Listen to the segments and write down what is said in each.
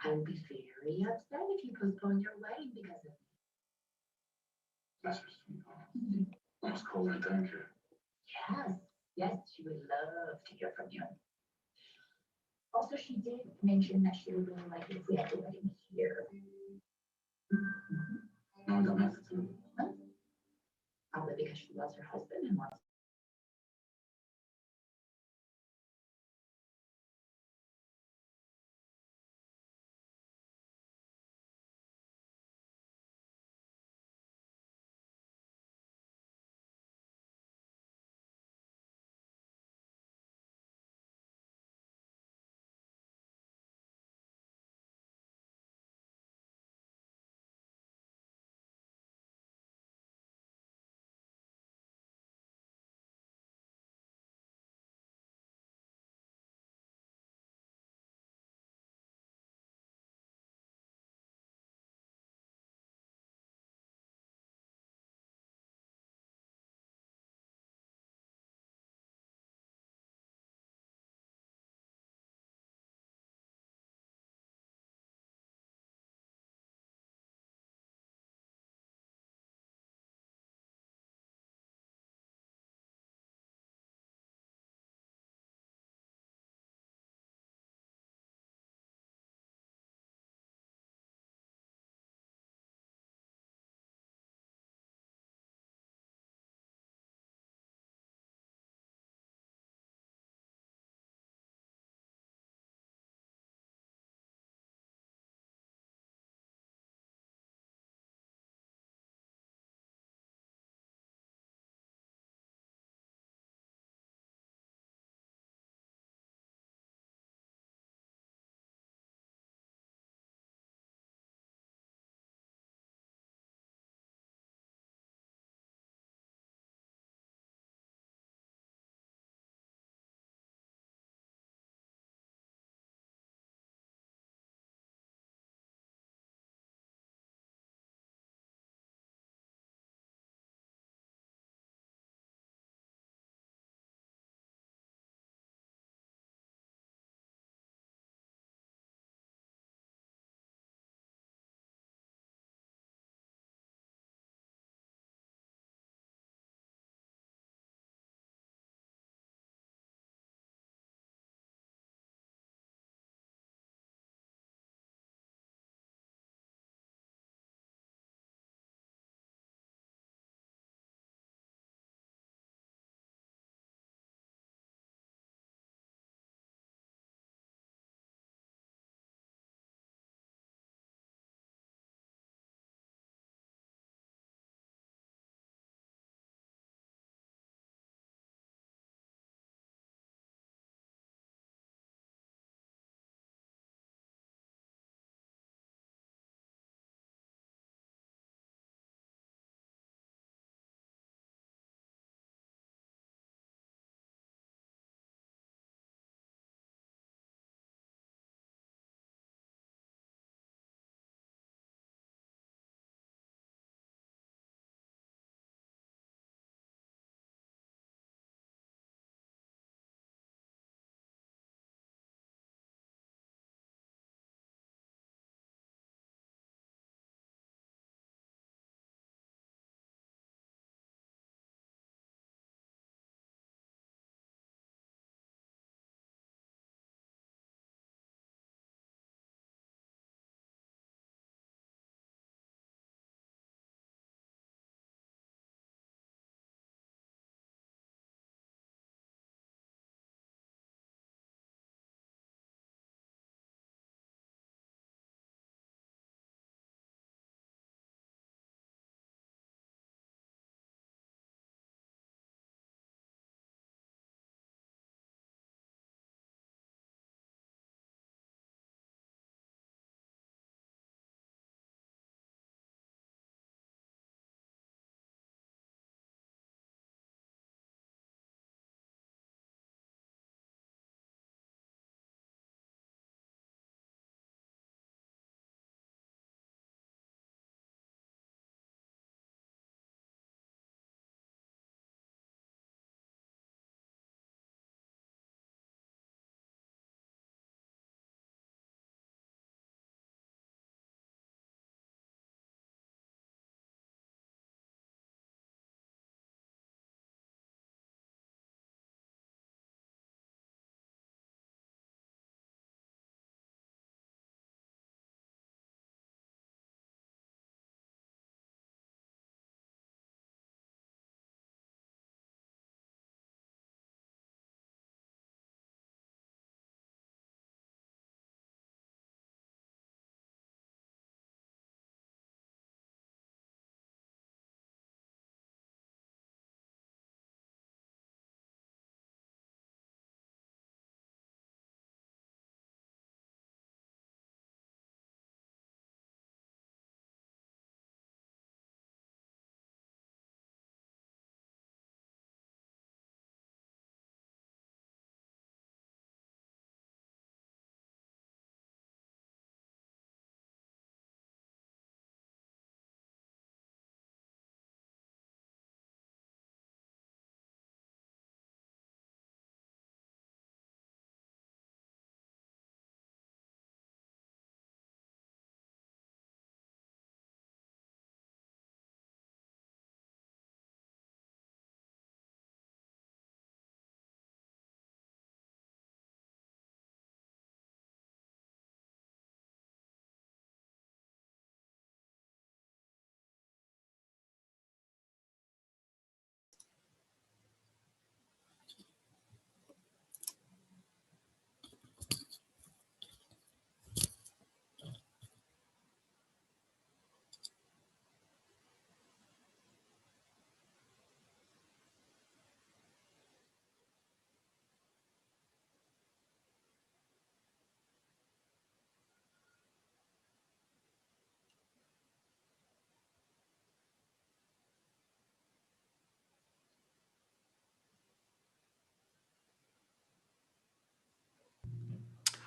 I will be very upset if you postpone your wedding because of me. That's just that's cool, thank you. Yes, yes, she would love to hear from you. Also, she did mention that she would really like it if we had the wedding here. No, I don't have to. Probably because she loves her husband and wants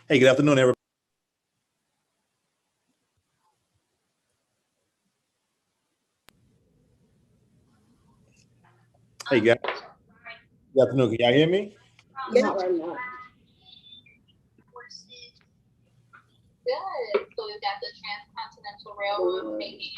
Hey, good afternoon, everybody. Hey, guys. Good afternoon. Can y'all hear me? Not right now. Good. So we've got the Transcontinental Railroad, maybe.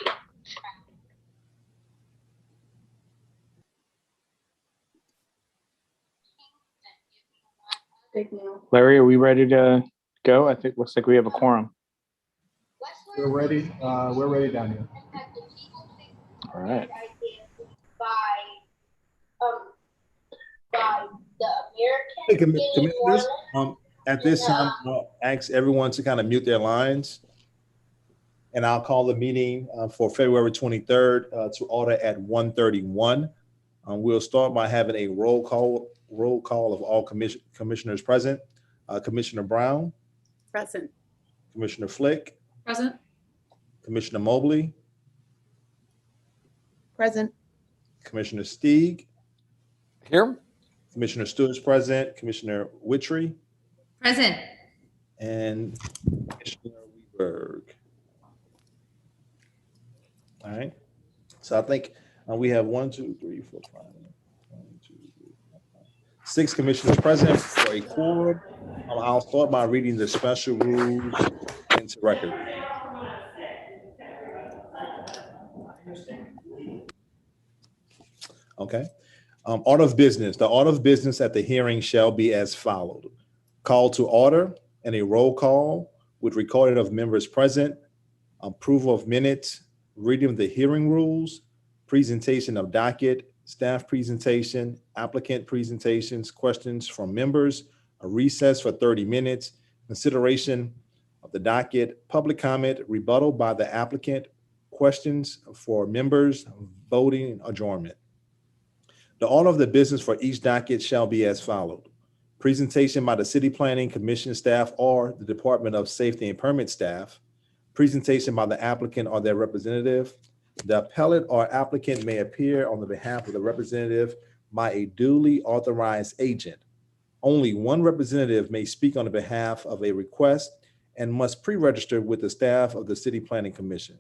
Larry, are we ready to go? I think looks like we have a quorum. We're ready. We're ready, Daniel. All right. By the Hey, American commissioners, at this time, I'll ask everyone to kind of mute their lines. And I'll call the meeting for February 23rd to order at 1:31. We'll start by having a roll call of all commissioners present. Commissioner Brown, Present. Commissioner Flick, Present. Commissioner Mobley, Present. Commissioner Steig, Here. Commissioner Stewart's present, Commissioner Witry, Present. and Commissioner Weberg. All right. So I think we have 6 commissioners present for a quorum. I'll start by reading the special rules into record. Okay. Order of business. The order of business at the hearing shall be as followed. Call to order and a roll call with recording of members present, approval of minutes, reading of the hearing rules, presentation of docket, staff presentation, applicant presentations, questions from members, a recess for 30 minutes, consideration of the docket, public comment, rebuttal by the applicant, questions for members, voting, adjournment. The order of the business for each docket shall be as followed. Presentation by the City Planning Commission staff or the Department of Safety and Permit staff. Presentation by the applicant or their representative. The appellate or applicant may appear on the behalf of the representative by a duly authorized agent. Only one representative may speak on the behalf of a request and must pre-register with the staff of the City Planning Commission.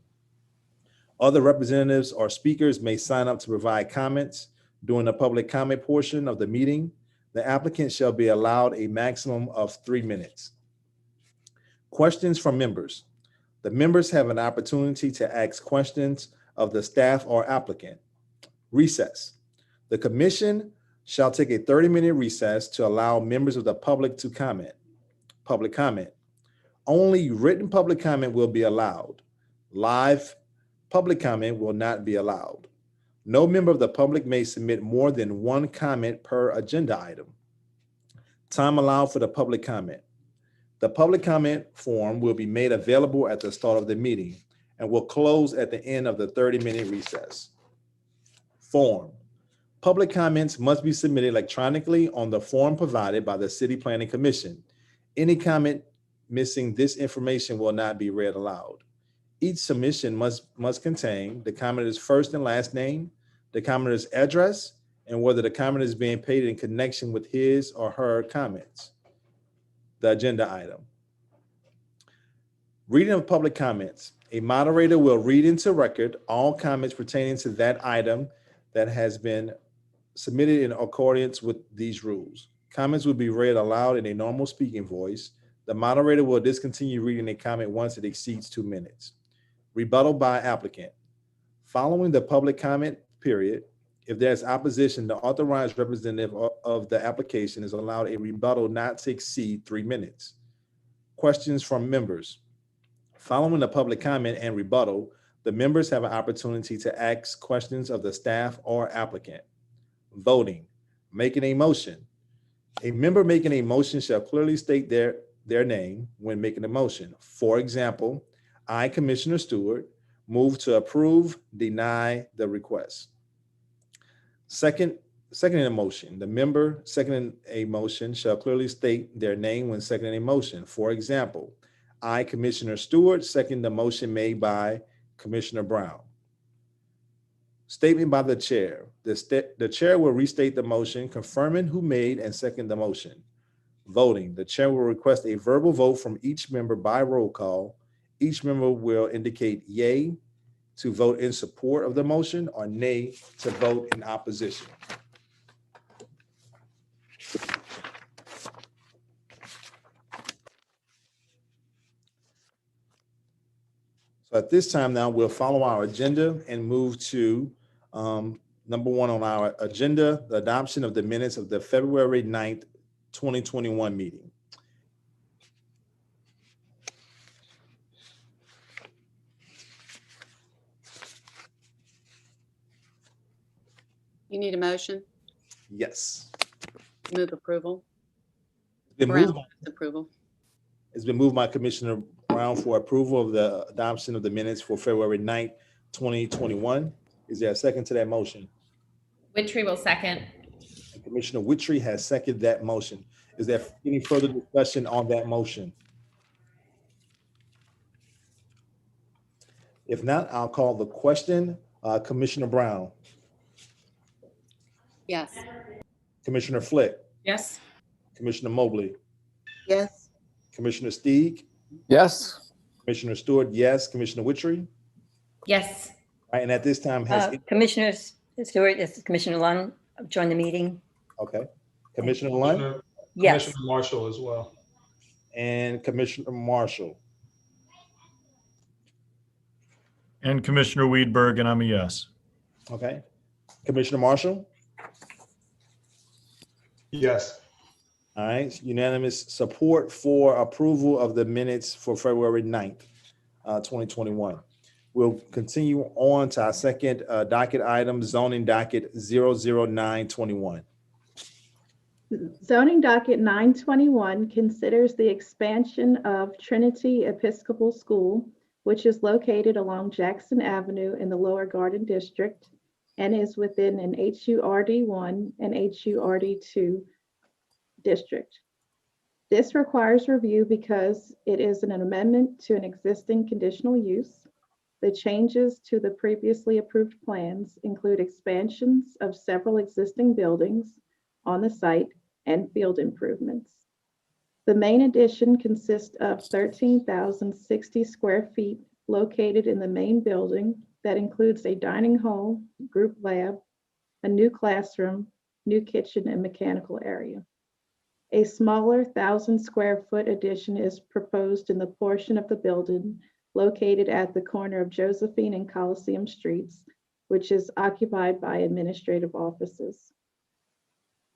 Other representatives or speakers may sign up to provide comments during the public comment portion of the meeting. The applicant shall be allowed a maximum of 3 minutes. Questions from members. The members have an opportunity to ask questions of the staff or applicant. Recess. The commission shall take a 30-minute recess to allow members of the public to comment. Public comment. Only written public comment will be allowed. Live public comment will not be allowed. No member of the public may submit more than one comment per agenda item. Time allowed for the public comment. The public comment form will be made available at the start of the meeting and will close at the end of the 30-minute recess. Form. Public comments must be submitted electronically on the form provided by the City Planning Commission. Any comment missing this information will not be read aloud. Each submission must contain the commenter's first and last name, the commenter's address, and whether the commenter is being paid in connection with his or her comments. The agenda item. Reading of public comments. A moderator will read into record all comments pertaining to that item that has been submitted in accordance with these rules. Comments will be read aloud in a normal speaking voice. The moderator will discontinue reading a comment once it exceeds 2 minutes. Rebuttal by applicant. Following the public comment period, if there's opposition, the authorized representative of the application is allowed a rebuttal not to exceed 3 minutes. Questions from members. Following the public comment and rebuttal, the members have an opportunity to ask questions of the staff or applicant. Voting. Making a motion. A member making a motion shall clearly state their name when making a motion. For example, I, Commissioner Stewart, move to approve, deny the request. Seconding a motion. The member seconding a motion shall clearly state their name when seconding a motion. For example, I, Commissioner Stewart, second the motion made by Commissioner Brown. Statement by the chair. The chair will restate the motion, confirming who made and seconded the motion. Voting. The chair will request a verbal vote from each member by roll call. Each member will indicate yay to vote in support of the motion or nay to vote in opposition. So at this time now, we'll follow our agenda and move to number one on our agenda, the adoption of the minutes of the February 9th, 2021 meeting. You need a motion? Yes. Move approval. It's been Brown moved, moves approval. it's been moved by Commissioner Brown for approval of the adoption of the minutes for February 9th, 2021. Is there a second to that motion? Witry will second. And Commissioner Witry has seconded that motion. Is there any further discussion on that motion? If not, I'll call the question. Commissioner Brown, Yes. Commissioner Flick, Yes. Commissioner Mobley, Yes. Commissioner Steeg, Yes. Commissioner Stewart, yes. Commissioner Witry. Yes. Right, and at this time has, Commissioner Stewart, this is Commissioner Lund, join the meeting. okay. Commissioner Lund Yes. Commissioner Marshall as well. and Commissioner Marshall. And Commissioner Weedberg, and I'm a yes. Okay. Commissioner Marshall. Yes. All right, unanimous support for approval of the minutes for February 9th, 2021. We'll continue on to our second docket item, zoning docket 00921. Zoning docket 921 considers the expansion of Trinity Episcopal School, which is located along Jackson Avenue in the Lower Garden District and is within an HURD1 and HURD2 district. This requires review because it is an amendment to an existing conditional use. The changes to the previously approved plans include expansions of several existing buildings on the site and field improvements. The main addition consists of 13,060 square feet located in the main building that includes a dining hall, group lab, a new classroom, new kitchen, and mechanical area. A smaller 1,000 square foot addition is proposed in the portion of the building located at the corner of Josephine and Coliseum Streets, which is occupied by administrative offices.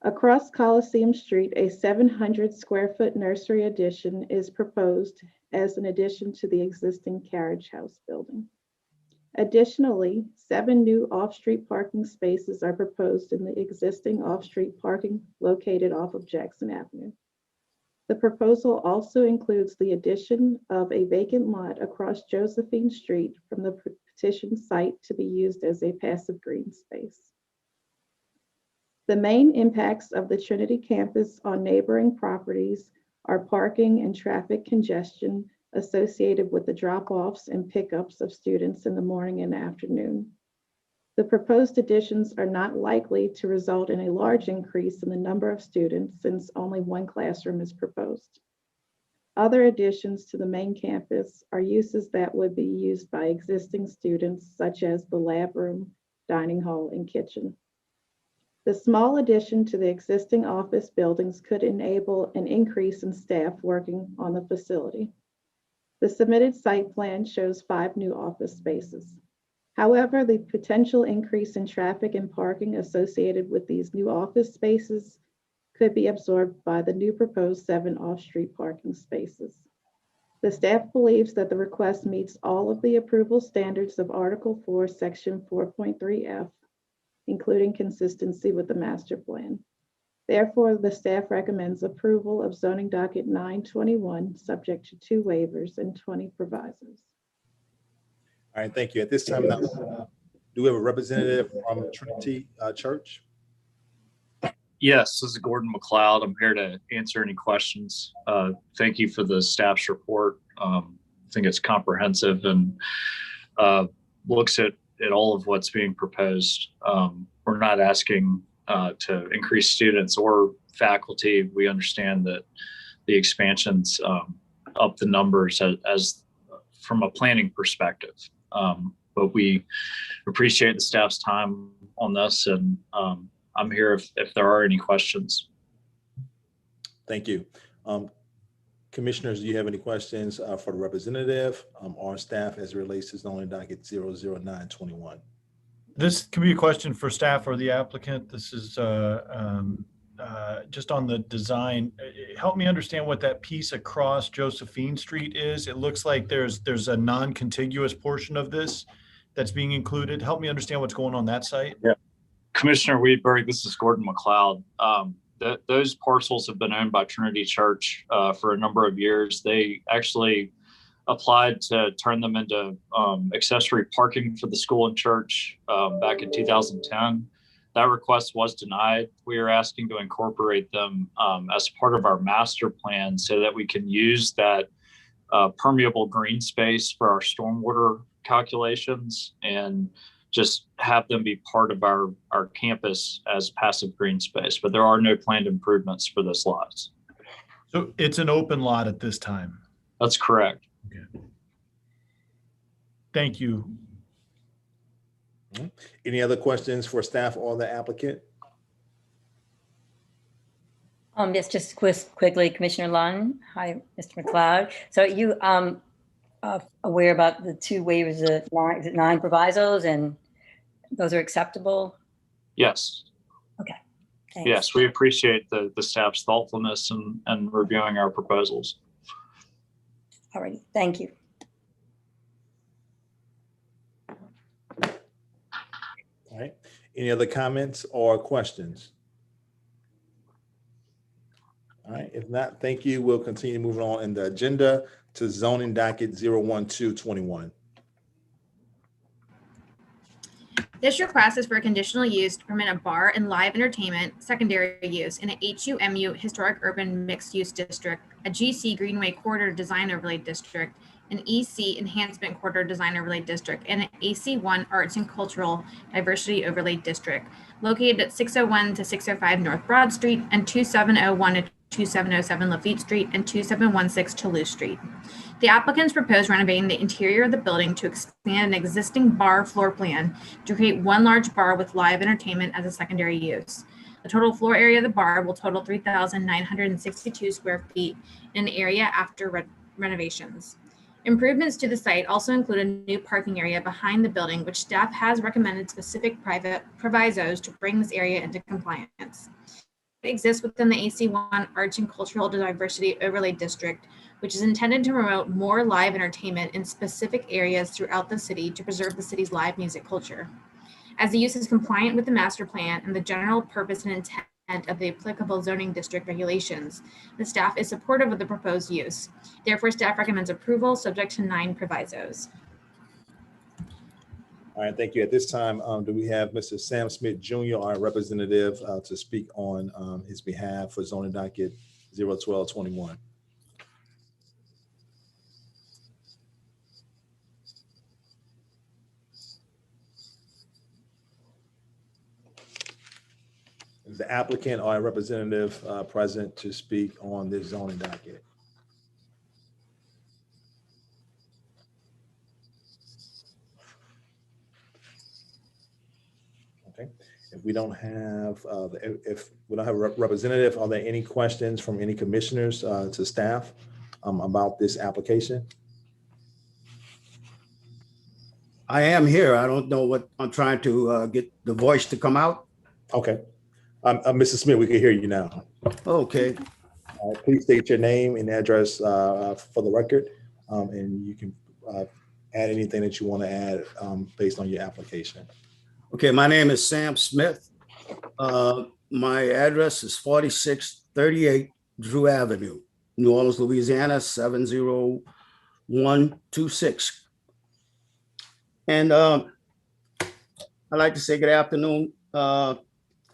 Across Coliseum Street, a 700 square foot nursery addition is proposed as an addition to the existing carriage house building. Additionally, 7 new off-street parking spaces are proposed in the existing off-street parking located off of Jackson Avenue. The proposal also includes the addition of a vacant lot across Josephine Street from the petition site to be used as a passive green space. The main impacts of the Trinity campus on neighboring properties are parking and traffic congestion associated with the drop-offs and pickups of students in the morning and afternoon. The proposed additions are not likely to result in a large increase in the number of students since only 1 classroom is proposed. Other additions to the main campus are uses that would be used by existing students, such as the lab room, dining hall, and kitchen. The small addition to the existing office buildings could enable an increase in staff working on the facility. The submitted site plan shows 5 new office spaces. However, the potential increase in traffic and parking associated with these new office spaces could be absorbed by the new proposed 7 off-street parking spaces. The staff believes that the request meets all of the approval standards of Article 4, Section 4.3F, including consistency with the master plan. Therefore, the staff recommends approval of zoning docket 921, subject to 2 waivers and 20 provisos. All right, thank you. At this time now, do we have a representative from Trinity Church? Yes, this is Gordon McLeod. I'm here to answer any questions. Thank you for the staff's report. I think it's comprehensive and looks at all of what's being proposed. We're not asking to increase students or faculty. We understand that the expansions up the numbers as from a planning perspective. But we appreciate the staff's time on this, and I'm here if there are any questions. Thank you. Commissioners, do you have any questions for the representative or staff as it relates to zoning docket 00921? This can be a question for staff or the applicant. This is just on the design. Help me understand what that piece across Josephine Street is. It looks like there's a non-contiguous portion of this that's being included. Help me understand what's going on that site. Yeah, Commissioner Weedberg, this is Gordon McLeod. Those parcels have been owned by Trinity Church for a number of years. They actually applied to turn them into accessory parking for the school and church back in 2010. That request was denied. We are asking to incorporate them as part of our master plan so that we can use that permeable green space for our stormwater calculations and just have them be part of our campus as passive green space. But there are no planned improvements for this lot. So it's an open lot at this time. That's correct. Okay. Thank you. Any other questions for staff or the applicant? Yes, just quickly, Commissioner Lund. Hi, Mr. McLeod. So you aware about the two waivers, is it 9 provisos, and those are acceptable? Yes. Okay. Thanks. Yes, we appreciate the staff's thoughtfulness and reviewing our proposals. All right. Thank you. All right. Any other comments or questions? All right. If not, thank you. We'll continue moving on in the agenda to zoning docket 01221. This request is for a conditional use to permit a bar and live entertainment secondary use in an HUMU historic urban mixed use district, a GC Greenway corridor design overlay district, an EC enhancement corridor design overlay district, and an AC1 arts and cultural diversity overlay district located at 601 to 605 North Broad Street and 2701 to 2707 Lafitte Street and 2716 Toulouse Street. The applicants propose renovating the interior of the building to expand an existing bar floor plan to create one large bar with live entertainment as a secondary use. The total floor area of the bar will total 3,962 square feet in an area after renovations. Improvements to the site also include a new parking area behind the building, which staff has recommended specific private provisos to bring this area into compliance. It exists within the AC1 Arts and Cultural Diversity Overlay District, which is intended to promote more live entertainment in specific areas throughout the city to preserve the city's live music culture. As the use is compliant with the master plan and the general purpose and intent of the applicable zoning district regulations, the staff is supportive of the proposed use. Therefore, staff recommends approval subject to 9 provisos. All right, thank you. At this time, do we have Mr. Sam Smith Jr., our representative, to speak on his behalf for zoning docket 01221? Is the applicant or a representative present to speak on this zoning docket? Okay. If we don't have if we don't have a representative, are there any questions from any commissioners to staff about this application? I am here. I don't know what I'm trying to get the voice to come out. Okay. Mr. Smith, we can hear you now. Okay. Please state your name and address for the record, and you can add anything that you want to add based on your application. Okay, my name is Sam Smith. My address is 4638 Drew Avenue, New Orleans, Louisiana, 70126. And I'd like to say good afternoon.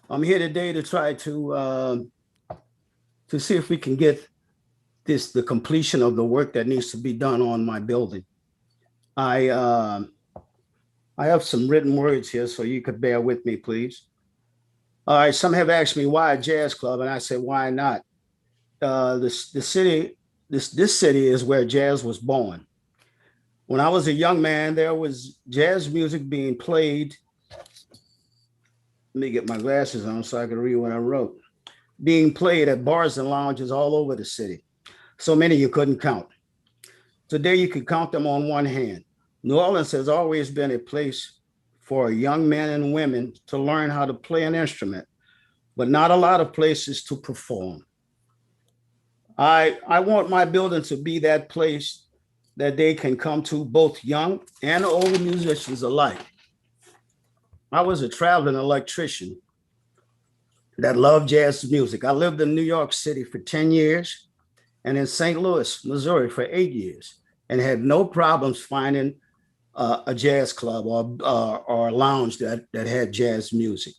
I'm here today to try to see if we can get the completion of the work that needs to be done on my building. I have some written words here, so you could bear with me, please. All right, some have asked me why a jazz club, and I said, why not? This city is where jazz was born. When I was a young man, there was jazz music being played. Let me get my glasses on so I can read what I wrote. Being played at bars and lounges all over the city. So many you couldn't count. Today, you could count them on one hand. New Orleans has always been a place for young men and women to learn how to play an instrument, but not a lot of places to perform. I want my building to be that place that they can come to, both young and old musicians alike. I was a traveling electrician that loved jazz music. I lived in New York City for 10 years and in St. Louis, Missouri for 8 years, and had no problems finding a jazz club or a lounge that had jazz music.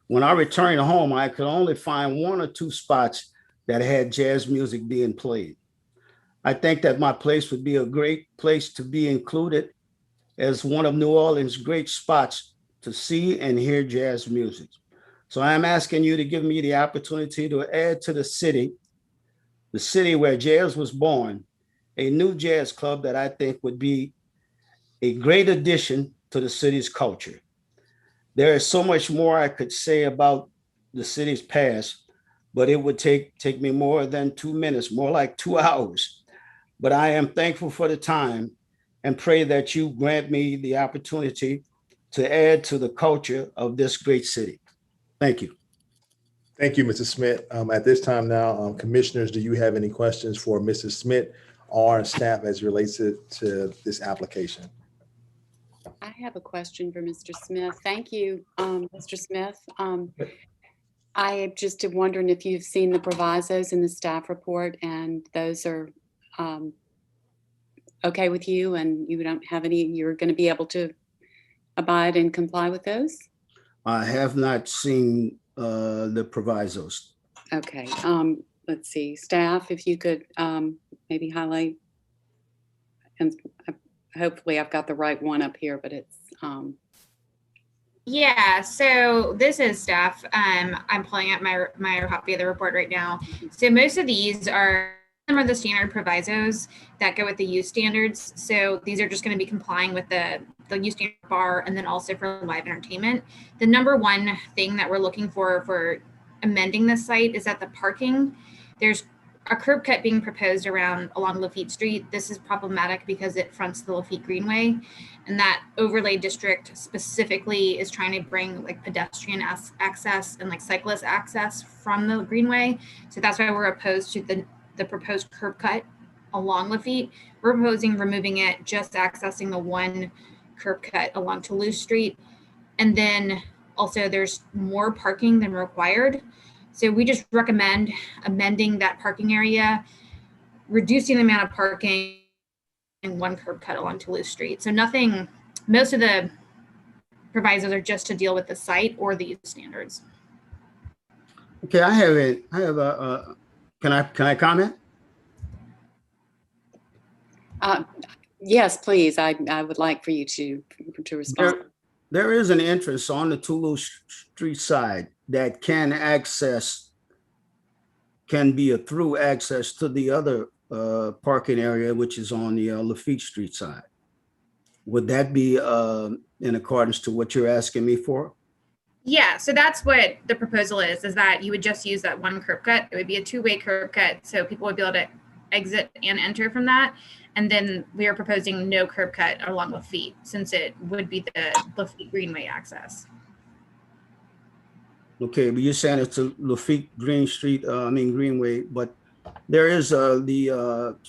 When I returned home, I could only find 1 or 2 spots that had jazz music being played. I think that my place would be a great place to be included as one of New Orleans' great spots to see and hear jazz music. So I am asking you to give me the opportunity to add to the city where jazz was born, a new jazz club that I think would be a great addition to the city's culture. There is so much more I could say about the city's past, but it would take me more than 2 minutes, more like 2 hours. But I am thankful for the time and pray that you grant me the opportunity to add to the culture of this great city. Thank you. Thank you, Mr. Smith. At this time now, commissioners, do you have any questions for Mrs. Smith or staff as relates to this application? I have a question for Mr. Smith. Thank you, Mr. Smith. I just am wondering if you've seen the provisos in the staff report and those are okay with you and you don't have any, you're going to be able to abide and comply with those? I have not seen the provisos. Okay, let's see, staff, if you could maybe highlight, and hopefully I've got the right one up here, but it's Yeah, so this is staff. I'm pulling up my copy of the report right now. So most of these are some of the standard provisos that go with the use standards. So these are just going to be complying with the use standard bar and then also for live entertainment. The number one thing that we're looking for amending this site is that the parking, there's a curb cut being proposed along Lafitte Street. This is problematic because it fronts the Lafitte Greenway, and that overlay district specifically is trying to bring like pedestrian access and like cyclist access from the Greenway. So that's why we're opposed to the proposed curb cut along Lafitte. We're proposing removing it, just accessing the one curb cut along Toulouse Street. And then also there's more parking than required. So we just recommend amending that parking area, reducing the amount of parking and one curb cut along Toulouse Street. So nothing, most of the provisos are just to deal with the site or the use standards. Okay, can I comment? Yes, please. I would like for you to respond. There is an entrance on the Toulouse Street side that can be a through access to the other parking area, which is on the Lafitte Street side. Would that be in accordance to what you're asking me for? Yeah, so that's what the proposal is that you would just use that one curb cut. It would be a two-way curb cut, so people would be able to exit and enter from that. And then we are proposing no curb cut along Lafitte, since it would be the Lafitte Greenway access. Okay, but you're saying it's a Lafitte Greenway, but there is the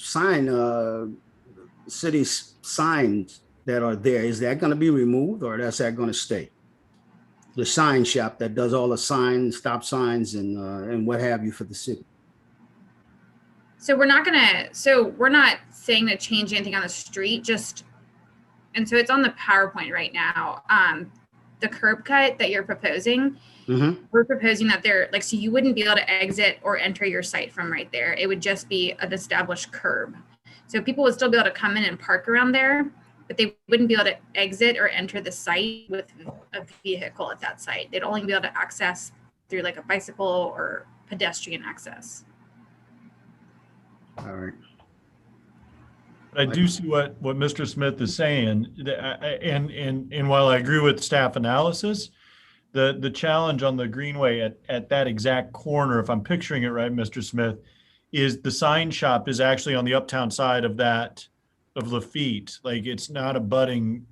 city signs that are there. Is that going to be removed or is that going to stay? The sign shop that does all the signs, stop signs, and what have you for the city. So we're not saying to change anything on the street, and so it's on the PowerPoint right now. The curb cut that you're proposing, we're proposing that so you wouldn't be able to exit or enter your site from right there. It would just be an established curb. So people would still be able to come in and park around there, but they wouldn't be able to exit or enter the site with a vehicle at that site. They'd only be able to access through like a bicycle or pedestrian access. All right. But I do see what Mr. Smith is saying, and while I agree with staff analysis, the challenge on the Greenway at that exact corner, if I'm picturing it right, Mr. Smith, is the sign shop is actually on the uptown side of Lafitte. Like it's not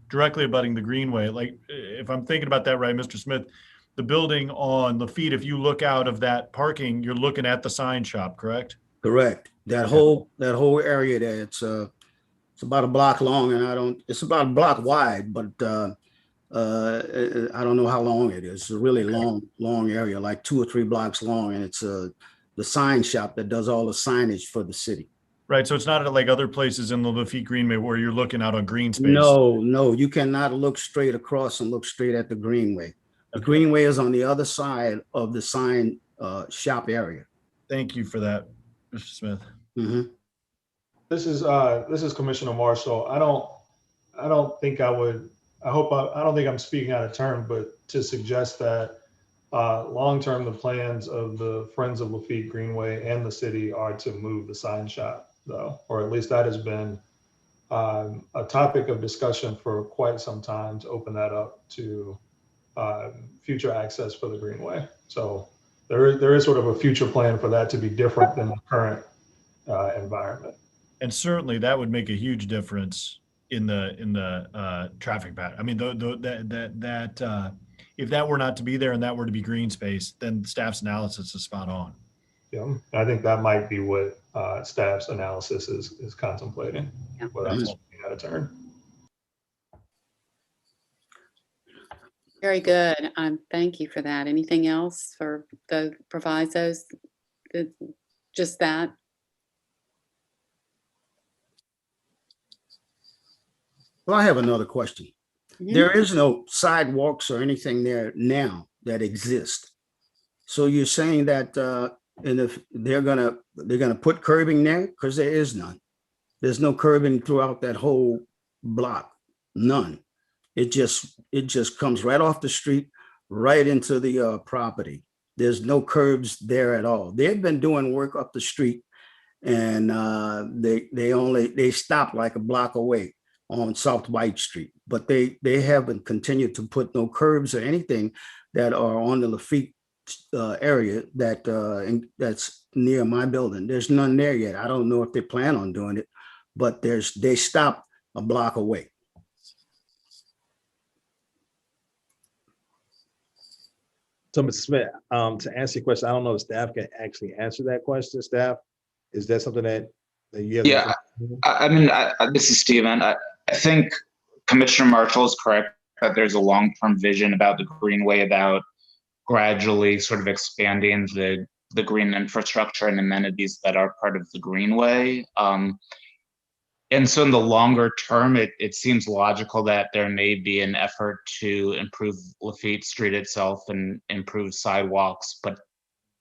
directly abutting the Greenway. Like if I'm thinking about that right, Mr. Smith, the building on Lafitte, if you look out of that parking, you're looking at the sign shop, correct? Correct. That whole area there, it's about a block long, and it's about a block wide, but I don't know how long it is. It's a really long area, like 2 or 3 blocks long, and it's the sign shop that does all the signage for the city. Right. So it's not like other places in the Lafitte Greenway where you're looking out on green space. No, you cannot look straight across and look straight at the Greenway. The Greenway is on the other side of the sign shop area. Thank you for that, Mr. Smith. Mm-hmm. This is Commissioner Marshall. I don't think I'm speaking out of turn, but to suggest that long-term, the plans of the Friends of Lafitte Greenway and the city are to move the sign shop, though, or at least that has been a topic of discussion for quite some time, to open that up to future access for the Greenway. So there is sort of a future plan for that to be different than the current environment. And certainly that would make a huge difference in the traffic pattern. I mean, if that were not to be there and that were to be green space, then staff's analysis is spot on. Yeah, I think that might be what staff's analysis is contemplating. Yeah. But I'm speaking out of turn. Very good. Thank you for that. Anything else for the provisos? Just that? Well, I have another question. Mhm. There is no sidewalks or anything there now that exist. So you're saying that they're gonna put curbing there? Because there is none. There's no curbing throughout that whole block. None. It just comes right off the street, right into the property. There's no curbs there at all. They've been doing work up the street, and they stop like a block away on South White Street, but they haven't continued to put no curbs or anything that are on the Lafitte area that's near my building. There's none there yet. I don't know if they plan on doing it, but they stop a block away. So, Mr. Smith, to answer your question, I don't know if staff can actually answer that question. Staff, is that something that you have? Yeah, I mean, this is Steven. I think Commissioner Marshall is correct that there's a long-term vision about the Greenway, about gradually sort of expanding the green infrastructure and amenities that are part of the Greenway. And so in the longer term, it seems logical that there may be an effort to improve Lafitte Street itself and improve sidewalks, but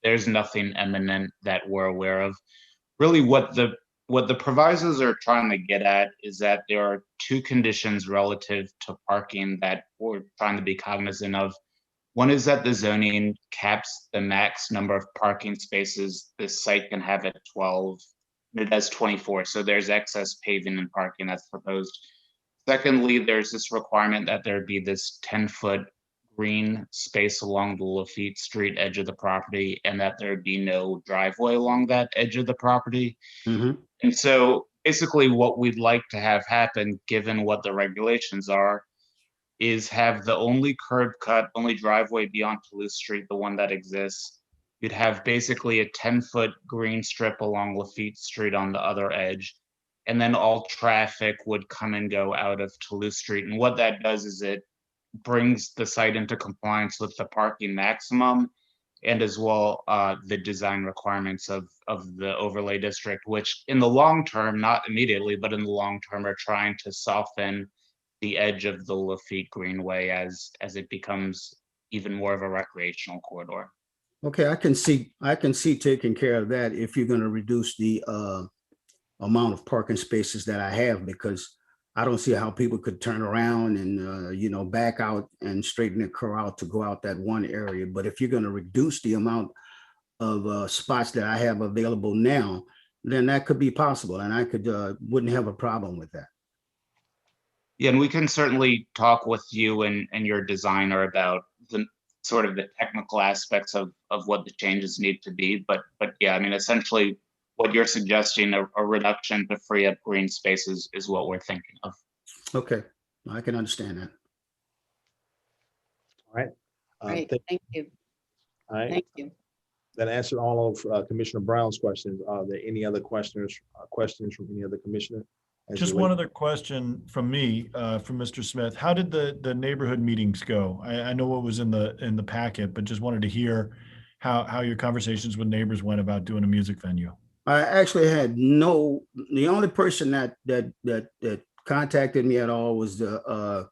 there's nothing imminent that we're aware of. Really what the provisos are trying to get at is that there are 2 conditions relative to parking that we're trying to be cognizant of. One is that the zoning caps the max number of parking spaces this site can have at 12. It has 24, so there's excess paving and parking that's proposed. Secondly, there's this requirement that there be this 10-foot green space along the Lafitte Street edge of the property, and that there be no driveway along that edge of the property. Mm-hmm. And so basically what we'd like to have happen, given what the regulations are, is have the only curb cut, only driveway beyond Toulouse Street, the one that exists. You'd have basically a 10-foot green strip along Lafitte Street on the other edge, and then all traffic would come and go out of Toulouse Street. And what that does is it brings the site into compliance with the parking maximum and as well the design requirements of the overlay district, which in the long term, not immediately, but in the long term are trying to soften the edge of the Lafitte Greenway as it becomes even more of a recreational corridor. Okay, I can see taking care of that if you're going to reduce the amount of parking spaces that I have, because I don't see how people could turn around and, you know, back out and straighten their car out to go out that one area. But if you're going to reduce the amount of spots that I have available now, then that could be possible, and I could wouldn't have a problem with that. Yeah, and we can certainly talk with you and your designer about the sort of the technical aspects of what the changes need to be. But yeah, I mean, essentially what you're suggesting, a reduction to free up green spaces is what we're thinking of. Okay, I can understand that. All right. Great, thank you. All right. Thank you. That answered all of Commissioner Brown's questions. Are there any other questions from any other commissioner? Just one other question from me, from Mr. Smith. How did the neighborhood meetings go? I know what was in the packet, but just wanted to hear how your conversations with neighbors went about doing a music venue. I actually had the only person that contacted me at all was the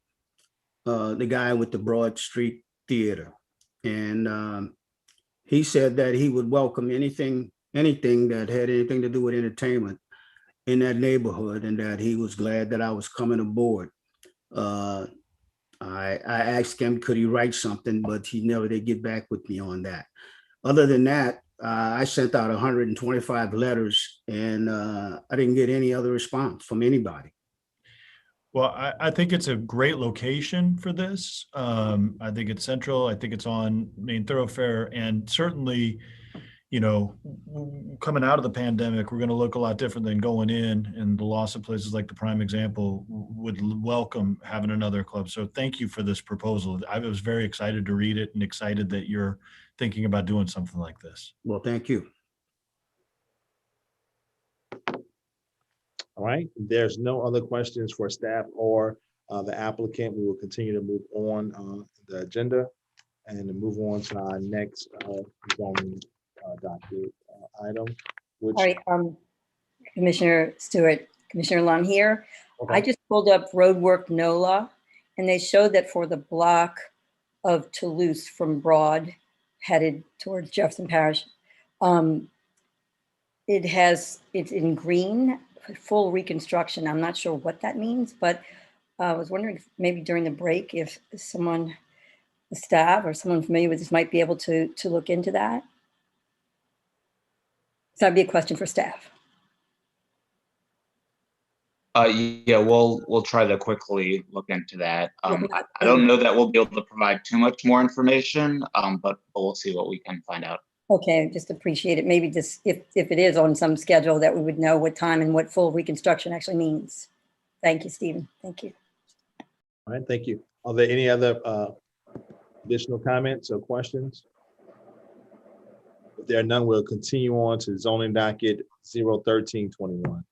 guy with the Broad Street Theater. And he said that he would welcome anything that had anything to do with entertainment in that neighborhood, and that he was glad that I was coming aboard. I asked him, could he write something, but he never did get back with me on that. Other than that, I sent out 125 letters, and I didn't get any other response from anybody. Well, I think it's a great location for this. I think it's central. I think it's on main thoroughfare, and certainly, you know, coming out of the pandemic, we're going to look a lot different than going in, and the loss of places like the prime example would welcome having another club. So thank you for this proposal. I was very excited to read it and excited that you're thinking about doing something like this. Well, thank you. All right, there's no other questions for staff or the applicant. We will continue to move on the agenda and to move on to our next zoning docket item. All right, Commissioner Stewart, Commissioner Lund here. Okay. I just pulled up roadwork NOLA, and they showed that for the block of Toulouse from Broad headed towards Jefferson Parish, it's in green, full reconstruction. I'm not sure what that means, but I was wondering if maybe during the break, if someone, the staff or someone familiar with this might be able to look into that. So that'd be a question for staff. Yeah, we'll try to quickly look into that. I don't know that we'll be able to provide too much more information, but we'll see what we can find out. Okay, just appreciate it. Maybe just if it is on some schedule, that we would know what time and what full reconstruction actually means. Thank you, Stephen. Thank you. All right, thank you. Are there any other additional comments or questions? If there are none, we'll continue on to zoning docket 01321.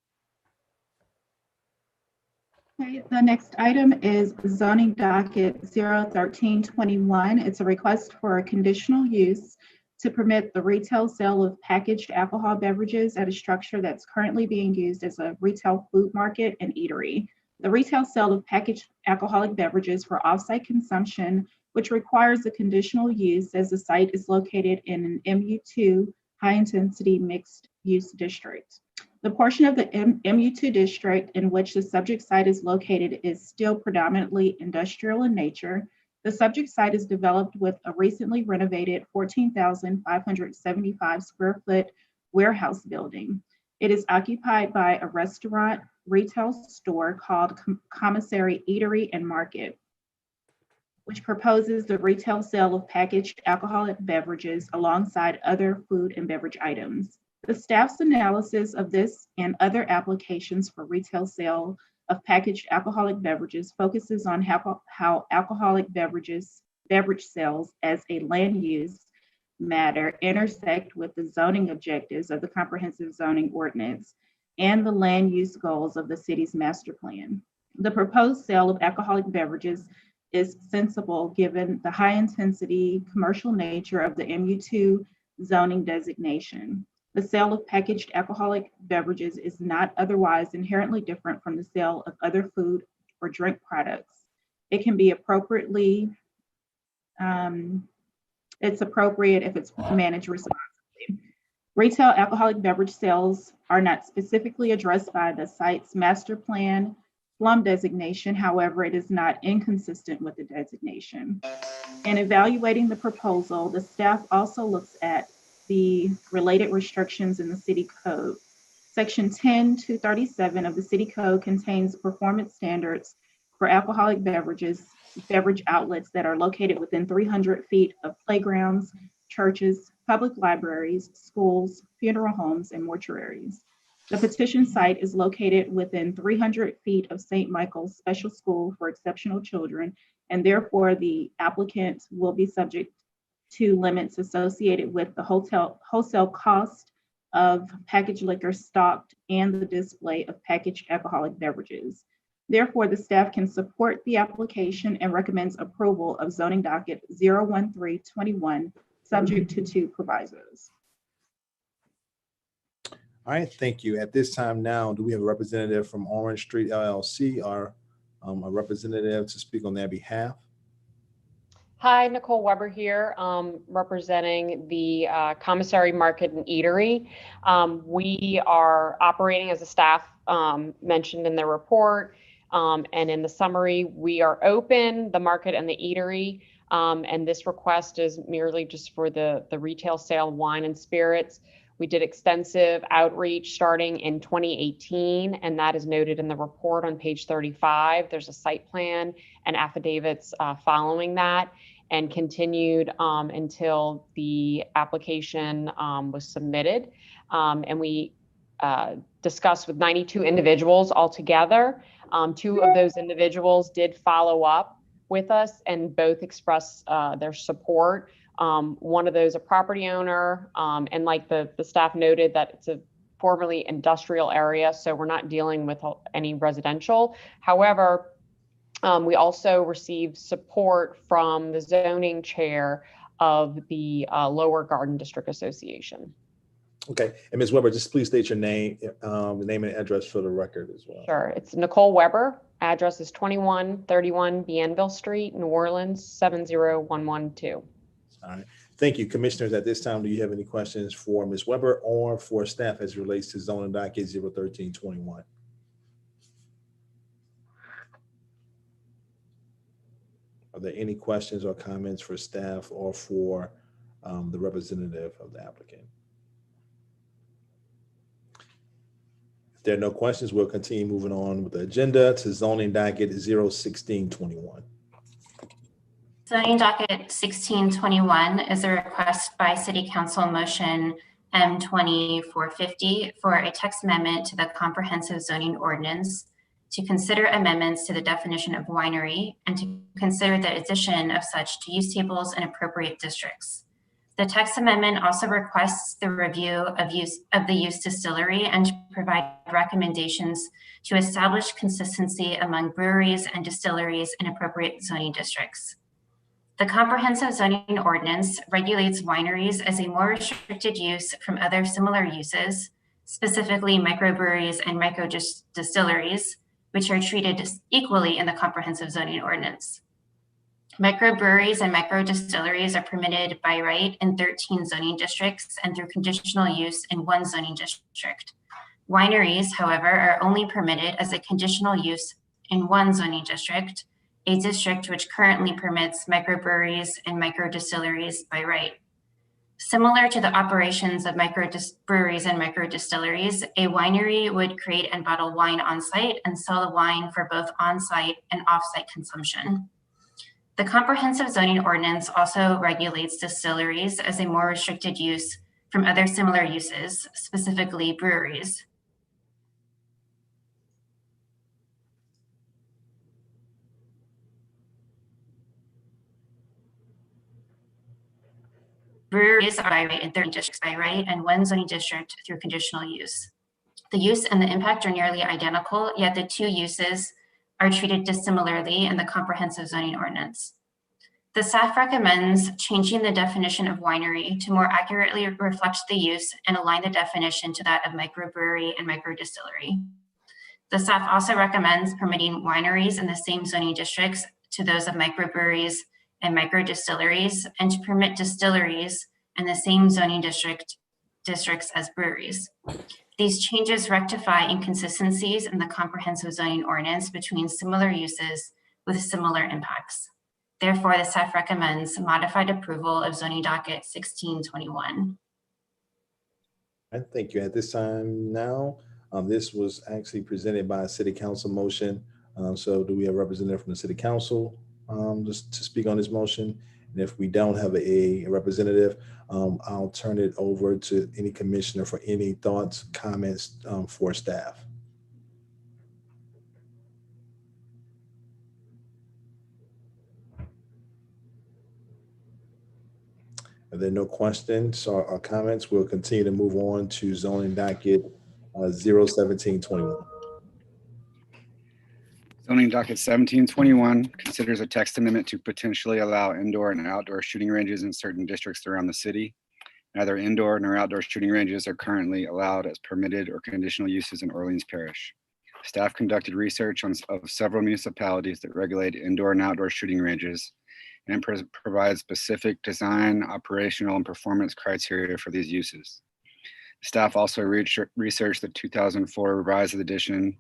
Okay, the next item is zoning docket 01321. It's a request for a conditional use to permit the retail sale of packaged alcohol beverages at a structure that's currently being used as a retail food market and eatery. The retail sale of packaged alcoholic beverages for off-site consumption, which requires a conditional use as the site is located in an MU2 high-intensity mixed-use district. The portion of the MU2 district in which the subject site is located is still predominantly industrial in nature. The subject site is developed with a recently renovated 14,575 square foot warehouse building. It is occupied by a restaurant retail store called Commissary Eatery and Market, which proposes the retail sale of packaged alcoholic beverages alongside other food and beverage items. The staff's analysis of this and other applications for retail sale of packaged alcoholic beverages focuses on how alcoholic beverage sales as a land use matter intersect with the zoning objectives of the comprehensive zoning ordinance and the land use goals of the city's master plan. The proposed sale of alcoholic beverages is sensible given the high intensity commercial nature of the MU2 zoning designation. The sale of packaged alcoholic beverages is not otherwise inherently different from the sale of other food or drink products. It can be appropriately, it's appropriate if it's managed responsibly. Retail alcoholic beverage sales are not specifically addressed by the site's master plan slum designation. However, it is not inconsistent with the designation. In evaluating the proposal, the staff also looks at the related restrictions in the city code. Section 10-237 of the city code contains performance standards for alcoholic beverage outlets that are located within 300 feet of playgrounds, churches, public libraries, schools, funeral homes, and mortuaries. The petition site is located within 300 feet of St. Michael's Special School for Exceptional Children, and therefore the applicant will be subject to limits associated with the wholesale cost of packaged liquor stocked and the display of packaged alcoholic beverages. Therefore, the staff can support the application and recommends approval of zoning docket 01321, subject to 2 provisos. All right, thank you. At this time now, do we have a representative from Orange Street LLC or a representative to speak on their behalf? Hi, Nicole Weber here, representing the Commissary Market and Eatery. We are operating as a staff mentioned in the report and in the summary. We are open, the market and the eatery, and this request is merely just for the retail sale of wine and spirits. We did extensive outreach starting in 2018, and that is noted in the report on page 35. There's a site plan and affidavits following that, and continued until the application was submitted. And we discussed with 92 individuals altogether. 2 of those individuals did follow up with us and both expressed their support. One of those a property owner, and like the staff noted that it's a formerly industrial area, so we're not dealing with any residential. However, we also received support from the zoning chair of the Lower Garden District Association. Okay, and Ms. Weber, just please state your name, name and address for the record as well. Sure, it's Nicole Weber. Address is 2131 Bienville Street, New Orleans, 70112. All right, thank you. Commissioners, at this time, do you have any questions for Ms. Weber or for staff as it relates to zoning docket 01321? Are there any questions or comments for staff or for the representative of the applicant? If there are no questions, we'll continue moving on with the agenda to zoning docket 01621. Zoning docket 1621 is a request by City Council motion M2450 for a text amendment to the comprehensive zoning ordinance to consider amendments to the definition of winery and to consider the addition of such to use tables in appropriate districts. The text amendment also requests the review of the use distillery and to provide recommendations to establish consistency among breweries and distilleries in appropriate zoning districts. The comprehensive zoning ordinance regulates wineries as a more restricted use from other similar uses, specifically microbreweries and microdistilleries, which are treated equally in the comprehensive zoning ordinance. Microbreweries and microdistilleries are permitted by right in 13 zoning districts and through conditional use in 1 zoning district. Wineries, however, are only permitted as a conditional use in 1 zoning district, a district which currently permits microbreweries and microdistilleries by right. Similar to the operations of microbreweries and microdistilleries, a winery would create and bottle wine on-site and sell the wine for both on-site and off-site consumption. The comprehensive zoning ordinance also regulates distilleries as a more restricted use from other similar uses, specifically breweries. Breweries are by right in 30 districts by right and 1 zoning district through conditional use. The use and the impact are nearly identical, yet the 2 uses are treated dissimilarly in the comprehensive zoning ordinance. The staff recommends changing the definition of winery to more accurately reflect the use and align the definition to that of microbrewery and microdistillery. The staff also recommends permitting wineries in the same zoning districts to those of microbreweries and microdistilleries, and to permit distilleries in the same zoning district districts as breweries. These changes rectify inconsistencies in the comprehensive zoning ordinance between similar uses with similar impacts. Therefore, the staff recommends modified approval of zoning docket 1621. Thank you. At this time now, this was actually presented by a city council motion. So do we have a representative from the city council just to speak on this motion? And if we don't have a representative, I'll turn it over to any commissioner for any thoughts, comments for staff. If there are no questions or comments, we'll continue to move on to zoning docket 01721. Zoning docket 1721 considers a text amendment to potentially allow indoor and outdoor shooting ranges in certain districts around the city. Neither indoor nor outdoor shooting ranges are currently allowed as permitted or conditional uses in Orleans Parish. Staff conducted research of several municipalities that regulate indoor and outdoor shooting ranges and provide specific design, operational, and performance criteria for these uses. Staff also researched the 2004 revised edition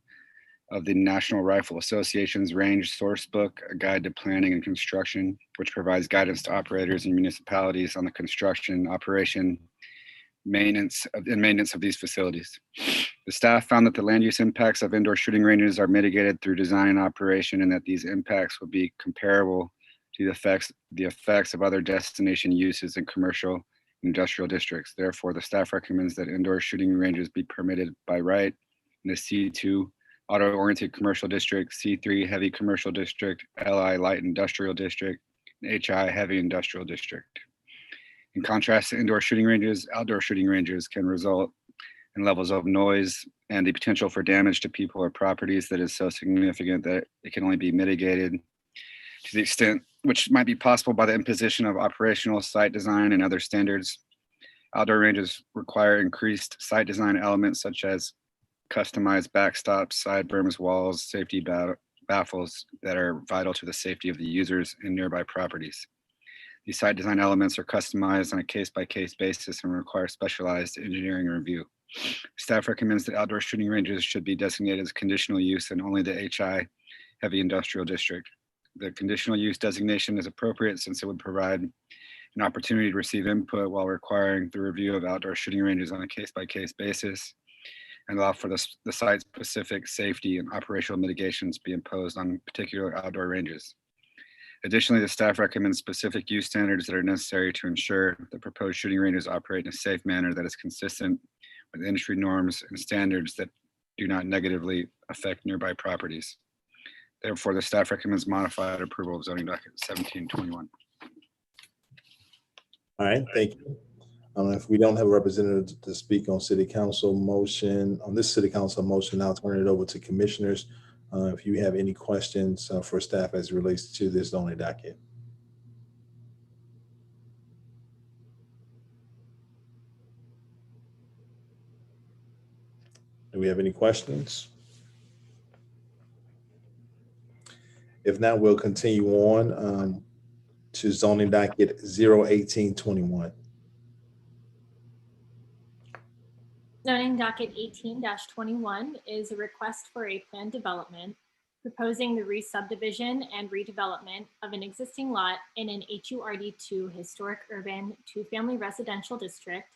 of the National Rifle Association's Range Sourcebook, a guide to planning and construction, which provides guidance to operators and municipalities on the construction, operation, maintenance of these facilities. The staff found that the land use impacts of indoor shooting ranges are mitigated through design and operation, and that these impacts will be comparable to the effects of other destination uses in commercial and industrial districts. Therefore, the staff recommends that indoor shooting ranges be permitted by right in the C2 auto-oriented commercial district, C3 heavy commercial district, LI light industrial district, and HI heavy industrial district. In contrast to indoor shooting ranges, outdoor shooting ranges can result in levels of noise and the potential for damage to people or properties that is so significant that it can only be mitigated to the extent which might be possible by the imposition of operational site design and other standards. Outdoor ranges require increased site design elements such as customized backstops, side berms, walls, safety baffles that are vital to the safety of the users and nearby properties. These site design elements are customized on a case-by-case basis and require specialized engineering review. Staff recommends that outdoor shooting ranges should be designated as conditional use in only the HI heavy industrial district. The conditional use designation is appropriate since it would provide an opportunity to receive input while requiring the review of outdoor shooting ranges on a case-by-case basis and allow for the site-specific safety and operational mitigations be imposed on particular outdoor ranges. Additionally, the staff recommends specific use standards that are necessary to ensure the proposed shooting ranges operate in a safe manner that is consistent with industry norms and standards that do not negatively affect nearby properties. Therefore, the staff recommends modified approval of zoning docket 1721. All right, thank you. If we don't have a representative to speak on city council motion, on this city council motion, I'll turn it over to commissioners. If you have any questions for staff as it relates to this zoning docket. Do we have any questions? If not, we'll continue on to zoning docket 01821. Zoning docket 18-21 is a request for a planned development proposing the re-subdivision and redevelopment of an existing lot in an HURD2 historic urban two-family residential district,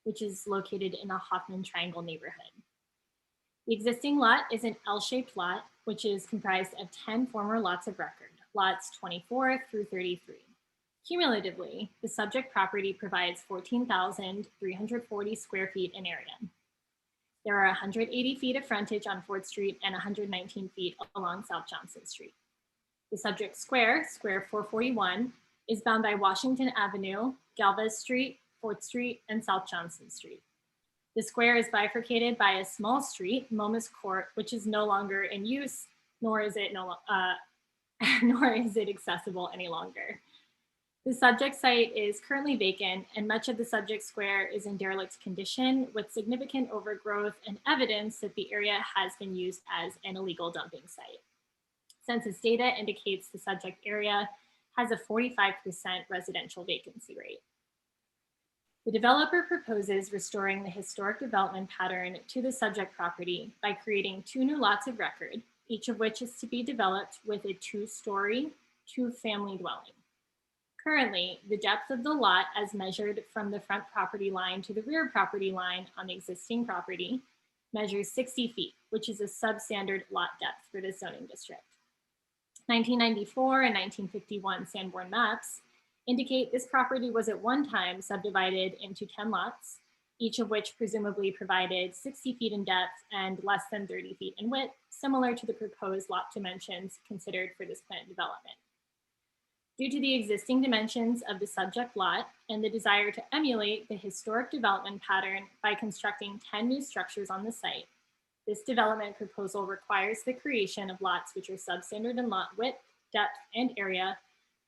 which is located in a Hoffman Triangle neighborhood. The existing lot is an L-shaped lot, which is comprised of 10 former lots of record, lots 24 through 33. Cumulatively, the subject property provides 14,340 square feet in area. There are 180 feet of frontage on 4th Street and 119 feet along South Johnson Street. The subject square, Square 441, is bound by Washington Avenue, Galvez Street, 4th Street, and South Johnson Street. The square is bifurcated by a small street, Momus Court, which is no longer in use, nor is it accessible any longer. The subject site is currently vacant, and much of the subject square is in derelict condition with significant overgrowth and evidence that the area has been used as an illegal dumping site. Census data indicates the subject area has a 45% residential vacancy rate. The developer proposes restoring the historic development pattern to the subject property by creating 2 new lots of record, each of which is to be developed with a 2-story, 2-family dwelling. Currently, the depth of the lot as measured from the front property line to the rear property line on the existing property measures 60 feet, which is a substandard lot depth for this zoning district. 1994 and 1951 Sanborn maps indicate this property was at one time subdivided into 10 lots, each of which presumably provided 60 feet in depth and less than 30 feet in width, similar to the proposed lot dimensions considered for this planned development. Due to the existing dimensions of the subject lot and the desire to emulate the historic development pattern by constructing 10 new structures on the site, this development proposal requires the creation of lots which are substandard in lot width, depth, and area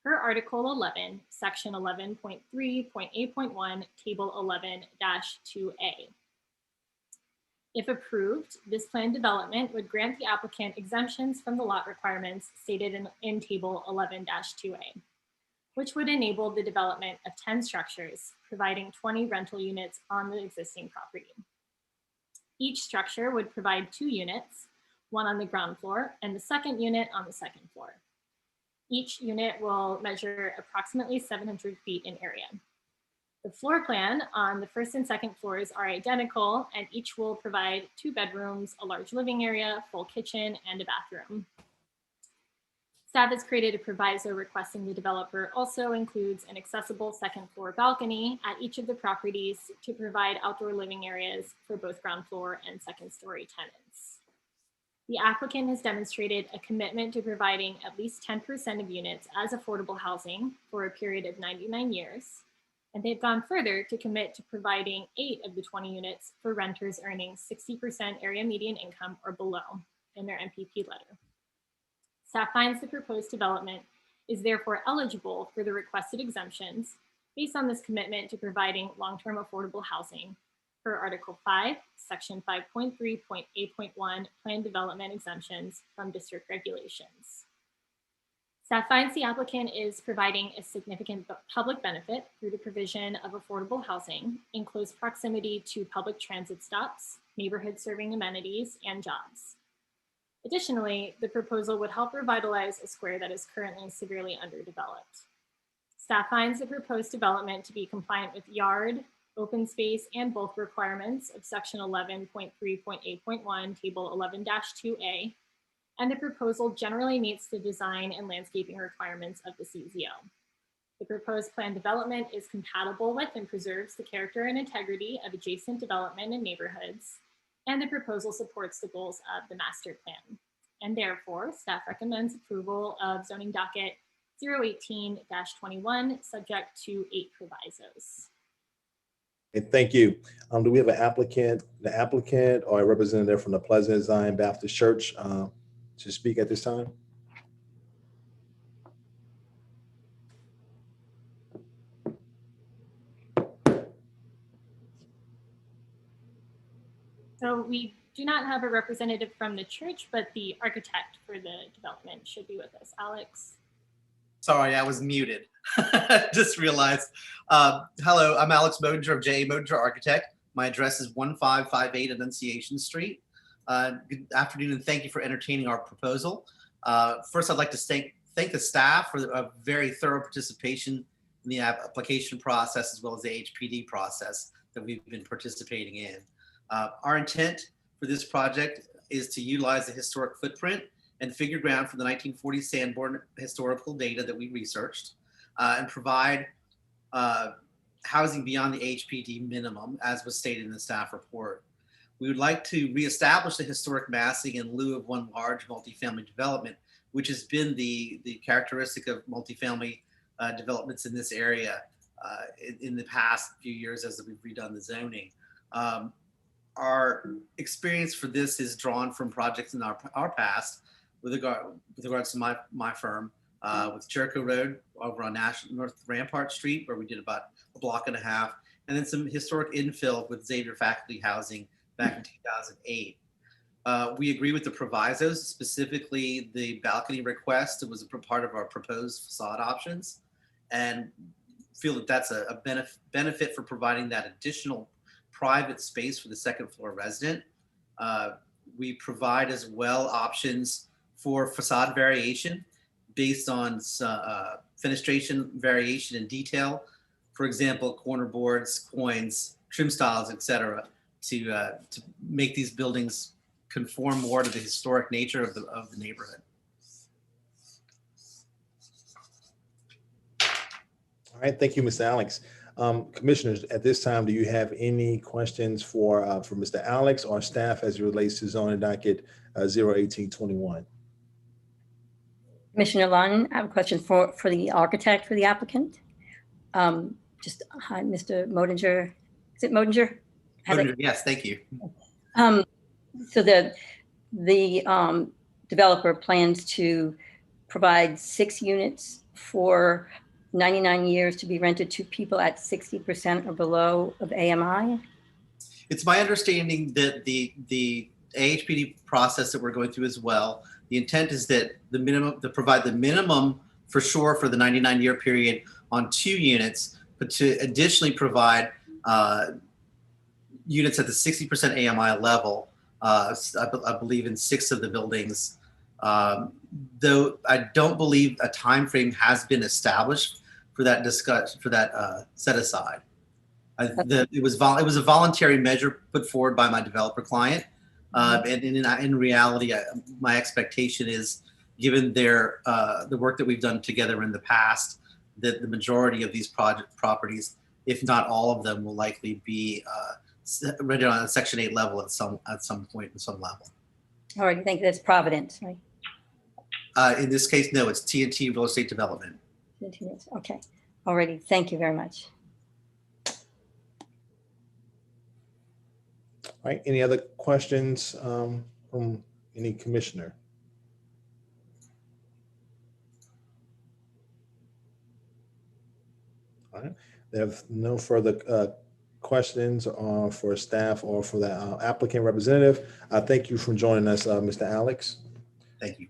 per Article 11, Section 11.3.8.1, Table 11-2A. If approved, this planned development would grant the applicant exemptions from the lot requirements stated in Table 11-2A, which would enable the development of 10 structures, providing 20 rental units on the existing property. Each structure would provide 2 units, one on the ground floor and the second unit on the second floor. Each unit will measure approximately 700 feet in area. The floor plan on the first and second floors are identical, and each will provide 2 bedrooms, a large living area, full kitchen, and a bathroom. Staff has created a proviso requesting the developer also includes an accessible second floor balcony at each of the properties to provide outdoor living areas for both ground floor and second story tenants. The applicant has demonstrated a commitment to providing at least 10% of units as affordable housing for a period of 99 years. And they've gone further to commit to providing 8 of the 20 units for renters earning 60% area median income or below in their MPP letter. Staff finds the proposed development is therefore eligible for the requested exemptions based on this commitment to providing long-term affordable housing per Article 5, Section 5.3.8.1 Planned Development Exemptions from District Regulations. Staff finds the applicant is providing a significant public benefit through the provision of affordable housing in close proximity to public transit stops, neighborhood serving amenities, and jobs. Additionally, the proposal would help revitalize a square that is currently severely underdeveloped. Staff finds the proposed development to be compliant with yard, open space, and bulk requirements of Section 11.3.8.1, Table 11-2A, and the proposal generally meets the design and landscaping requirements of the CZO. The proposed plan development is compatible with and preserves the character and integrity of adjacent development and neighborhoods, and the proposal supports the goals of the master plan. And therefore, staff recommends approval of zoning docket 018-21, subject to 8 provisos. Okay, thank you. Do we have an applicant, or a representative from the Pleasant Zion Baptist Church to speak at this time? So we do not have a representative from the church, but the architect for the development should be with us. Alex. Sorry, I was muted. Just realized. Hello, I'm Alex Modinger of J. Modinger Architect. My address is 1558 Annunciation Street. Good afternoon, and thank you for entertaining our proposal. First, I'd like to thank the staff for a very thorough participation in the application process as well as the HPD process that we've been participating in. Our intent for this project is to utilize the historic footprint and figure ground from the 1940 Sanborn historical data that we researched and provide housing beyond the HPD minimum, as was stated in the staff report. We would like to reestablish the historic massing in lieu of one large multifamily development, which has been the characteristic of multifamily developments in this area in the past few years as we've redone the zoning. Our experience for this is drawn from projects in our past with regards to my firm, with Jericho Road over on North Rampart Street, where we did about a block and a half, and then some historic infill with Xavier faculty housing back in 2008. We agree with the provisos, specifically the balcony request. It was a part of our proposed facade options. And feel that that's a benefit for providing that additional private space for the second floor resident. We provide as well options for facade variation based on fenestration variation and detail. For example, corner boards, coins, trim styles, etc., to make these buildings conform more to the historic nature of the neighborhood. All right, thank you, Mr. Alex. Commissioners, at this time, do you have any questions for Mr. Alex or staff as it relates to zoning docket 01821? Commissioner Lunn, I have a question for the architect for the applicant. Just hi, Mr. Modinger. Is it Modinger? Yes, thank you. So the developer plans to provide 6 units for 99 years to be rented to people at 60% or below of AMI? It's my understanding that the AHPD process that we're going through as well, the intent is that the minimum, to provide the minimum for sure for the 99-year period on 2 units, but to additionally provide units at the 60% AMI level, I believe in 6 of the buildings. Though I don't believe a time frame has been established for that set aside. It was a voluntary measure put forward by my developer client, and in reality, my expectation is, given the work that we've done together in the past, that the majority of these properties, if not all of them, will likely be rented on a Section 8 level at some point in some level. All right, I think that's Providence, right? In this case, no, it's TNT Real Estate Development. Okay, already. Thank you very much. All right, any other questions from any commissioner? All right, there have no further questions for staff or for the applicant representative. Thank you for joining us, Mr. Alex. Thank you.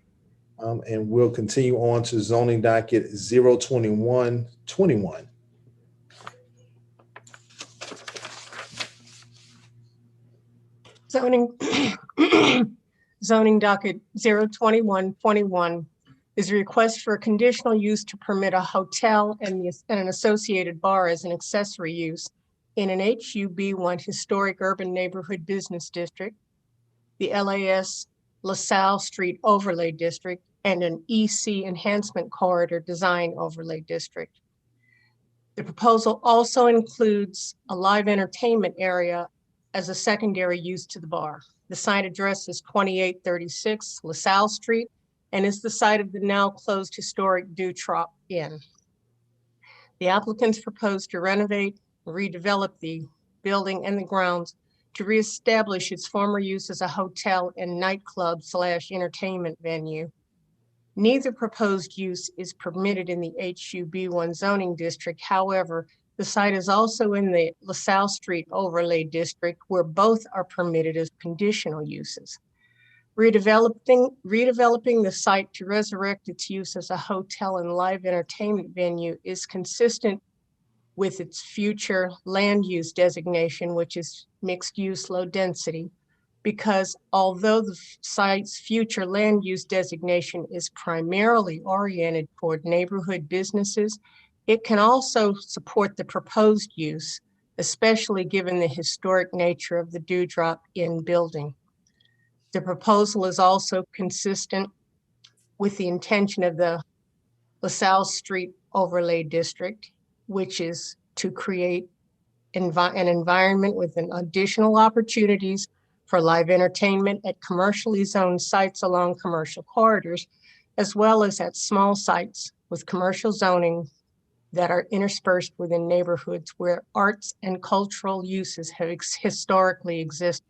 And we'll continue on to zoning docket 02121. Zoning docket 02121 is a request for a conditional use to permit a hotel and an associated bar as an accessory use in an HUB1 historic urban neighborhood business district, the LAS LaSalle Street Overlay District, and an EC Enhancement Corridor Design Overlay District. The proposal also includes a live entertainment area as a secondary use to the bar. The site address is 2836 LaSalle Street and is the site of the now closed historic Dewtrop Inn. The applicants propose to renovate, redevelop the building and the grounds to reestablish its former use as a hotel and nightclub / entertainment venue. Neither proposed use is permitted in the HUB1 zoning district. However, the site is also in the LaSalle Street Overlay District, where both are permitted as conditional uses. Redeveloping the site to resurrect its use as a hotel and live entertainment venue is consistent with its future land use designation, which is mixed use low density, because although the site's future land use designation is primarily oriented toward neighborhood businesses, it can also support the proposed use, especially given the historic nature of the Dewdrop Inn building. The proposal is also consistent with the intention of the LaSalle Street Overlay District, which is to create an environment with additional opportunities for live entertainment at commercially zoned sites along commercial corridors, as well as at small sites with commercial zoning that are interspersed within neighborhoods where arts and cultural uses have historically existed.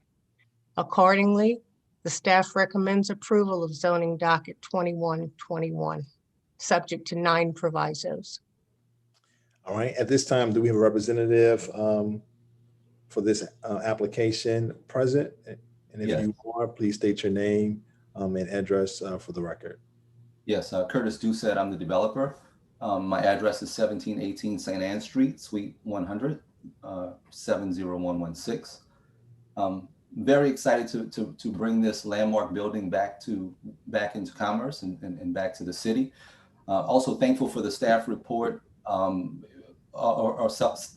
Accordingly, the staff recommends approval of zoning docket 2121, subject to 9 provisos. All right, at this time, do we have a representative for this application present? And if you are, please state your name and address for the record. Yes, Curtis Doucette, I'm the developer. My address is 1718 St. Anne Street, Suite 100, 70116. Very excited to bring this landmark building back into commerce and back to the city. Also thankful for the staff report,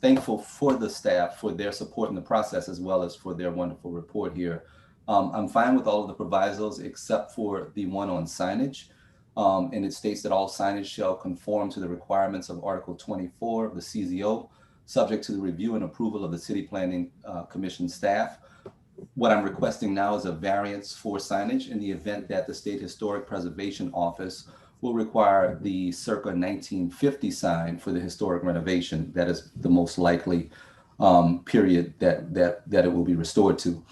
thankful for the staff for their support in the process, as well as for their wonderful report here. I'm fine with all of the provisos except for the one on signage. And it states that all signage shall conform to the requirements of Article 24 of the CZO, subject to the review and approval of the City Planning Commission staff. What I'm requesting now is a variance for signage in the event that the State Historic Preservation Office will require the circa 1950 sign for the historic renovation. That is the most likely period that it will be restored to.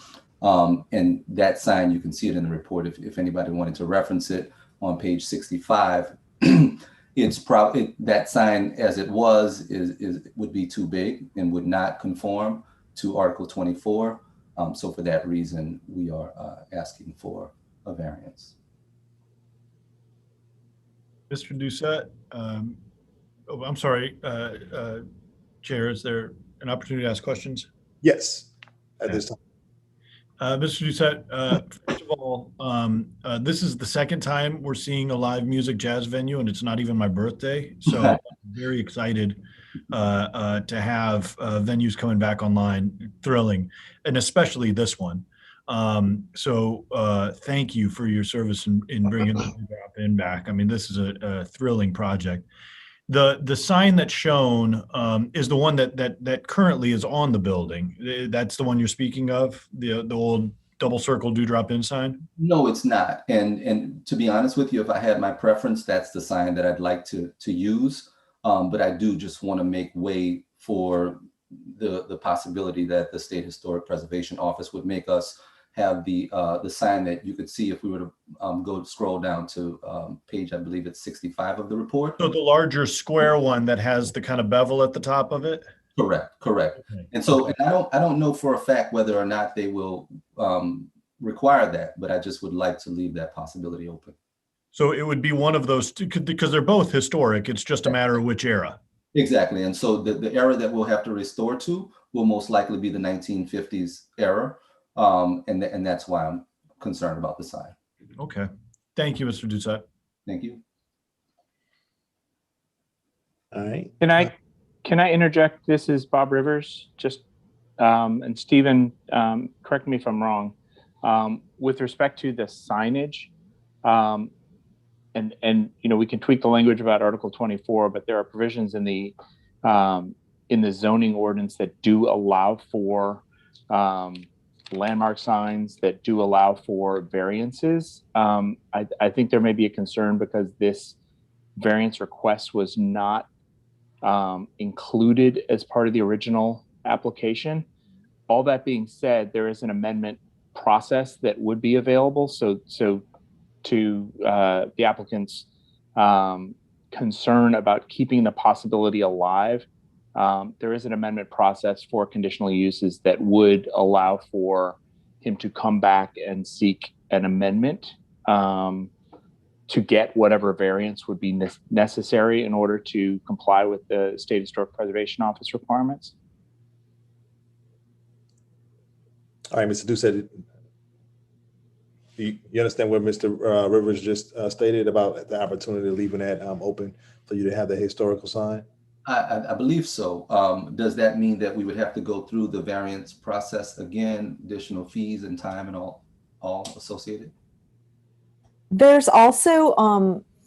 And that sign, you can see it in the report if anybody wanted to reference it on page 65. It's probably that sign as it was would be too big and would not conform to Article 24. So for that reason, we are asking for a variance. Mr. Doucette, I'm sorry, Chair, is there an opportunity to ask questions? Yes, at this time. Mr. Doucette, first of all, this is the second time we're seeing a live music jazz venue, and it's not even my birthday. So I'm very excited to have venues coming back online. Thrilling, and especially this one. So thank you for your service in bringing the drop-in back. I mean, this is a thrilling project. The sign that's shown is the one that currently is on the building. That's the one you're speaking of, the old double circle do drop in sign? No, it's not. And to be honest with you, if I had my preference, that's the sign that I'd like to use. But I do just want to make way for the possibility that the State Historic Preservation Office would make us have the sign that you could see if we were to scroll down to page, I believe it's 65 of the report. So the larger square one that has the kind of bevel at the top of it? Correct. Okay. And so and I don't know for a fact whether or not they will require that, but I just would like to leave that possibility open. So it would be one of those two, because they're both historic. It's just a matter of which era. Exactly. And so the era that we'll have to restore to will most likely be the 1950s era. And that's why I'm concerned about the sign. Okay. Thank you, Mr. Doucette. Thank you. All right. Can I interject? This is Bob Rivers. Just and Stephen, correct me if I'm wrong. With respect to the signage, and we can tweak the language about Article 24, but there are provisions in the zoning ordinance that do allow for landmark signs, that do allow for variances. I think there may be a concern because this variance request was not included as part of the original application. All that being said, there is an amendment process that would be available. So to the applicant's concern about keeping the possibility alive, there is an amendment process for conditional uses that would allow for him to come back and seek an amendment to get whatever variance would be necessary in order to comply with the State Historic Preservation Office requirements. All right, Mr. Doucette, you understand what Mr. Rivers just stated about the opportunity of leaving that open for you to have the historical sign? I believe so. Does that mean that we would have to go through the variance process again, additional fees and time and all associated? There's also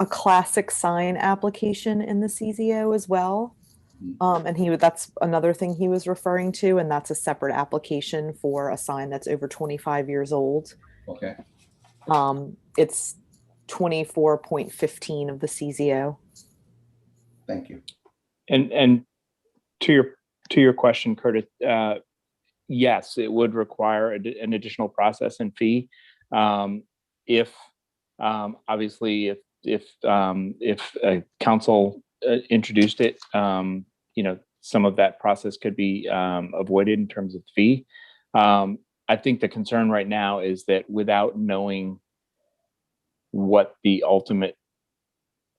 a classic sign application in the CZO as well. And that's another thing he was referring to, and that's a separate application for a sign that's over 25 years old. Okay. It's 24.15 of the CZO. Thank you. And to your question, Curtis, yes, it would require an additional process and fee. If obviously if council introduced it, some of that process could be avoided in terms of fee. I think the concern right now is that without knowing what the ultimate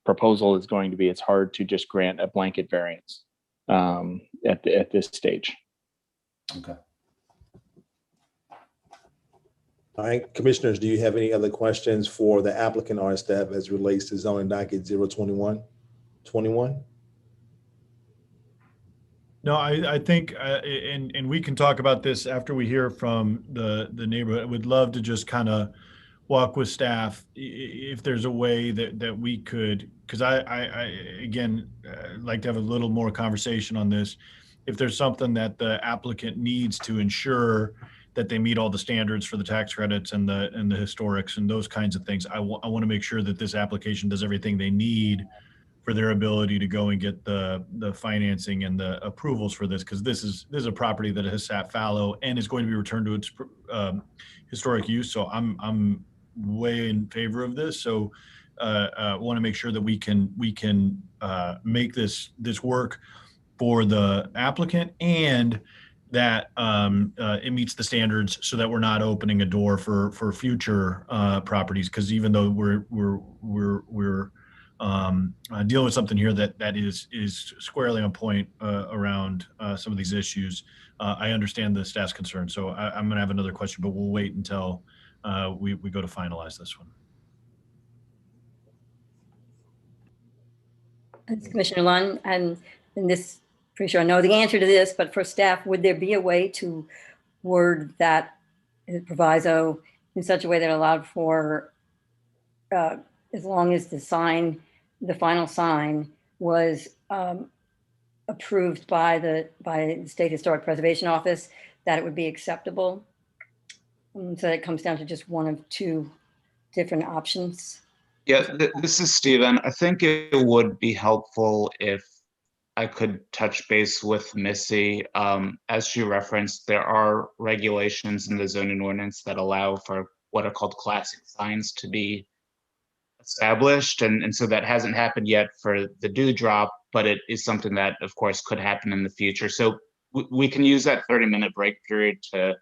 proposal is going to be, it's hard to just grant a blanket variance at this stage. Okay. All right, commissioners, do you have any other questions for the applicant or staff as relates to zoning docket 021-21? No, I think, and we can talk about this after we hear from the neighborhood. I would love to just kind of walk with staff if there's a way that we could, because I again, like to have a little more conversation on this. If there's something that the applicant needs to ensure that they meet all the standards for the tax credits and the historics and those kinds of things, I want to make sure that this application does everything they need for their ability to go and get the financing and the approvals for this, because this is a property that has sat fallow and is going to be returned to its historic use. So I'm way in favor of this. So want to make sure that we can make this work for the applicant, and that it meets the standards, so that we're not opening a door for future properties. Because even though we're dealing with something here that is squarely on point around some of these issues, I understand the staff's concern. So I'm going to have another question, but we'll wait until we go to finalize this one. Thanks, Commissioner Lund, and this, pretty sure I know the answer to this, but for staff, would there be a way to word that proviso in such a way that allowed for, as long as the final sign was approved by the State Historic Preservation Office, that it would be acceptable? So it comes down to just one of two different options. Yeah, this is Stephen. I think it would be helpful if I could touch base with Missy. As she referenced, there are regulations in the zoning ordinance that allow for what are called classic signs to be established. And so that hasn't happened yet for the dewdrop, but it is something that, of course, could happen in the future. So we can use that 30-minute break period to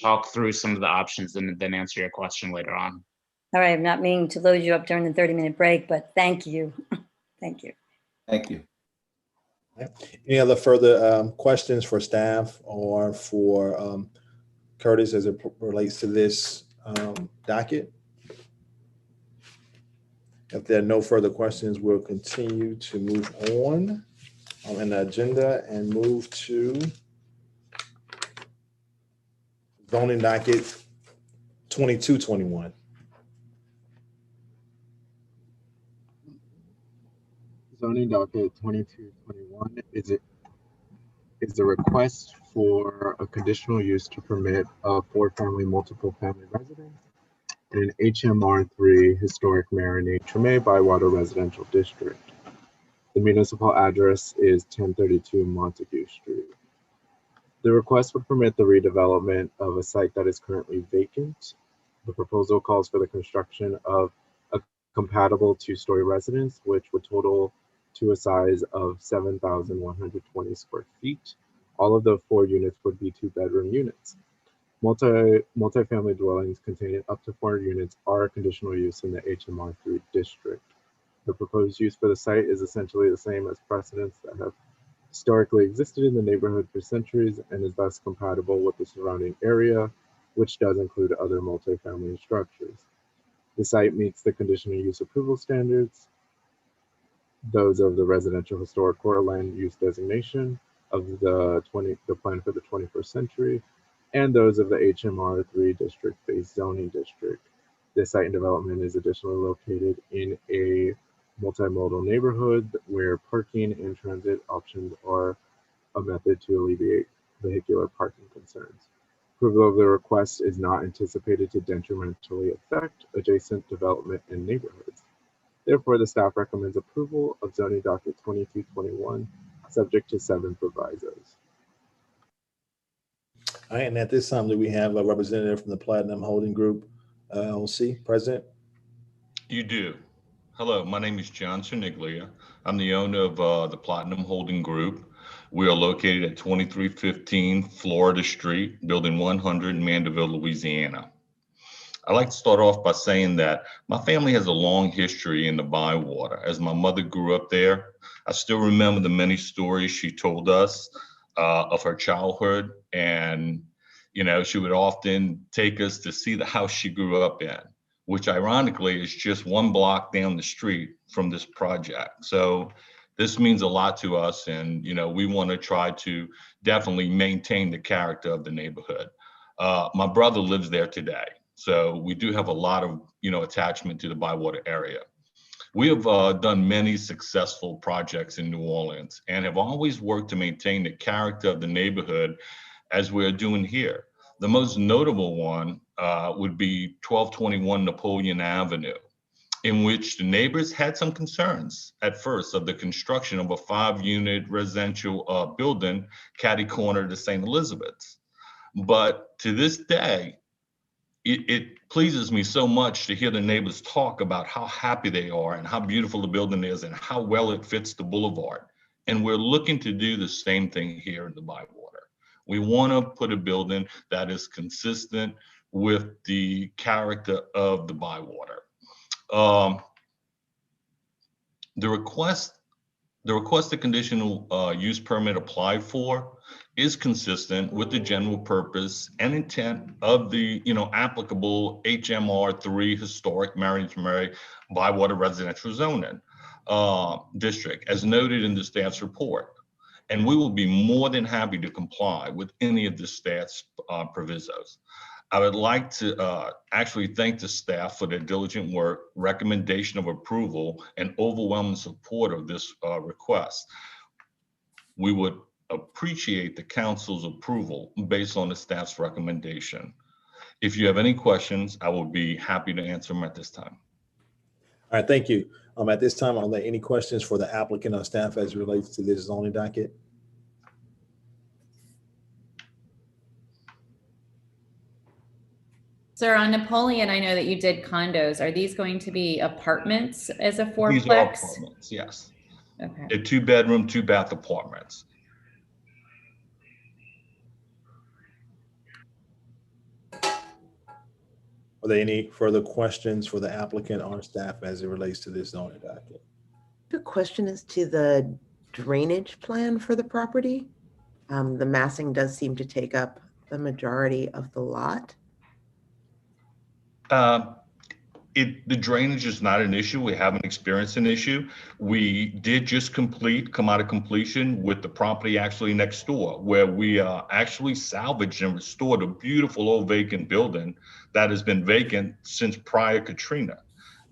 talk through some of the options and then answer your question later on. All right, I'm not meaning to load you up during the 30-minute break, but thank you. Thank you. Thank you. Any other further questions for staff or for Curtis as it relates to this docket? If there are no further questions, we'll continue to move on in the agenda and move to zoning docket 2221. Zoning docket 2221 is a request for a conditional use to permit a 4-family multiple family residence in an HMR3 historic Marinade Treme Bywater residential district. The municipal address is 1032 Montague Street. The request would permit the redevelopment of a site that is currently vacant. The proposal calls for the construction of a compatible 2-story residence, which would total to a size of 7,120 square feet. All of the 4 units would be 2-bedroom units. Multifamily dwellings containing up to 4 units are conditional use in the HMR3 district. The proposed use for the site is essentially the same as precedents that have historically existed in the neighborhood for centuries and is thus compatible with the surrounding area, which does include other multifamily structures. The site meets the conditional use approval standards, those of the residential historic core land use designation of the plan for the 21st century, and those of the HMR3 district-based zoning district. This site and development is additionally located in a multimodal neighborhood where parking and transit options are a method to alleviate vehicular parking concerns. Approval of the request is not anticipated to detrimentally affect adjacent development and neighborhoods. Therefore, the staff recommends approval of zoning docket 2221, subject to 7 provisos. All right, and at this time, do we have a representative from the Platinum Holding Group, LLC, present? You do. Hello, my name is John Cerniglia. I'm the owner of the Platinum Holding Group. We are located at 2315 Florida Street, Building 100 in Mandeville, Louisiana. I'd like to start off by saying that my family has a long history in the Bywater. As my mother grew up there, I still remember the many stories she told us of her childhood. And, you know, she would often take us to see the house she grew up in, which ironically is just 1 block down the street from this project. So this means a lot to us. And, you know, we want to try to definitely maintain the character of the neighborhood. My brother lives there today. So we do have a lot of, you know, attachment to the Bywater area. We have done many successful projects in New Orleans and have always worked to maintain the character of the neighborhood as we're doing here. The most notable one would be 1221 Napoleon Avenue, in which the neighbors had some concerns at first of the construction of a 5-unit residential building catty-corner to St. Elizabeth's. But to this day, it pleases me so much to hear the neighbors talk about how happy they are and how beautiful the building is and how well it fits the boulevard. And we're looking to do the same thing here in the Bywater. We want to put a building that is consistent with the character of the Bywater. The requested conditional use permit applied for is consistent with the general purpose and intent of the, you know, applicable HMR3 historic Marion Mary Bywater residential zoning district, as noted in the staff's report. And we will be more than happy to comply with any of the staff's provisos. I would like to actually thank the staff for their diligent work, recommendation of approval, and overwhelming support of this request. We would appreciate the council's approval based on the staff's recommendation. If you have any questions, I will be happy to answer them at this time. All right, thank you. At this time, I'll let any questions for the applicant or staff as it relates to this zoning docket. Sir, on Napoleon, I know that you did condos. Are these going to be apartments as a fourplex? These are apartments, yes. Okay. They're 2-bedroom, 2-bath apartments. Are there any further questions for the applicant or staff as it relates to this zoning docket? The question is to the drainage plan for the property. The massing does seem to take up the majority of the lot. The drainage is not an issue. We haven't experienced an issue. We did just come out of completion with the property actually next door, where we actually salvaged and restored a beautiful old vacant building that has been vacant since prior Katrina.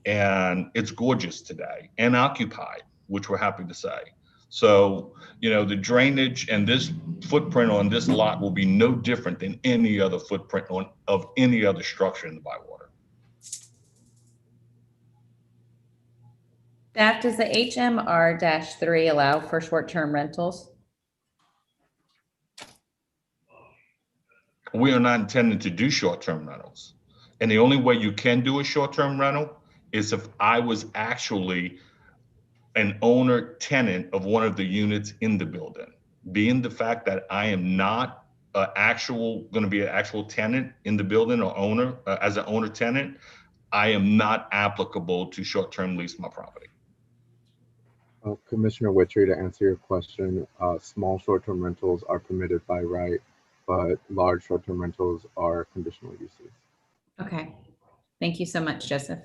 And it's gorgeous today and occupied, which we're happy to say. So, you know, the drainage and this footprint on this lot will be no different than any other footprint of any other structure in the Bywater. Staff, does the HMR-3 allow for short-term rentals? We are not intending to do short-term rentals. And the only way you can do a short-term rental is if I was actually an owner tenant of one of the units in the building. Being the fact that I am not going to be an actual tenant in the building or owner, as an owner tenant, I am not applicable to short-term lease my property. Commissioner Witchery, to answer your question, small short-term rentals are permitted by right, but large short-term rentals are conditional uses. Okay. Thank you so much, Joseph.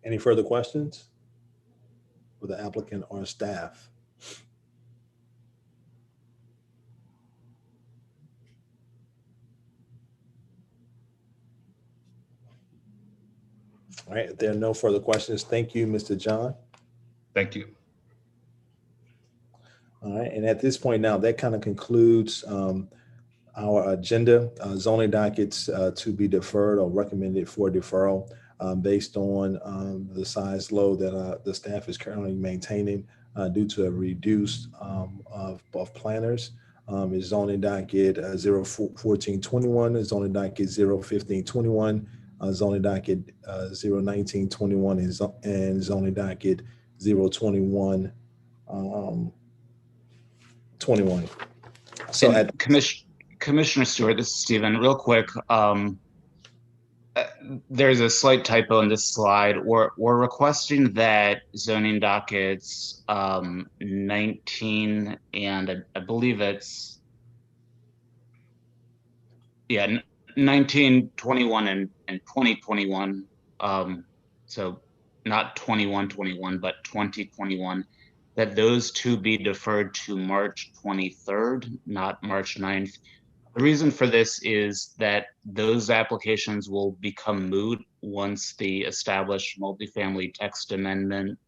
Any further questions for the applicant or staff? All right, if there are no further questions, thank you, Mr. John. Thank you. All right, and at this point now, that kind of concludes our agenda. Zoning dockets to be deferred or recommended for deferral based on the size load that the staff is currently maintaining due to a reduced of planners. Is zoning docket 01421, is zoning docket 01521, zoning docket 01921, and zoning docket 021. 21. So And at Commissioner Stewart, this is Stephen. Real quick, there's a slight typo in this slide. We're requesting that zoning dockets 19 and I believe it's 19, 21, and 2021. So not 21, but 2021. That those two be deferred to March 23rd, not March 9th. The reason for this is that those applications will become moot once the established multifamily text amendment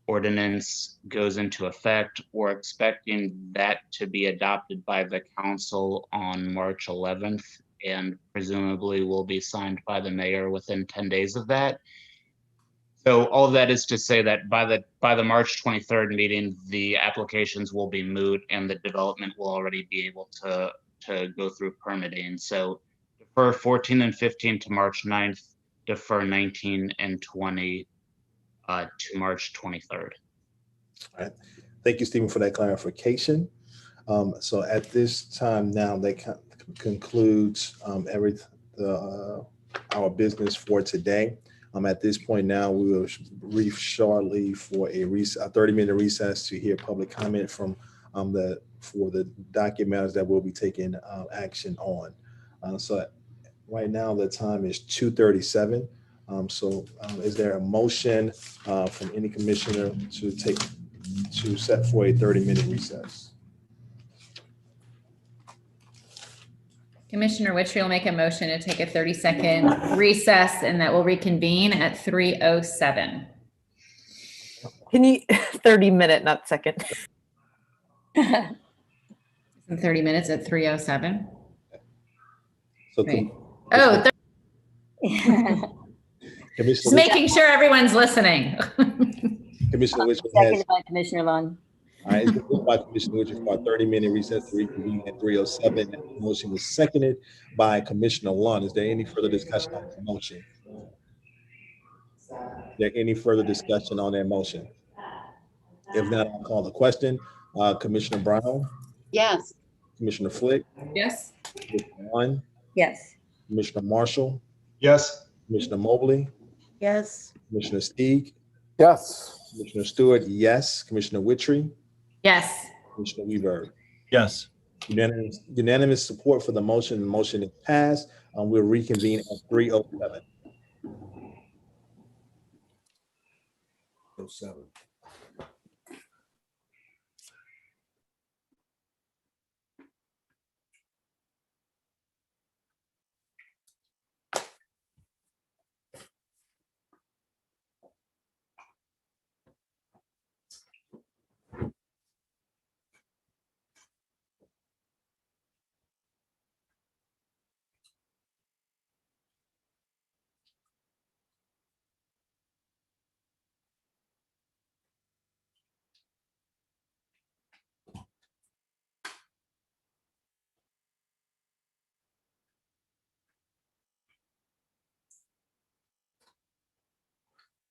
ordinance goes into effect. We're expecting that to be adopted by the council on March 11th and presumably will be signed by the mayor within 10 days of that. So all of that is to say that by the March 23rd meeting, the applications will be moot and the development will already be able to go through permitting. So defer 14 and 15 to March 9th, defer 19 and 20 to March 23rd. All right. Thank you, Stephen, for that clarification. So at this time now, that concludes our business for today. At this point now, we will brief shortly for a 30-minute recess to hear public comment from for the docket matters that we'll be taking action on. So right now the time is 2:37. Is there a motion from any commissioner to set for a 30-minute recess? Commissioner Witry will make a motion to take a 30-second recess and that will reconvene at 3:07. Can you 30-minute, not second? 30 minutes at 3:07. So Right. Just Commissioner making sure everyone's listening. Commissioner Witcher Seconded by Commissioner Lund. all right, it's been moved by Commissioner Witcher for a 30-minute recess to reconvene at 3:07. The motion was seconded by Commissioner Lund. Is there any further discussion on the motion? Is there any further discussion on that motion? If not, I'll call the question. Commissioner Brown? Yes. Commissioner Flick? Yes. Commissioner Lund? Yes. Commissioner Marshall? Yes. Commissioner Mobley? Yes. Commissioner Steig? Yes. Commissioner Stewart, yes. Commissioner Witry? Yes. Commissioner Weaver? Yes. Unanimous support for the motion. The motion is passed. We'll reconvene at 3:07. 07.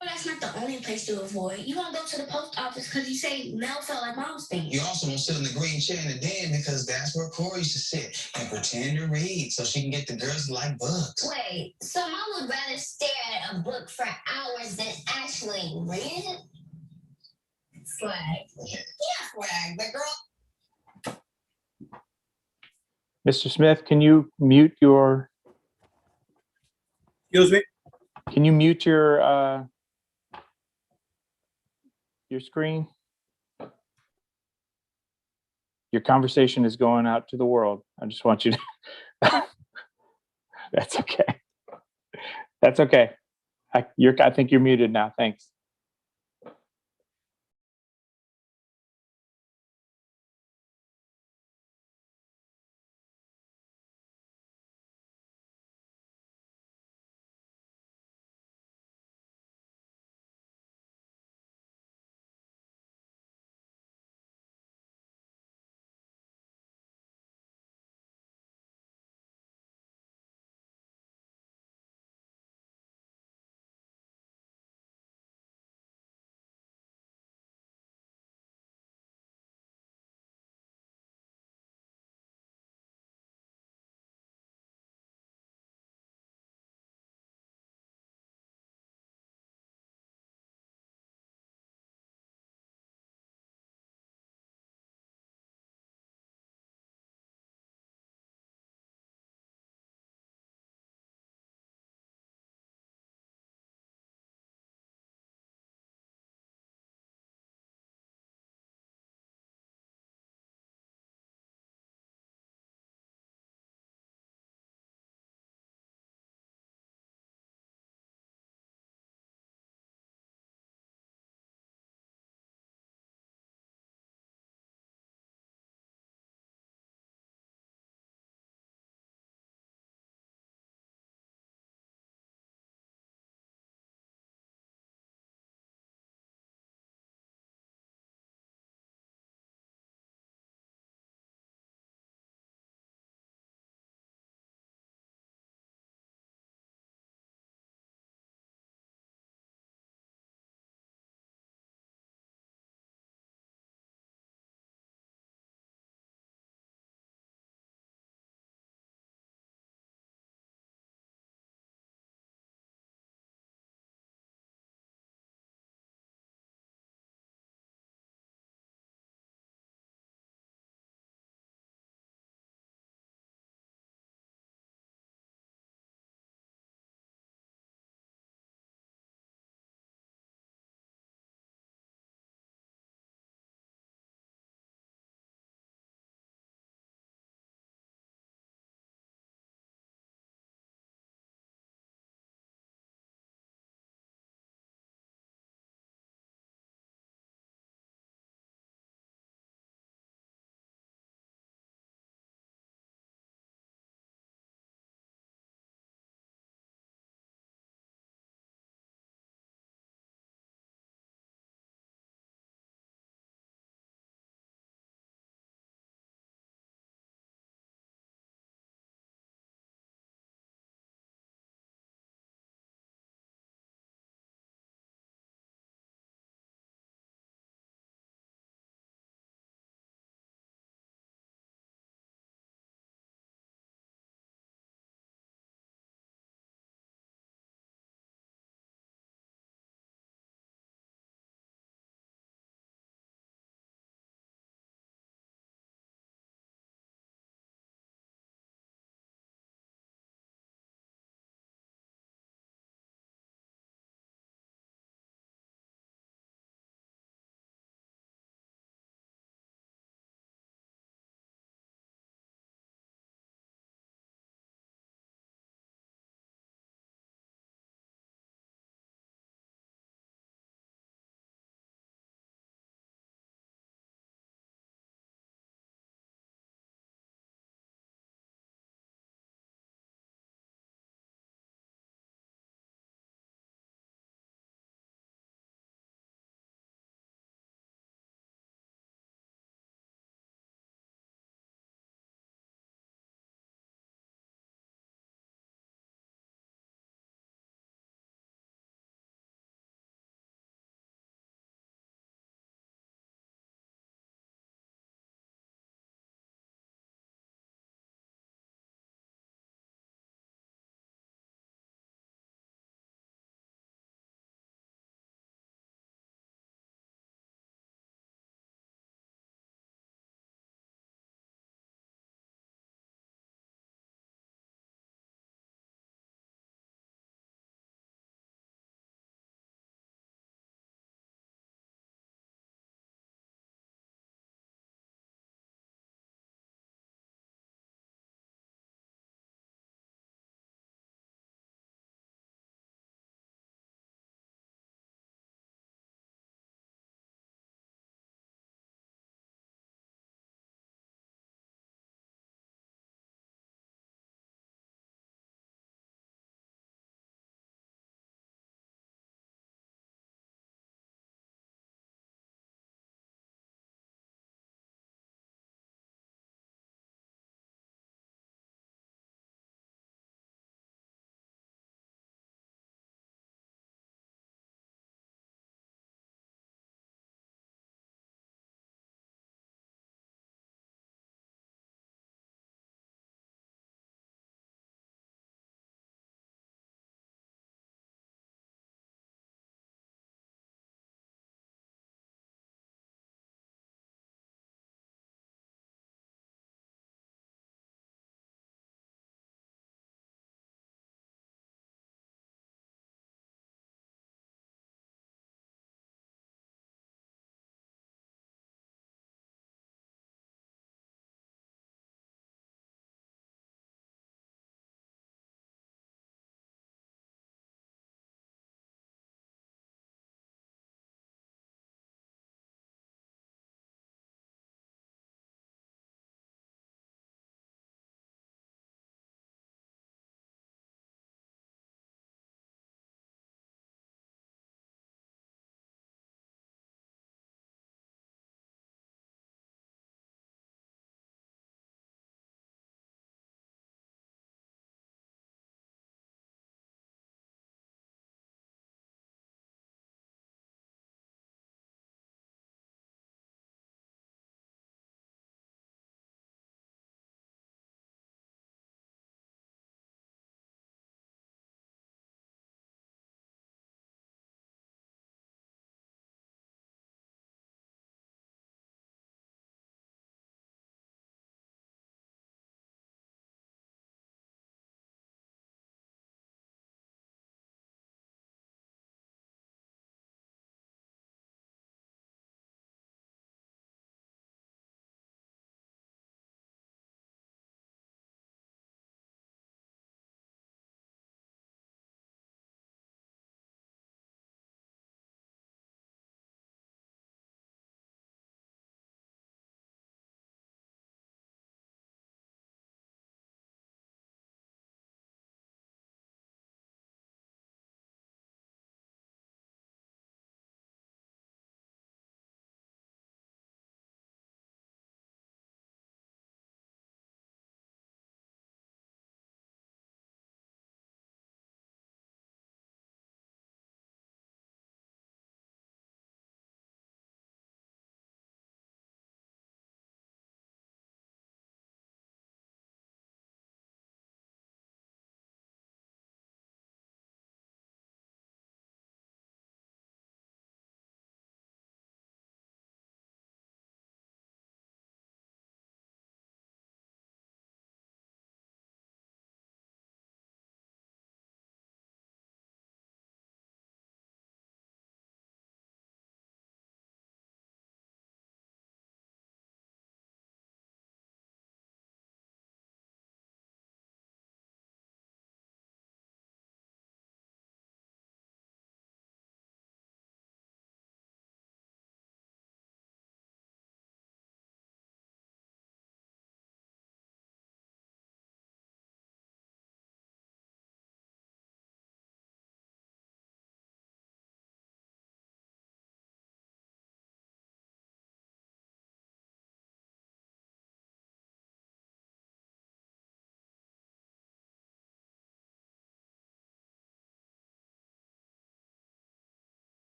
Well, that's not the only place to avoid. You want to go to the post office because you say mail felt like mom's thing. You also want to sit in the green chair in the den because that's where Corey used to sit and pretend to read so she can get the girls to like books. Wait, so mom would rather stare at a book for hours than actually read it? Swag. Yeah, swag, but girl. Mr. Smith, can you mute your? Excuse me? Can you mute your screen? Your conversation is going out to the world. I just want you to. That's okay. That's okay. I think you're muted now. Thanks.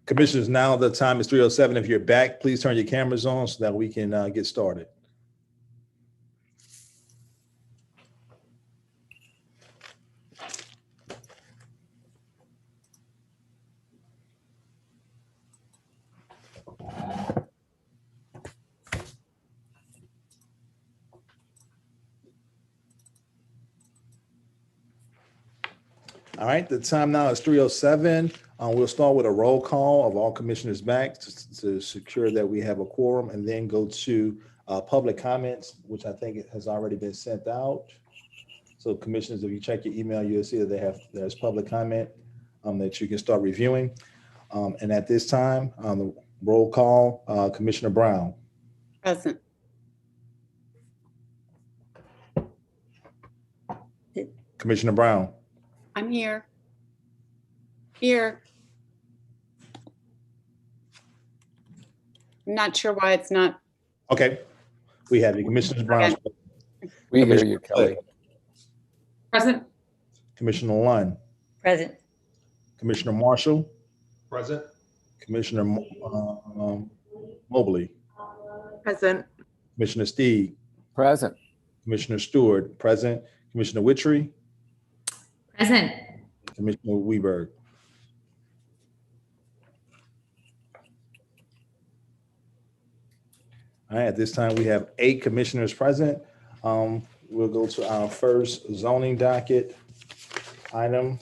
Commissioners, now the time is 3:07. If you're back, please turn your cameras on so that we can get started. All right, the time now is 3:07. We'll start with a roll call of all commissioners back to secure that we have a quorum, and then go to public comments, which I think it has already been sent out. So commissioners, if you check your email, you'll see that there's public comment that you can start reviewing. And at this time, the roll call, Commissioner Brown. Present. Commissioner Brown. I'm here. Here. I'm not sure why it's not. Okay, we have you, Commissioner Brown. Okay. We hear you, Kelly. Present. Commissioner Lund. Present. Commissioner Marshall. Present. Commissioner Mobley. Present. Commissioner Steed. Present. Commissioner Stewart. Present. Commissioner Witchery. Present. Commissioner Weberg. All right, at this time, we have 8 commissioners present. We'll go to our first zoning docket item,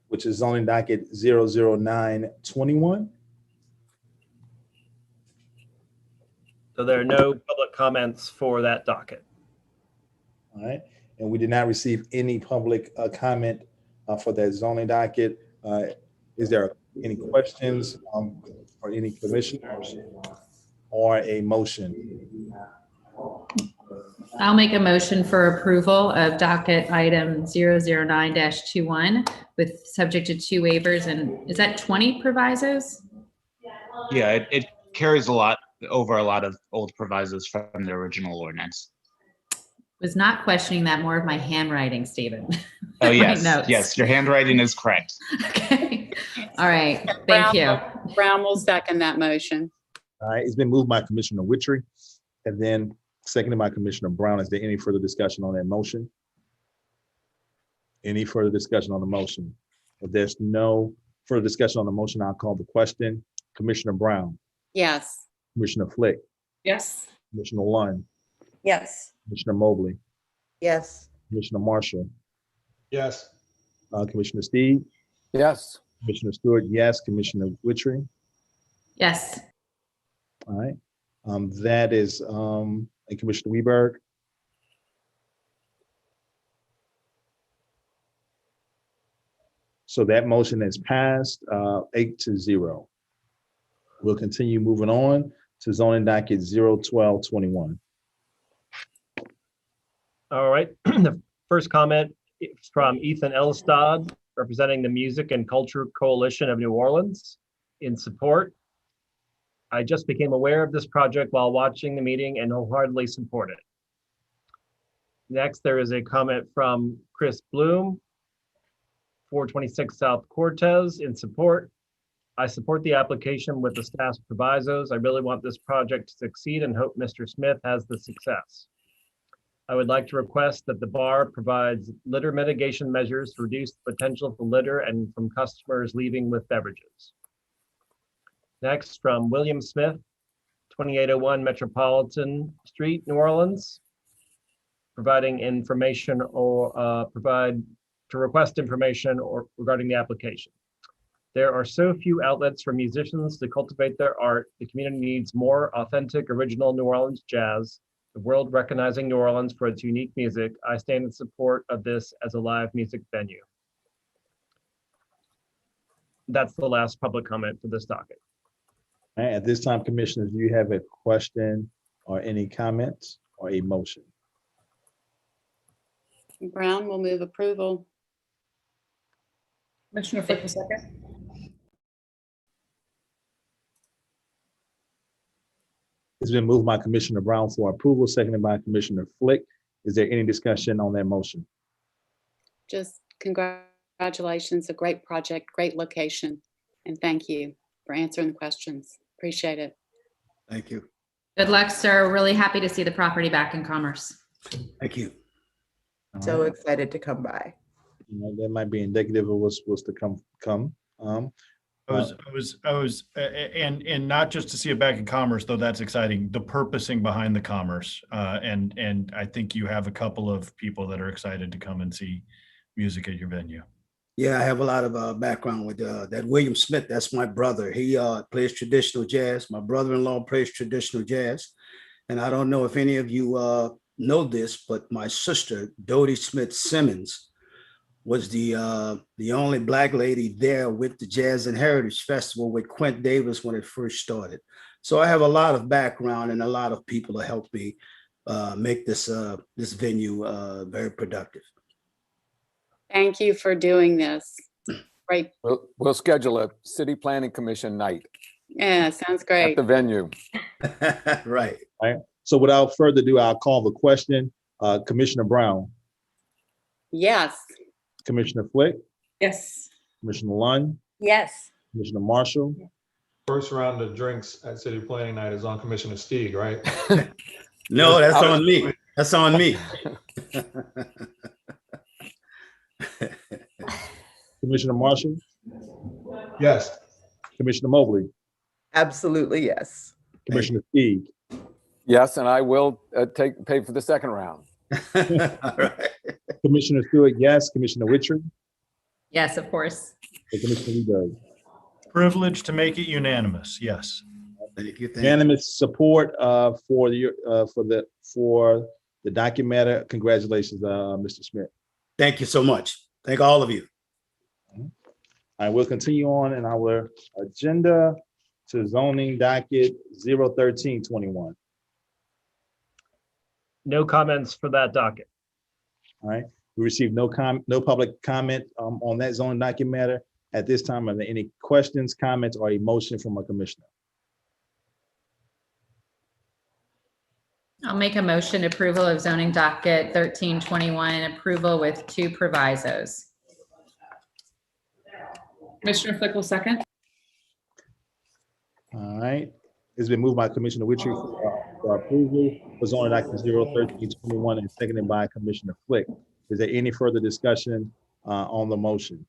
which is zoning docket 00921. So there are no public comments for that docket. All right, and we did not receive any public comment for that zoning docket. Is there any questions for any commissioners or a motion? I'll make a motion for approval of docket item 009-21 with subject to 2 waivers. And is that 20 provisos? Yeah, it carries a lot over a lot of old provisos from the original ordinance. Was not questioning that, more of my handwriting, Stephen. Oh, My yes. notes. Yes, your handwriting is correct. Okay. All right. Thank you. Brown will second that motion. All right, it's been moved by Commissioner Witchery and then seconded by Commissioner Brown. Is there any further discussion on that motion? Any further discussion on the motion? If there's no further discussion on the motion, I'll call the question. Commissioner Brown, Yes. Commissioner Flick, Yes. Commissioner Lund, Yes. Commissioner Mobley, Yes. Commissioner Marshall, Yes. Commissioner Steed, Yes. Commissioner Stewart, yes, Commissioner Witchery. Yes. All right, that is, and Commissioner Weberg. So that motion is passed 8-0. We'll continue moving on to zoning docket 01221. All right, the first comment is from Ethan Elstad, representing the Music and Culture Coalition of New Orleans, in support. I just became aware of this project while watching the meeting and wholeheartedly support it. Next, there is a comment from Chris Bloom, 426 South Cortez, in support. I support the application with the staff's provisos. I really want this project to succeed and hope Mr. Smith has the success. I would like to request that the bar provides litter mitigation measures to reduce the potential for litter and from customers leaving with beverages. Next, from William Smith, 2801 Metropolitan Street, New Orleans, providing information or request information or regarding the application. There are so few outlets for musicians to cultivate their art. The community needs more authentic, original New Orleans jazz. The world recognizing New Orleans for its unique music. I stand in support of this as a live music venue. That's the last public comment for this docket. All right, at this time, commissioners, do you have a question or any comments or a motion? Brown will move approval. Commissioner Flick, a second. It's been moved by Commissioner Brown for approval, seconded by Commissioner Flick. Is there any discussion on that motion? Just congratulations, a great project, great location. And thank you for answering the questions. Appreciate it. Thank you. Good luck, sir. Really happy to see the property back in commerce. Thank you. So right. excited to come by. You know, that might be indicative of what's to come. And not just to see it back in commerce, though that's exciting, the purposing behind the commerce. And I think you have a couple of people that are excited to come and see music at your venue. Yeah, I have a lot of background with that William Smith. That's my brother. He plays traditional jazz. My brother-in-law plays traditional jazz. And I don't know if any of you know this, but my sister, Dodie Smith Simmons, was the only Black lady there with the Jazz and Heritage Festival with Quint Davis when it first started. So I have a lot of background and a lot of people to help me make this venue very productive. Thank you for doing this. Great. We'll schedule a city planning commission night Yeah, sounds at great. the venue. Right. All right. So without further ado, I'll call the question. Commissioner Brown, Yes. Commissioner Flick, Yes. Commissioner Lund, Yes. Commissioner Marshall, First round of drinks at city planning night is on Commissioner Stieg, right? No, that's on me. That's on me. Commissioner Marshall, Yes. Commissioner Mobley, Absolutely, yes. Commissioner Teague. Yes, and I will pay for the second round. All right. Commissioner Stewart, yes. Commissioner Witry, Yes, of course. and Commissioner Reberg. Privileged to make it unanimous, yes. Thank you. Unanimous support for the docket matter. Congratulations, Mr. Smith. Thank you so much. Thank all of you. I will continue on in our agenda to zoning docket 01321. No comments for that docket. All right, we received no public comment on that zoning docket matter. At this time, are there any questions, comments, or a motion from a commissioner? I'll make a motion approval of zoning docket 1321, approval with 2 provisos. Commissioner Flick will second. All right, it's been moved by Commissioner Witry for approval for zoning docket 01321 and seconded by Commissioner Flick. Is there any further discussion on the motion?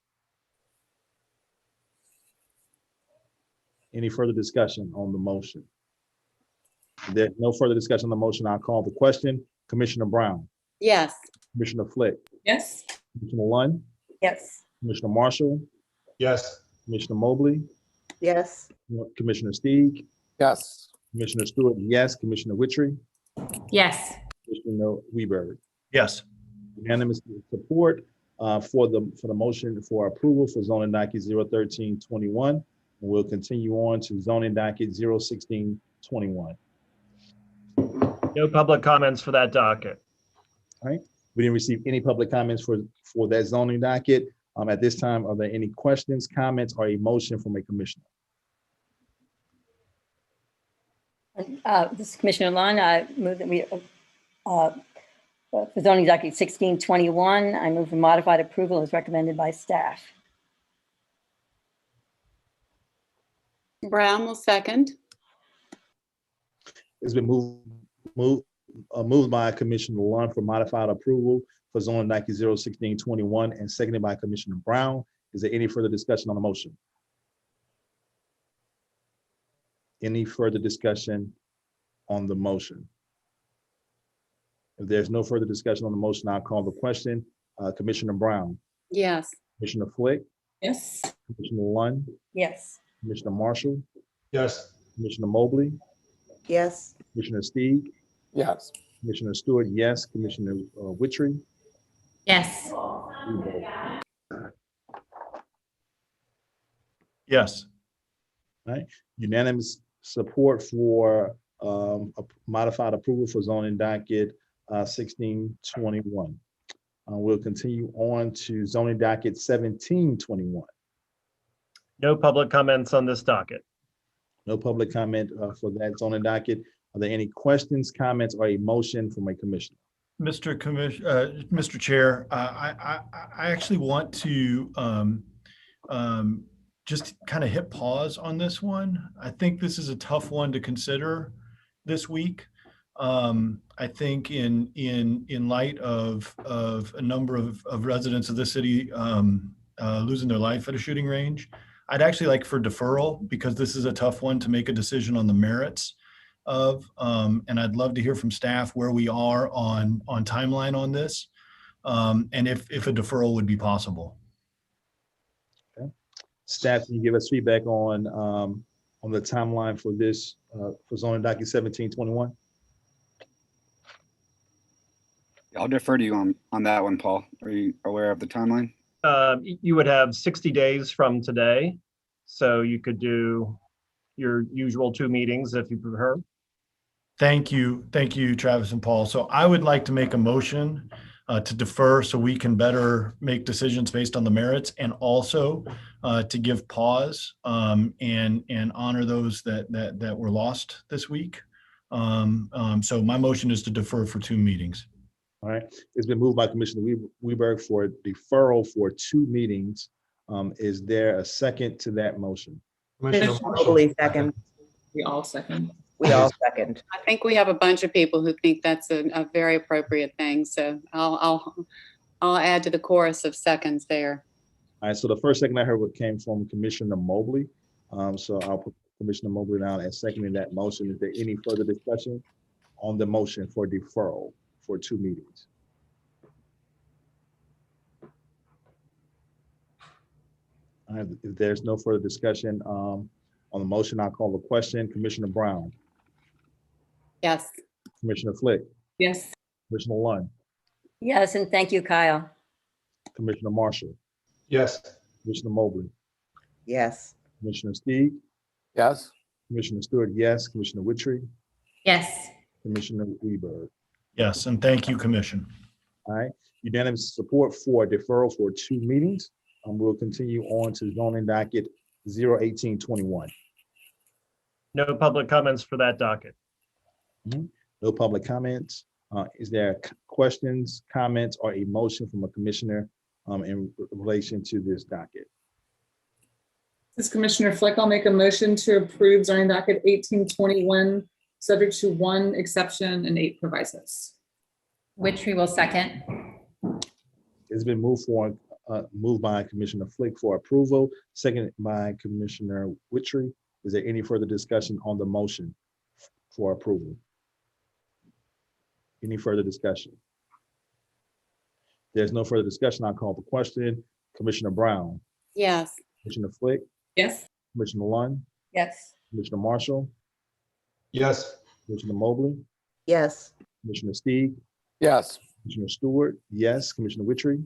Any further discussion on the motion? If there's no further discussion on the motion, I'll call the question. Commissioner Brown, Yes. Commissioner Flick, Yes. Commissioner Lund, Yes. Commissioner Marshall, Yes. Commissioner Mobley, Yes. Commissioner Stieg, Yes. Commissioner Stewart, yes. Commissioner Witry, Yes. Commissioner Weberg. Yes. Unanimous support for the motion for approval for zoning docket 01321. And we'll continue on to zoning docket 01621. No public comments for that docket. All right. We didn't receive any public comments for that zoning docket. At this time, are there any questions, comments, or a motion from a commissioner? This is Commissioner Lund. I move that we, for zoning docket 1621, I move for modified approval as recommended by staff. Brown will second. It's been moved by Commissioner Lund for modified approval for zoning docket 01621 and seconded by Commissioner Brown. Is there any further discussion on the motion? Any further discussion on the motion? If there's no further discussion on the motion, I'll call the question. Commissioner Brown, Yes. Commissioner Flick, Yes. Commissioner Lund, Yes. Commissioner Marshall, Yes. Commissioner Mobley, Yes. Commissioner Stieg, Yes. Commissioner Stewart, yes. Commissioner Witry, Yes. Yes. All right, unanimous support for a modified approval for zoning docket 1621. We'll continue on to zoning docket 1721. No public comments on this docket. No public comment for that zoning docket. Are there any questions, comments, or a motion from a commissioner? Mr. Chair, I actually want to just kind of hit pause on this one. I think this is a tough one to consider this week. I think in light of a number of residents of the city losing their life at a shooting range, I'd actually like for deferral, because this is a tough one to make a decision on the merits of, and I'd love to hear from staff where we are on timeline on this, and if a deferral would be possible. Okay. Staff, can you give us feedback on the timeline for this, for zoning docket 1721? I'll defer to you on that one, Paul. Are you aware of the timeline? You would have 60 days from today, so you could do your usual 2 meetings if you prefer. Thank you, Travis and Paul. So I would like to make a motion to defer so we can better make decisions based on the merits, and also to give pause and honor those that were lost this week. So my motion is to defer for 2 meetings. All right, it's been moved by Commissioner Weberg for deferral for 2 meetings. Is there a second to that motion? Commissioner Mobley, second. We all second. We all second. I think we have a bunch of people who think that's a very appropriate thing. So I'll add to the chorus of seconds there. All right, so the first second I heard what came from Commissioner Mobley. So I'll put Commissioner Mobley down as seconding that motion. Is there any further discussion on the motion for deferral for 2 meetings? All right, if there's no further discussion on the motion, I'll call the question. Commissioner Brown. Yes. Commissioner Flick. Yes. Commissioner Lund. Yes, and thank you, Kyle. Commissioner Marshall. Yes. Commissioner Mobley. Yes. Commissioner Steve. Yes. Commissioner Stewart, yes. Commissioner Witry. Yes. Commissioner Weberg. Yes, and thank you, Commission. All right, unanimous support for deferral for 2 meetings. We'll continue on to zoning docket 01821. No public comments for that docket. No public comments. Is there questions, comments, or a motion from a commissioner in relation to this docket? This is Commissioner Flick. I'll make a motion to approve zoning docket 1821, subject to 1 exception and 8 provisos. Which we will second. It's been moved by Commissioner Flick for approval, seconded by Commissioner Witry. Is there any further discussion on the motion for approval? Any further discussion? There's no further discussion. I'll call the question. Commissioner Brown. Yes. Commissioner Flick. Yes. Commissioner Lund. Yes. Commissioner Marshall. Yes. Commissioner Mobley. Yes. Commissioner Steve. Yes. Commissioner Stewart. Yes. Commissioner Witry.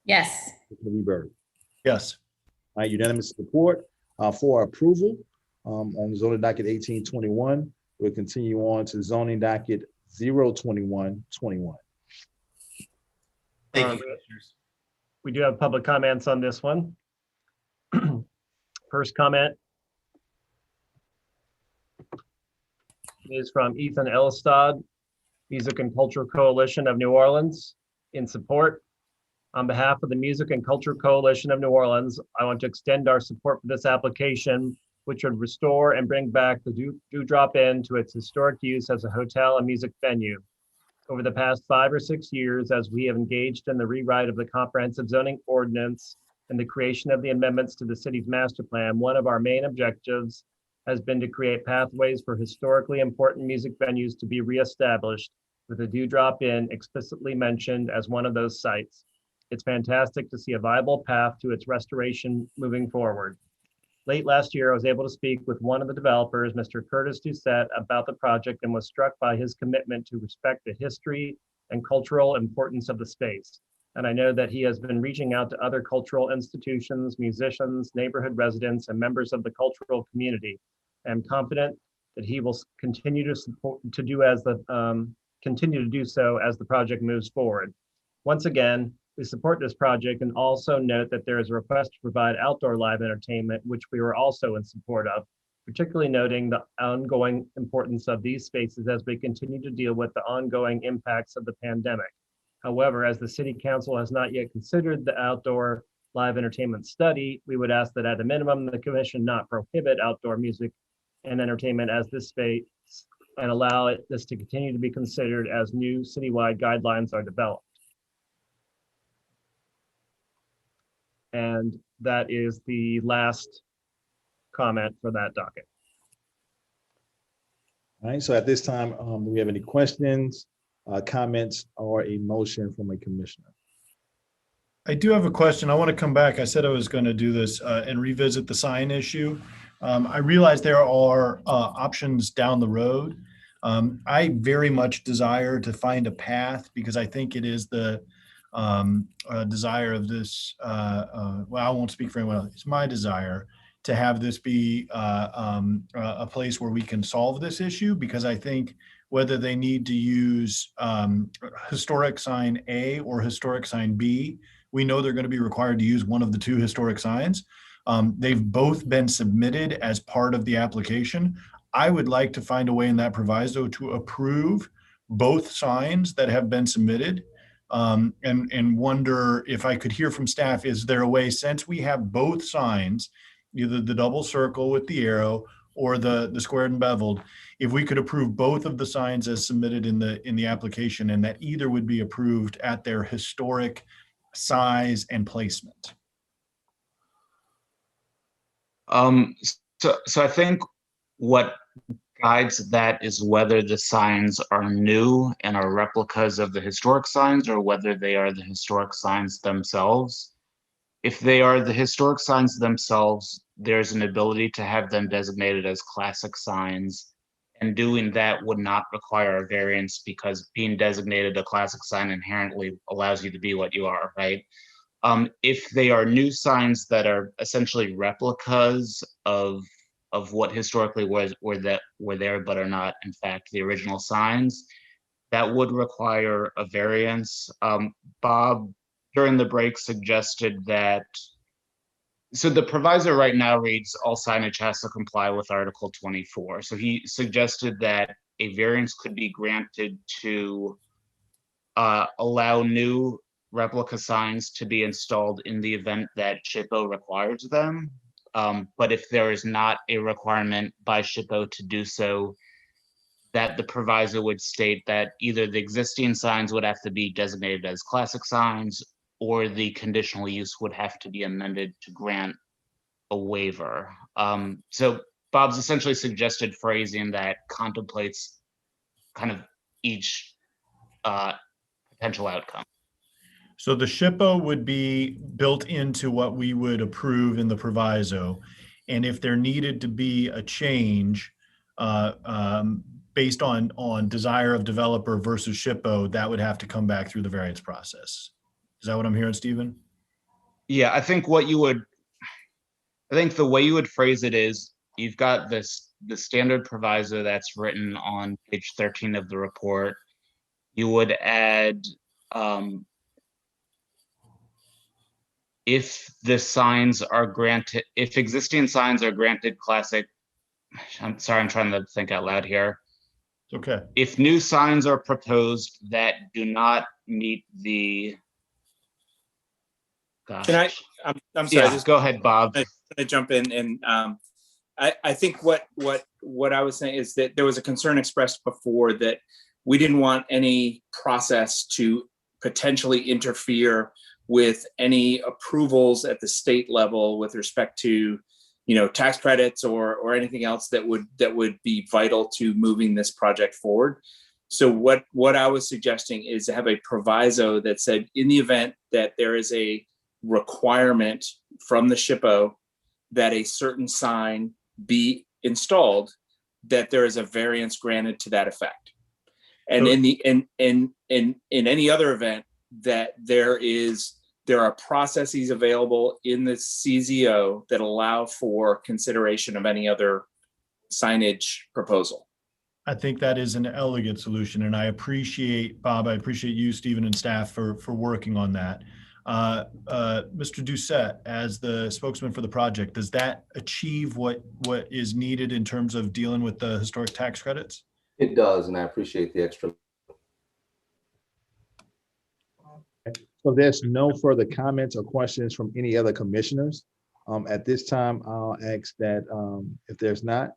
Yes. Commissioner Weberg. Yes. All right, unanimous support for approval on zoning docket 1821. We'll continue on to zoning docket 02121. Thank you, Commissioners. We do have public comments on this one. First comment is from Ethan Elstad, Music and Culture Coalition of New Orleans. In support, on behalf of the Music and Culture Coalition of New Orleans, I want to extend our support for this application, which would restore and bring back the Dewdrop Inn to its historic use as a hotel and music venue. Over the past 5 or 6 years, as we have engaged in the rewrite of the comprehensive zoning ordinance and the creation of the amendments to the city's master plan, one of our main objectives has been to create pathways for historically important music venues to be reestablished, with the Dewdrop Inn explicitly mentioned as one of those sites. It's fantastic to see a viable path to its restoration moving forward. Late last year, I was able to speak with one of the developers, Mr. Curtis Doucette, about the project and was struck by his commitment to respect the history and cultural importance of the space. And I know that he has been reaching out to other cultural institutions, musicians, neighborhood residents, and members of the cultural community. I'm confident that he will continue to do so as the project moves forward. Once again, we support this project and also note that there is a request to provide outdoor live entertainment, which we were also in support of, particularly noting the ongoing importance of these spaces as we continue to deal with the ongoing impacts of the pandemic. However, as the City Council has not yet considered the outdoor live entertainment study, we would ask that at a minimum, the commission not prohibit outdoor music and entertainment as this space and allow this to continue to be considered as new citywide guidelines are developed. And that is the last comment for that docket. All right, so at this time, do we have any questions, comments, or a motion from a commissioner? I do have a question. I want to come back. I said I was going to do this and revisit the sign issue. I realize there are options down the road. I very much desire to find a path because I think it is the desire of this, well, I won't speak for anyone else. It's my desire to have this be a place where we can solve this issue, because I think whether they need to use historic sign A or historic sign B, we know they're going to be required to use one of the two historic signs. They've both been submitted as part of the application. I would like to find a way in that proviso to approve both signs that have been submitted, and wonder if I could hear from staff, is there a way, since we have both signs, either the double circle with the arrow or the squared and beveled, if we could approve both of the signs as submitted in the application, and that either would be approved at their historic size and placement. So I think what guides that is whether the signs are new and are replicas of the historic signs, or whether they are the historic signs themselves. If they are the historic signs themselves, there's an ability to have them designated as classic signs, and doing that would not require a variance, because being designated a classic sign inherently allows you to be what you are, right? If they are new signs that are essentially replicas of what historically were there but are not in fact the original signs, that would require a variance. Bob, during the break, suggested that, so the proviso right now reads all signage has to comply with Article 24. So he suggested that a variance could be granted to allow new replica signs to be installed in the event that SHPO requires them. But if there is not a requirement by SHPO to do so, that the proviso would state that either the existing signs would have to be designated as classic signs, or the conditional use would have to be amended to grant a waiver. So Bob's essentially suggested phrasing that contemplates kind of each potential outcome. So the SHPO would be built into what we would approve in the proviso. And if there needed to be a change based on desire of developer versus SHPO, that would have to come back through the variance process. Is that what I'm hearing, Stephen? Yeah, I think the way you would phrase it is, you've got the standard proviso that's written on page 13 of the report. You would add, if the signs are granted, if existing signs are granted classic, I'm sorry, I'm trying to think out loud here. Okay. If new signs are proposed that do not meet the, gosh. Can I'm sorry. Yeah, go ahead, Bob. I'm gonna jump in, and I think what I was saying is that there was a concern expressed before that we didn't want any process to potentially interfere with any approvals at the state level with respect to, tax credits or anything else that would be vital to moving this project forward. So what I was suggesting is to have a proviso that said, in the event that there is a requirement from the SHPO that a certain sign be installed, that there is a variance granted to that effect. And in any other event that there are processes available in the CZO that allow for consideration of any other signage proposal. I think that is an elegant solution, and I appreciate, Bob, I appreciate you, Stephen, and staff for working on that. Mr. Doucette, as the spokesman for the project, does that achieve what is needed in terms of dealing with the historic tax credits? It does, and I appreciate the extra. So there's no further comments or questions from any other commissioners. At this time, I'll ask that if there's not,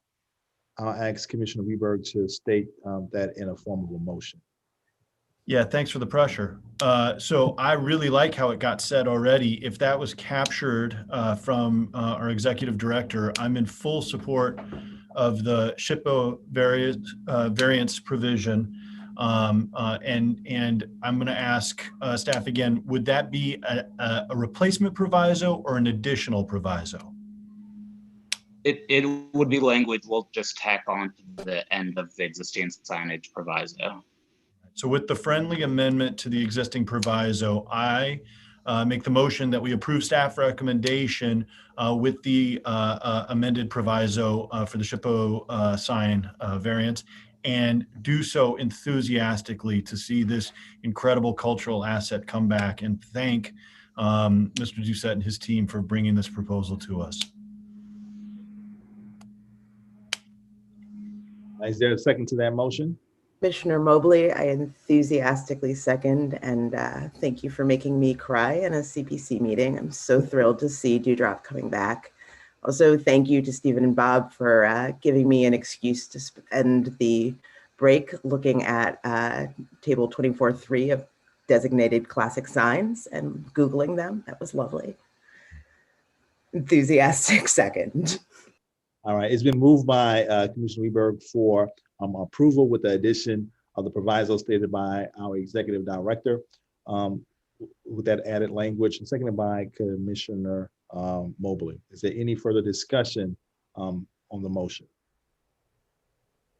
I'll ask Commissioner Weberg to state that in a form of a motion. Yeah, thanks for the pressure. So I really like how it got said already. If that was captured from our executive director, I'm in full support of the SHPO variance provision. And I'm going to ask staff again, would that be a replacement proviso or an additional proviso? It would be language we'll just tack on to the end of the existing signage proviso. So with the friendly amendment to the existing proviso, I make the motion that we approve staff recommendation with the amended proviso for the SHPO sign variance, and do so enthusiastically to see this incredible cultural asset come back, and thank Mr. Doucette and his team for bringing this proposal to us. Is there a second to that motion? Commissioner Mobley, I enthusiastically second, and thank you for making me cry in a CPC meeting. I'm so thrilled to see Dewdrop coming back. Also, thank you to Stephen and Bob for giving me an excuse to spend the break looking at table 24.3 of designated classic signs and Googling them. That was lovely. Enthusiastic second. All right, it's been moved by Commissioner Weberg for approval with the addition of the proviso stated by our executive director with that added language, and seconded by Commissioner Mobley. Is there any further discussion on the motion?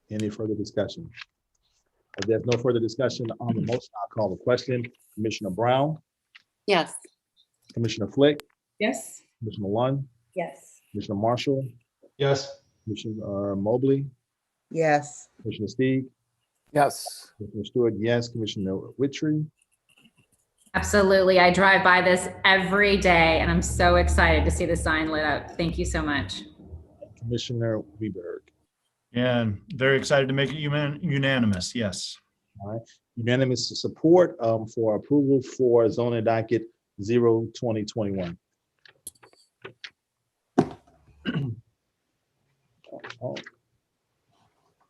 Any further discussion? If there's no further discussion on the motion, I'll call the question. Commissioner Brown? Yes. Commissioner Flick? Yes. Commissioner Lund? Yes. Commissioner Marshall? Yes. Commissioner Mobley? Yes. Commissioner Steve? Yes. Commissioner Stewart, yes. Commissioner Witry? Absolutely. I drive by this every day and I'm so excited to see the sign lit up. Thank you so much. Commissioner Weberg? Yeah, and very excited to make it unanimous. Yes. All right. Unanimous support for approval for zoning docket 0/2021. Oh.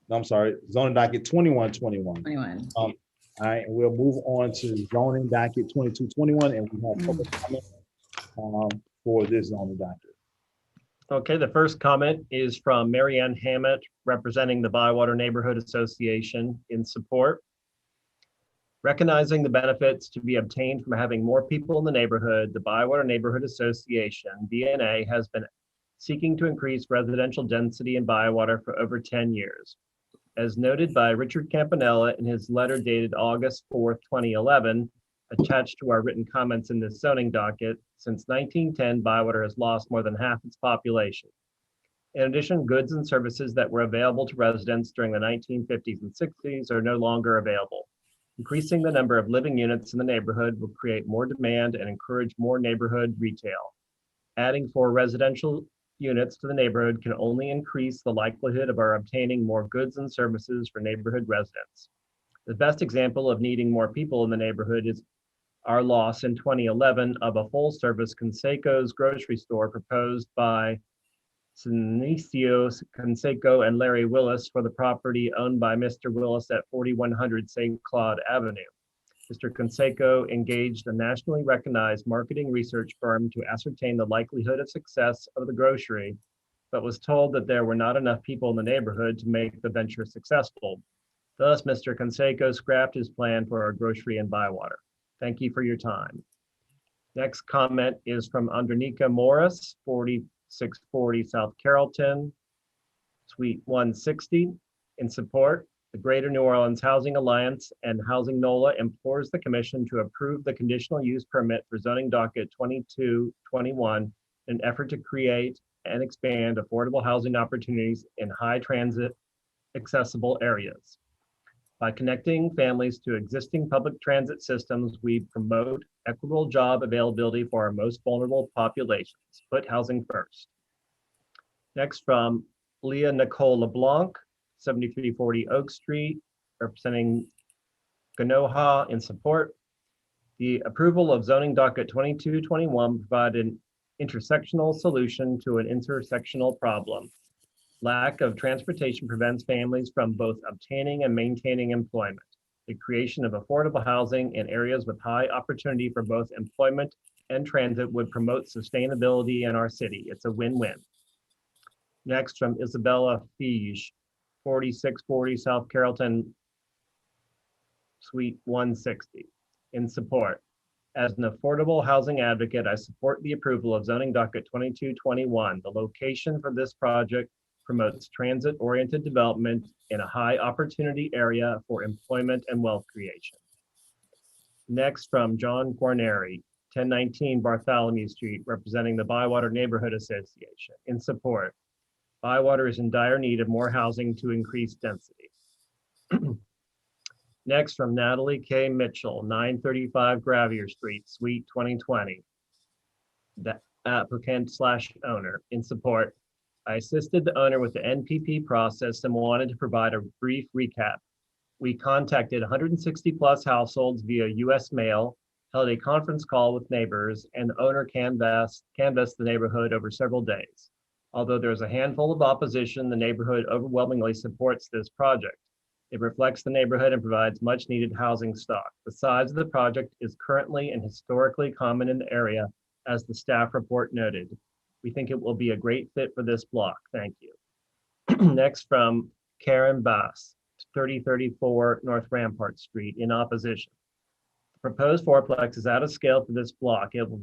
No, I'm sorry, zoning docket 2121. 21. All right, and we'll move on to zoning docket 2221, and we have public comment for this zoning docket. Okay, the first comment is from Marianne Hammett, representing the Bywater Neighborhood Association in support. Recognizing the benefits to be obtained from having more people in the neighborhood, the Bywater Neighborhood Association, BNA, has been seeking to increase residential density in Bywater for over 10 years. As noted by Richard Campanella in his letter dated August 4th, 2011, attached to our written comments in this zoning docket, since 1910, Bywater has lost more than half its population. In addition, goods and services that were available to residents during the 1950s and 60s are no longer available. Increasing the number of living units in the neighborhood will create more demand and encourage more neighborhood retail. Adding 4 residential units to the neighborhood can only increase the likelihood of our obtaining more goods and services for neighborhood residents. The best example of needing more people in the neighborhood is our loss in 2011 of a full-service Conseco's grocery store proposed by Sinicio Conseco and Larry Willis for the property owned by Mr. Willis at 4100 St. Claude Avenue. Mr. Conseco engaged a nationally recognized marketing research firm to ascertain the likelihood of success of the grocery, but was told that there were not enough people in the neighborhood to make the venture successful. Thus, Mr. Conseco scrapped his plan for our grocery in Bywater. Thank you for your time. Next comment is from Andronika Morris, 4640 South Carrollton, Suite 160, in support. The Greater New Orleans Housing Alliance and Housing NOLA implores the Commission to approve the conditional use permit for zoning docket 2221 in an effort to create and expand affordable housing opportunities in high transit accessible areas. By connecting families to existing public transit systems, we promote equitable job availability for our most vulnerable populations. Put housing first. Next, from Leah Nicole LeBlanc, 7340 Oak Street, representing Ganoha in support. The approval of zoning docket 2221 provided an intersectional solution to an intersectional problem. Lack of transportation prevents families from both obtaining and maintaining employment. The creation of affordable housing in areas with high opportunity for both employment and transit would promote sustainability in our city. It's a win-win. Next, from Isabella Fege, 4640 South Carrollton, Suite 160. In support. As an affordable housing advocate, I support the approval of zoning docket 2221. The location for this project promotes transit-oriented development in a high opportunity area for employment and wealth creation. Next, from John Corneri, 1019 Bartholomew Street, representing the Bywater Neighborhood Association. In support. Bywater is in dire need of more housing to increase density. Next, from Natalie K. Mitchell, 935 Gravier Street, Suite 2020. The applicant/owner. In support. I assisted the owner with the NPP process and wanted to provide a brief recap. We contacted 160 plus households via US mail, held a conference call with neighbors, and the owner canvassed the neighborhood over several days. Although there is a handful of opposition, the neighborhood overwhelmingly supports this project. It reflects the neighborhood and provides much needed housing stock. The size of the project is currently and historically common in the area, as the staff report noted. We think it will be a great fit for this block. Thank you. Next, from Karen Bass, 3034 North Rampart Street, in opposition. The proposed fourplex is out of scale for this block. It will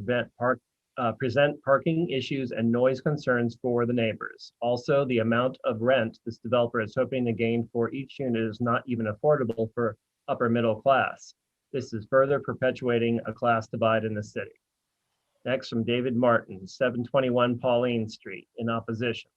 present parking issues and noise concerns for the neighbors. Also, the amount of rent this developer is hoping to gain for each unit is not even affordable for upper middle class. This is further perpetuating a class divide in the city. Next, from David Martin, 721 Pauline Street, in opposition.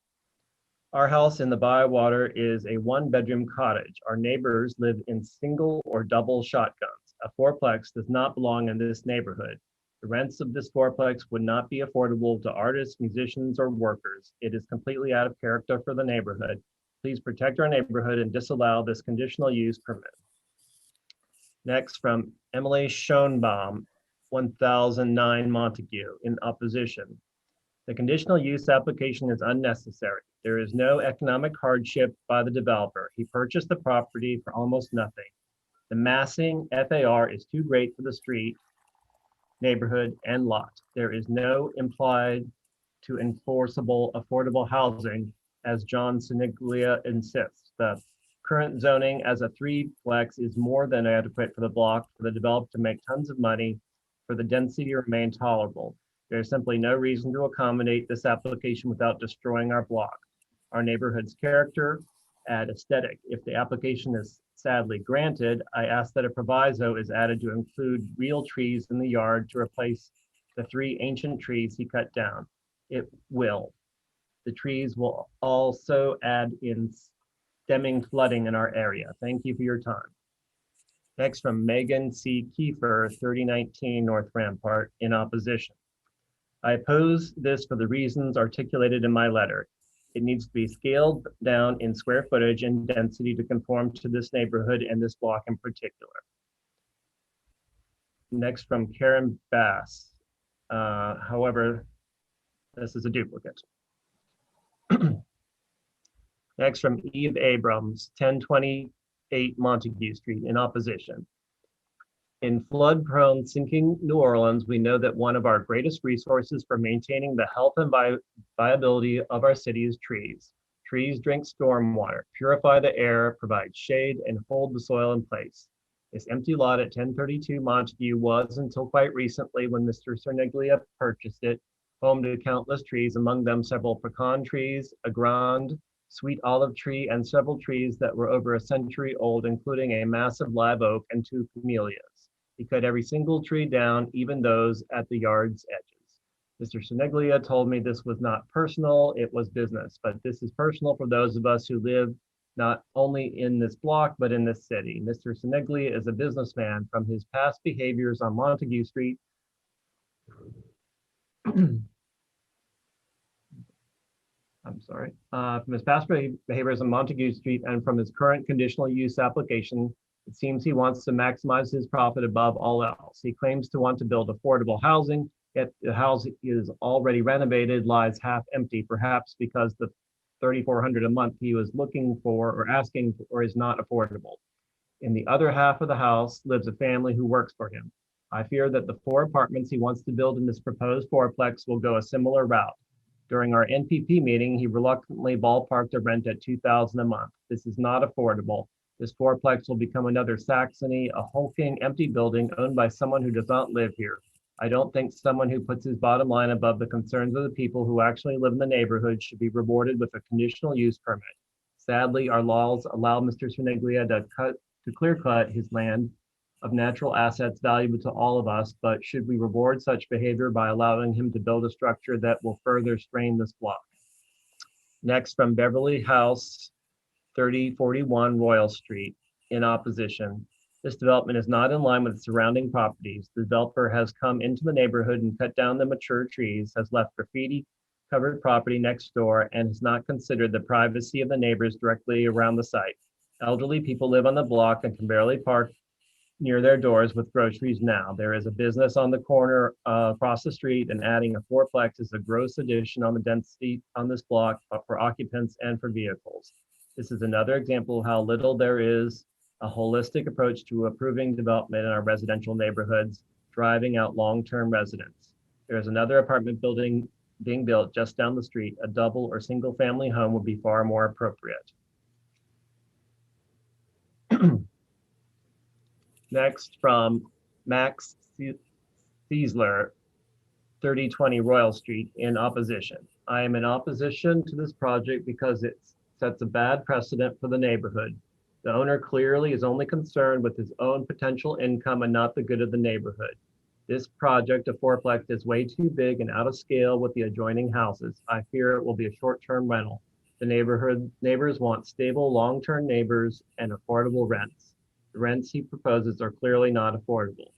Our house in the Bywater is a one-bedroom cottage. Our neighbors live in single or double shotguns. A fourplex does not belong in this neighborhood. The rents of this fourplex would not be affordable to artists, musicians, or workers. It is completely out of character for the neighborhood. Please protect our neighborhood and disallow this conditional use permit. Next, from Emily Schoenbaum, 1009 Montague, in opposition. The conditional use application is unnecessary. There is no economic hardship by the developer. He purchased the property for almost nothing. The massing FAR is too great for the street, neighborhood, and lot. There is no implied to enforceable affordable housing, as John Siniglia insists. The current zoning as a threeplex is more than adequate for the block for the developer to make tons of money for the density to remain tolerable. There is simply no reason to accommodate this application without destroying our block, our neighborhood's character, and aesthetic. If the application is sadly granted, I ask that a proviso is added to include real trees in the yard to replace the 3 ancient trees he cut down. It will. The trees will also add in stemming flooding in our area. Thank you for your time. Next, from Megan C. Kiefer, 3019 North Rampart, in opposition. I oppose this for the reasons articulated in my letter. It needs to be scaled down in square footage and density to conform to this neighborhood and this block in particular. Next, from Karen Bass. However, this is a duplicate. Next, from Eve Abrams, 1028 Montague Street, in opposition. In flood-prone, sinking New Orleans, we know that one of our greatest resources for maintaining the health and viability of our city is trees. Trees drink stormwater, purify the air, provide shade, and hold the soil in place. This empty lot at 1032 Montague was, until quite recently when Mr. Cerniglia purchased it, home to countless trees, among them several pecan trees, a grand, sweet olive tree, and several trees that were over a century old, including a massive live oak and 2 camellias. He cut every single tree down, even those at the yard's edges. Mr. Siniglia told me this was not personal, it was business, but this is personal for those of us who live not only in this block, but in this city. Mr. Siniglia is a businessman. From his past behaviors on Montague Street, from his past behaviors on Montague Street and from his current conditional use application, It seems he wants to maximize his profit above all else. He claims to want to build affordable housing, yet the house is already renovated, lies half empty, perhaps because the $3,400 a month he was looking for or asking for is not affordable. In the other half of the house lives a family who works for him. I fear that the 4 apartments he wants to build in this proposed fourplex will go a similar route. During our NPP meeting, he reluctantly ballparked a rent at $2,000 a month. This is not affordable. This fourplex will become another Saxony, a hulking, empty building owned by someone who does not live here. I don't think someone who puts his bottom line above the concerns of the people who actually live in the neighborhood should be rewarded with a conditional use permit. Sadly, our laws allow Mr. Cerniglia to clear cut his land of natural assets valuable to all of us, but should we reward such behavior by allowing him to build a structure that will further strain this block? Next, from Beverly House, 3041 Royal Street, in opposition. This development is not in line with the surrounding properties. The developer has come into the neighborhood and cut down the mature trees, has left graffiti covered property next door, and has not considered the privacy of the neighbors directly around the site. Elderly people live on the block and can barely park near their doors with groceries now. There is a business on the corner across the street, and adding a fourplex is a gross addition on the density on this block for occupants and for vehicles. This is another example of how little there is a holistic approach to approving development in our residential neighborhoods, driving out long-term residents. There is another apartment building being built just down the street. A double or single family home would be far more appropriate. Next, from Max Ciesler, 3020 Royal Street, in opposition. I am in opposition to this project because it sets a bad precedent for the neighborhood. The owner clearly is only concerned with his own potential income and not the good of the neighborhood. This project, a fourplex, is way too big and out of scale with the adjoining houses. I fear it will be a short-term rental. The neighbors want stable, long-term neighbors and affordable rents. The rents he proposes are clearly not affordable.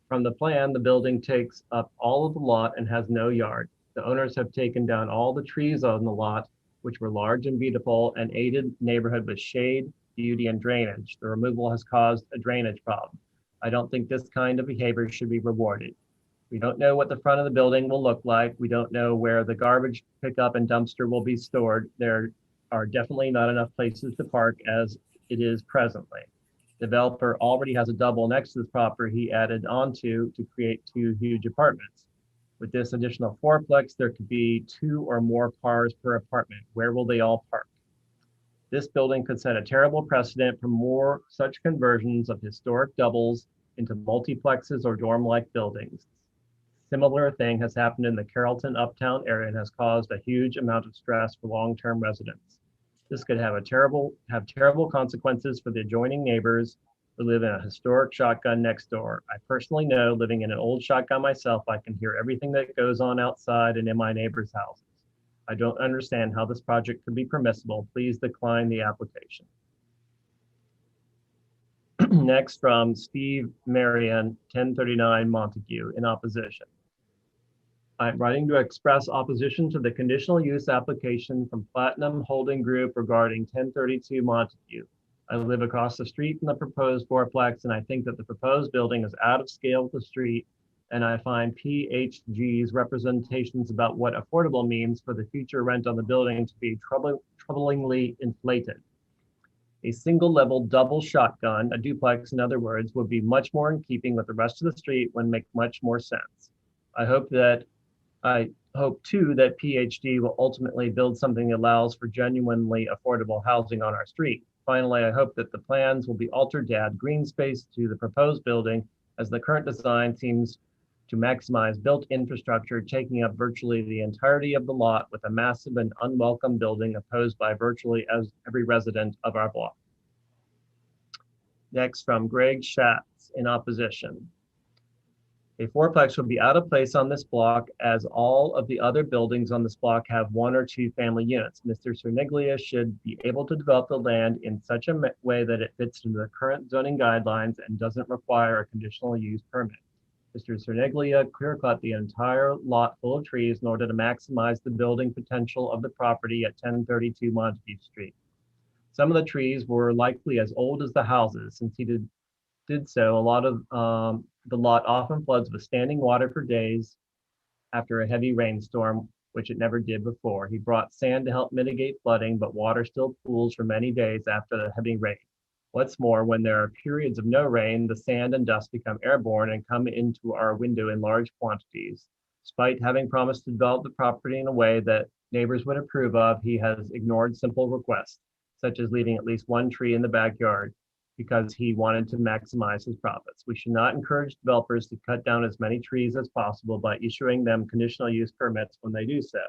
From the plan, the building takes up all of the lot and has no yard. The owners have taken down all the trees on the lot, which were large and beautiful, and aided the neighborhood with shade, beauty, and drainage. The removal has caused a drainage problem. I don't think this kind of behavior should be rewarded. We don't know what the front of the building will look like. We don't know where the garbage pickup and dumpster will be stored. There are definitely not enough places to park as it is presently. Developer already has a double next to this property he added onto to create 2 huge apartments. With this additional fourplex, there could be 2 or more cars per apartment. Where will they all park? This building could set a terrible precedent for more such conversions of historic doubles into multiplexes or dorm-like buildings. Similar thing has happened in the Carrollton Uptown area and has caused a huge amount of stress for long-term residents. This could have terrible consequences for the adjoining neighbors who live in a historic shotgun next door. I personally know, living in an old shotgun myself, I can hear everything that goes on outside and in my neighbors' houses. I don't understand how this project could be permissible. Please decline the application. Next, from Steve Marion, 1039 Montague, in opposition. I'm writing to express opposition to the conditional use application from Platinum Holding Group regarding 1032 Montague. I live across the street from the proposed fourplex, and I think that the proposed building is out of scale with the street, and I find PHG's representations about what affordable means for the future rent on the building to be troublingly inflated. A single level double shotgun, a duplex in other words, would be much more in keeping with the rest of the street and make much more sense. I hope too that PhD will ultimately build something that allows for genuinely affordable housing on our street. Finally, I hope that the plans will be altered to add green space to the proposed building, as the current design seems to maximize built infrastructure, taking up virtually the entirety of the lot with a massive and unwelcome building opposed by virtually every resident of our block. Next, from Greg Schatz, in opposition. A fourplex would be out of place on this block, as all of the other buildings on this block have 1 or 2 family units. Mr. Cerniglia should be able to develop the land in such a way that it fits into the current zoning guidelines and doesn't require a conditional use permit. Mr. Cerniglia clear-cut the entire lot full of trees in order to maximize the building potential of the property at 1032 Montague Street. Some of the trees were likely as old as the houses, since he did did so, a lot of the lot often floods with standing water for days after a heavy rainstorm, which it never did before. He brought sand to help mitigate flooding, but water still pools for many days after the heavy rain. What's more, when there are periods of no rain, the sand and dust become airborne and come into our window in large quantities. Despite having promised to develop the property in a way that neighbors would approve of, he has ignored simple requests, such as leaving at least one tree in the backyard, because he wanted to maximize his profits. We should not encourage developers to cut down as many trees as possible by issuing them conditional use permits when they do so.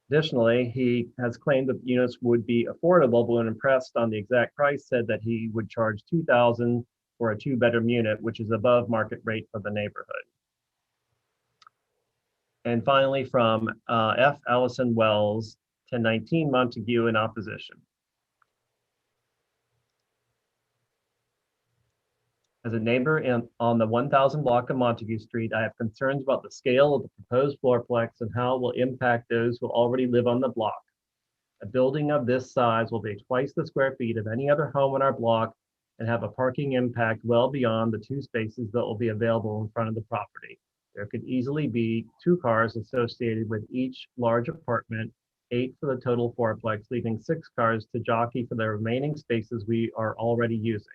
Additionally, he has claimed that units would be affordable, but when impressed on the exact price, said that he would charge $2,000 for a 2-bedroom unit, which is above market rate for the neighborhood. And finally, from F. Allison Wells, 1019 Montague, in opposition. As a neighbor on the 1000 block of Montague Street, I have concerns about the scale of the proposed floorplex and how it will impact those who already live on the block. A building of this size will be twice the square feet of any other home in our block and have a parking impact well beyond the 2 spaces that will be available in front of the property. There could easily be 2 cars associated with each large apartment, 8 for the total fourplex, leaving 6 cars to jockey for the remaining spaces we are already using.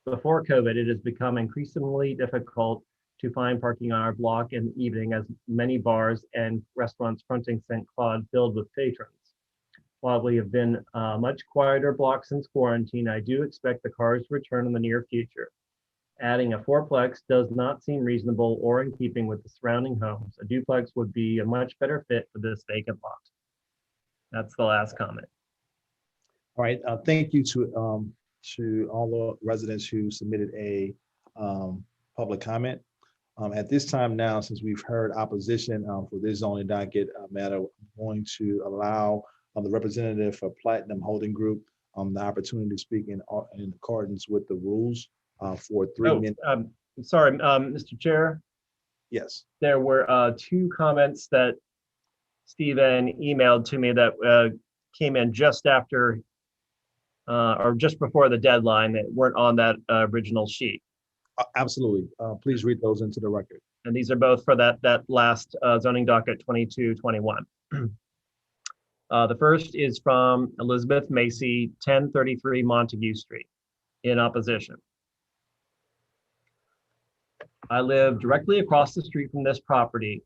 Before COVID, it has become increasingly difficult to find parking on our block in the evening, as many bars and restaurants fronting St. Claude filled with patrons. While we have been a much quieter block since quarantine, I do expect the cars to return in the near future. Adding a fourplex does not seem reasonable or in keeping with the surrounding homes. A duplex would be a much better fit for this vacant lot. That's the last comment. All right, thank you to all the residents who submitted a public comment. At this time now, since we've heard opposition for this zoning docket matter, I'm going to allow the representative for Platinum Holding Group the opportunity to speak in accordance with the rules for 3 minutes. Sorry, Mr. Chair. Yes. There were 2 comments that Stephen emailed to me that came in just after or just before the deadline that weren't on that original sheet. Absolutely. Please read those into the record. And these are both for that last zoning docket 2221. The first is from Elizabeth Macy, 1033 Montague Street, in opposition. I live directly across the street from this property.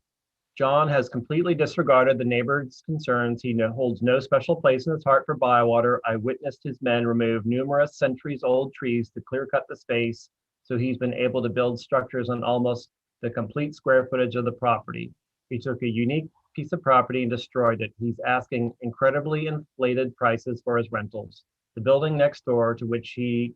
John has completely disregarded the neighbor's concerns. He holds no special place in his heart for Bywater. I witnessed his men remove numerous centuries-old trees to clear cut the space, so he's been able to build structures on almost the complete square footage of the property. He took a unique piece of property and destroyed it. He's asking incredibly inflated prices for his rentals. The building next door, to which he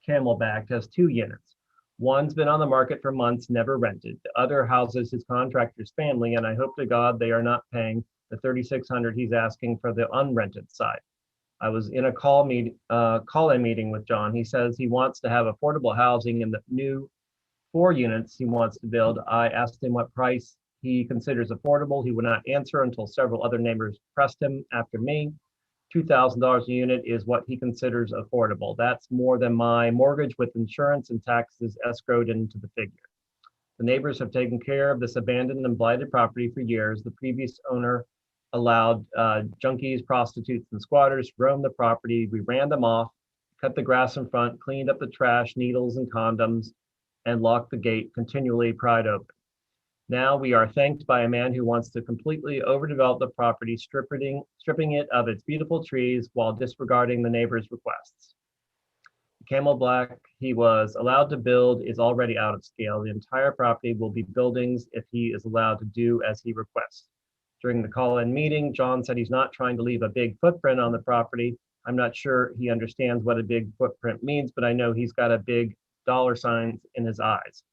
camelbacked, has 2 units. One's been on the market for months, never rented. The other houses his contractor's family, and I hope to God they are not paying the $3,600 he's asking for the unrented side. I was in a call-in meeting with John. He says he wants to have affordable housing in the new 4 units he wants to build. I asked him what price he considers affordable. He would not answer until several other neighbors pressed him after me. $2,000 a unit is what he considers affordable. That's more than my mortgage with insurance and taxes escrowed into the figure. The neighbors have taken care of this abandoned and blighted property for years. The previous owner allowed junkies, prostitutes, and squatters to roam the property. We ran them off, cut the grass in front, cleaned up the trash, needles, and condoms, and locked the gate, continually pried open. Now we are thanked by a man who wants to completely overdevelop the property, stripping it of its beautiful trees while disregarding the neighbor's requests. The camel black he was allowed to build is already out of scale. The entire property will be buildings if he is allowed to do as he requests. During the call-in meeting, John said he's not trying to leave a big footprint on the property. I'm not sure he understands what a big footprint means, but I know he's got a big dollar sign in his eyes.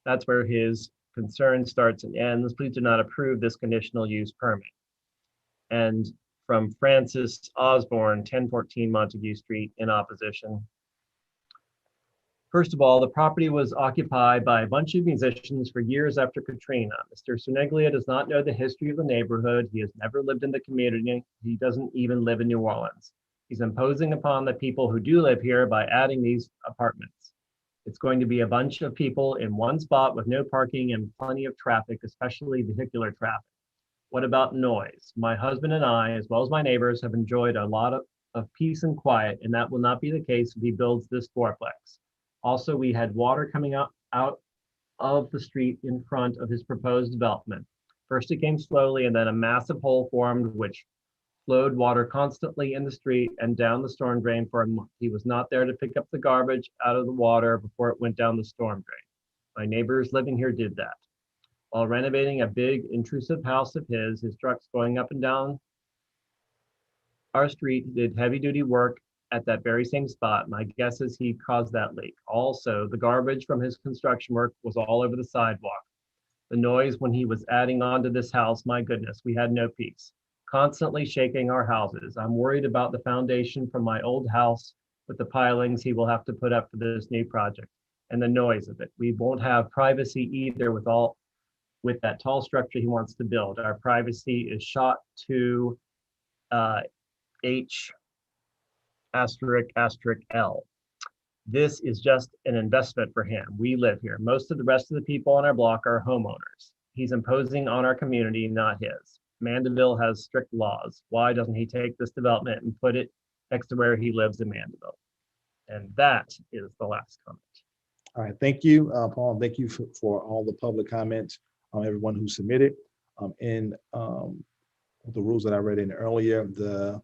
That's where his concern starts and ends. Please do not approve this conditional use permit. And from Francis Osborne, 1014 Montague Street, in opposition. First of all, the property was occupied by a bunch of musicians for years after Katrina. Mr. Soneglia does not know the history of the neighborhood. He has never lived in the community. He doesn't even live in New Orleans. He's imposing upon the people who do live here by adding these apartments. It's going to be a bunch of people in one spot with no parking and plenty of traffic, especially vehicular traffic. What about noise? My husband and I, as well as my neighbors, have enjoyed a lot of peace and quiet, and that will not be the case if he builds this fourplex. Also, we had water coming out of the street in front of his proposed development. First, it came slowly, and then a massive hole formed, which flowed water constantly in the street and down the storm drain for a month. He was not there to pick up the garbage out of the water before it went down the storm drain. My neighbors living here did that. While renovating a big intrusive house of his trucks going up and down our street did heavy duty work at that very same spot. My guess is he caused that leak. Also, the garbage from his construction work was all over the sidewalk. The noise when he was adding on to this house, my goodness, we had no peace. Constantly shaking our houses. I'm worried about the foundation from my old house with the pilings he will have to put up for this new project and the noise of it. We won't have privacy either with that tall structure he wants to build. Our privacy is shot to H**L. This is just an investment for him. We live here. Most of the rest of the people on our block are homeowners. He's imposing on our community, not his. Mandeville has strict laws. Why doesn't he take this development and put it next to where he lives in Mandeville? And that is the last comment. All right, thank you, Paul. Thank you for all the public comments, everyone who submitted. In the rules that I read in earlier, the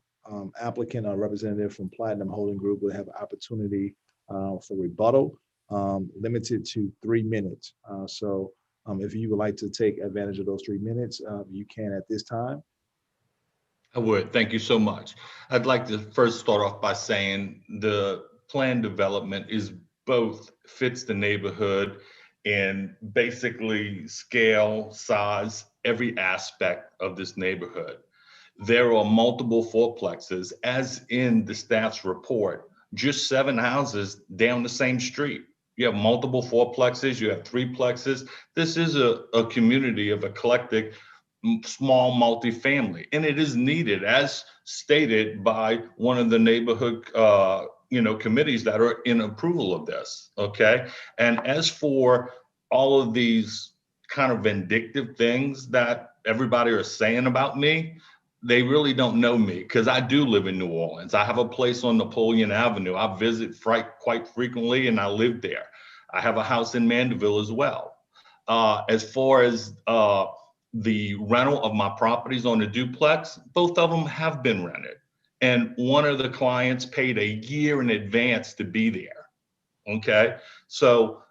applicant or representative from Platinum Holding Group will have an opportunity for rebuttal, limited to 3 minutes. So if you would like to take advantage of those 3 minutes, you can at this time. I would. Thank you so much. I'd like to first start off by saying the planned development is both fits the neighborhood in basically scale, size, every aspect of this neighborhood. There are multiple fourplexes, as in the staff's report, just 7 houses down the same street. You have multiple fourplexes, you have threeplexes. This is a community of eclectic, small multifamily, and it is needed, as stated by one of the neighborhood committees that are in approval of this, okay? And as for all of these kind of vindictive things that everybody are saying about me, they really don't know me, because I do live in New Orleans. I have a place on Napoleon Avenue. I visit quite frequently, and I live there. I have a house in Mandeville as well. As far as the rental of my properties on the duplex, both of them have been rented. And one of the clients paid a year in advance to be there, okay? So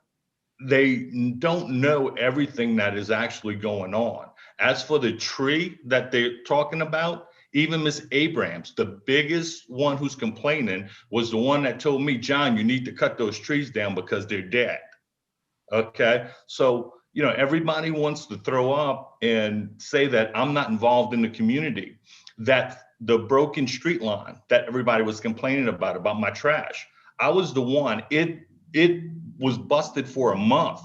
they don't know everything that is actually going on. As for the tree that they're talking about, even Ms. Abrams, the biggest one who's complaining, was the one that told me, John, you need to cut those trees down because they're dead. Okay, so everybody wants to throw up and say that I'm not involved in the community, that the broken street line that everybody was complaining about my trash. I was the one. It was busted for a month,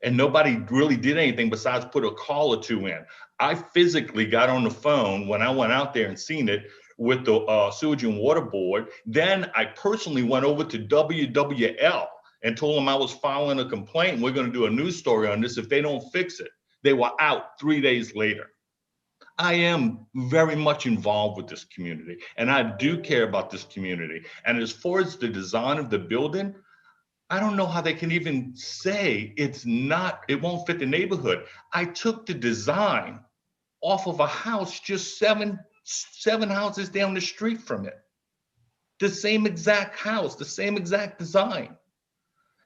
and nobody really did anything besides put a call or two in. I physically got on the phone when I went out there and seen it with the Sewage and Water Board. Then I personally went over to WWL and told them I was filing a complaint. We're going to do a news story on this if they don't fix it. They were out 3 days later. I am very much involved with this community, and I do care about this community. And as far as the design of the building, I don't know how they can even say it won't fit the neighborhood. I took the design off of a house just seven houses down the street from it. The same exact house, the same exact design.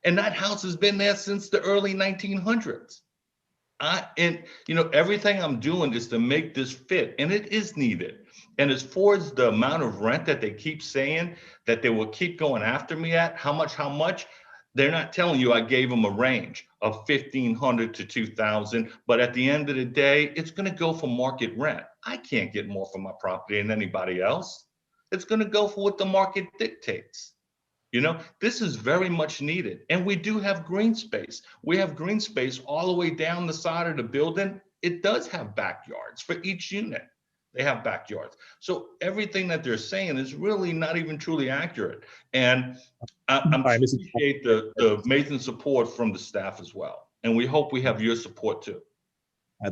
And that house has been there since the early 1900s. Everything I'm doing is to make this fit, and it is needed. And as far as the amount of rent that they keep saying that they will keep going after me at, how much, they're not telling you. I gave them a range of 1,500 to 2,000, but at the end of the day, it's going to go for market rent. I can't get more for my property than anybody else. It's going to go for what the market dictates. This is very much needed. And we do have green space. We have green space all the way down the side of the building. It does have backyards for each unit. they have backyards. So everything that they're saying is really not even truly accurate. And I'm right, Mr. appreciate the amazing support from the staff as well. And we hope we have your support too.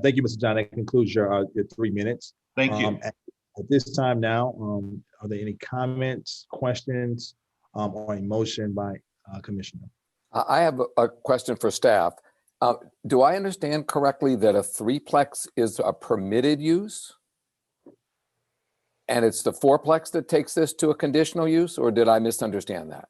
Thank you, Mr. John. That concludes your 3 minutes. Thank you. At this time now, are there any comments, questions, or a motion by Commissioner? I have a question for staff. Do I understand correctly that a threeplex is a permitted use? And it's the fourplex that takes this to a conditional use, or did I misunderstand that?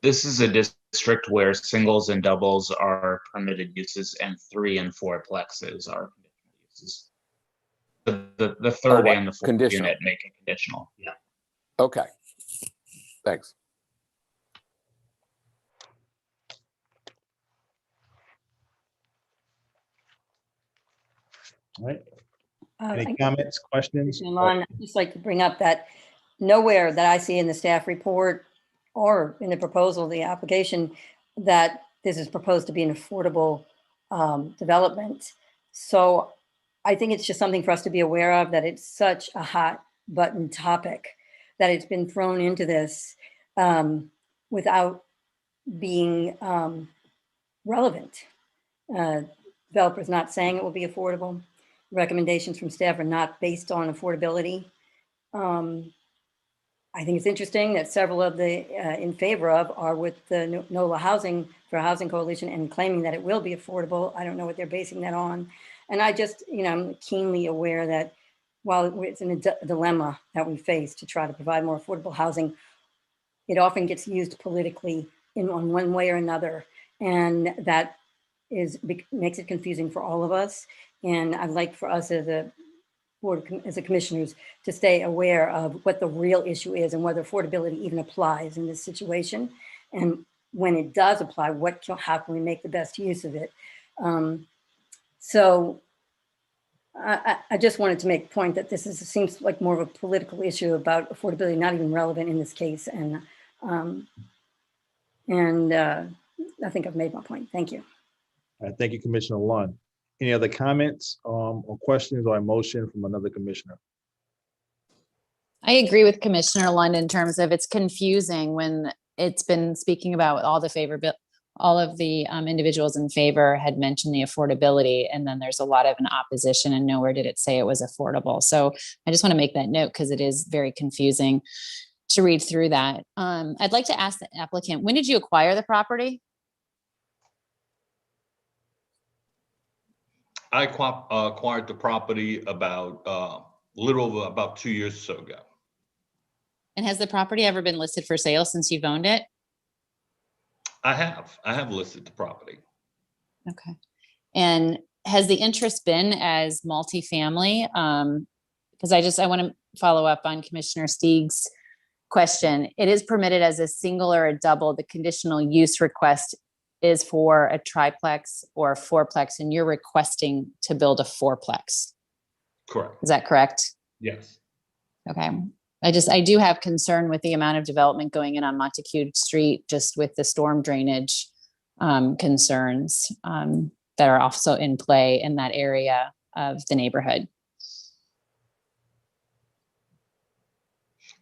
This is a district where singles and doubles are permitted uses and 3 and 4plexes are conditional uses. The third and the fourth unit make it conditional. Yeah. Okay. Thanks. All right. Any comments, questions? I'd just like to bring up that nowhere that I see in the staff report or in the proposal, the application, that this is proposed to be an affordable development. So I think it's just something for us to be aware of, that it's such a hot button topic that it's been thrown into this without being relevant. Developers not saying it will be affordable. Recommendations from staff are not based on affordability. I think it's interesting that several of the in favor of are with the NOLA Housing for Housing Coalition and claiming that it will be affordable. I don't know what they're basing that on. And I just, I'm keenly aware that while it's in a dilemma that we face to try to provide more affordable housing, it often gets used politically on one way or another. And that makes it confusing for all of us. And I'd like for us as a board, as a commissioners, to stay aware of what the real issue is and whether affordability even applies in this situation. And when it does apply, how can we make the best use of it? So I just wanted to make a point that this seems like more of a political issue about affordability, not even relevant in this case. And I think I've made my point. Thank you. All right, thank you, Commissioner Lund. Any other comments or questions or a motion from another commissioner? I agree with Commissioner Lund in terms of it's confusing when it's been speaking about all of the individuals in favor had mentioned the affordability, and then there's a lot of an opposition and nowhere did it say it was affordable. So I just want to make that note because it is very confusing to read through that. I'd like to ask the applicant, when did you acquire the property? I acquired the property about little over about 2 years or so ago. And has the property ever been listed for sale since you've owned it? I have listed the property. Okay. And has the interest been as multifamily? Because I want to follow up on Commissioner Steig's question. It is permitted as a single or a double. The conditional use request is for a triplex or a fourplex, and you're requesting to build a fourplex. Correct. Is that correct? Yes. Okay. I do have concern with the amount of development going in on Montecute Street, just with the storm drainage concerns that are also in play in that area of the neighborhood.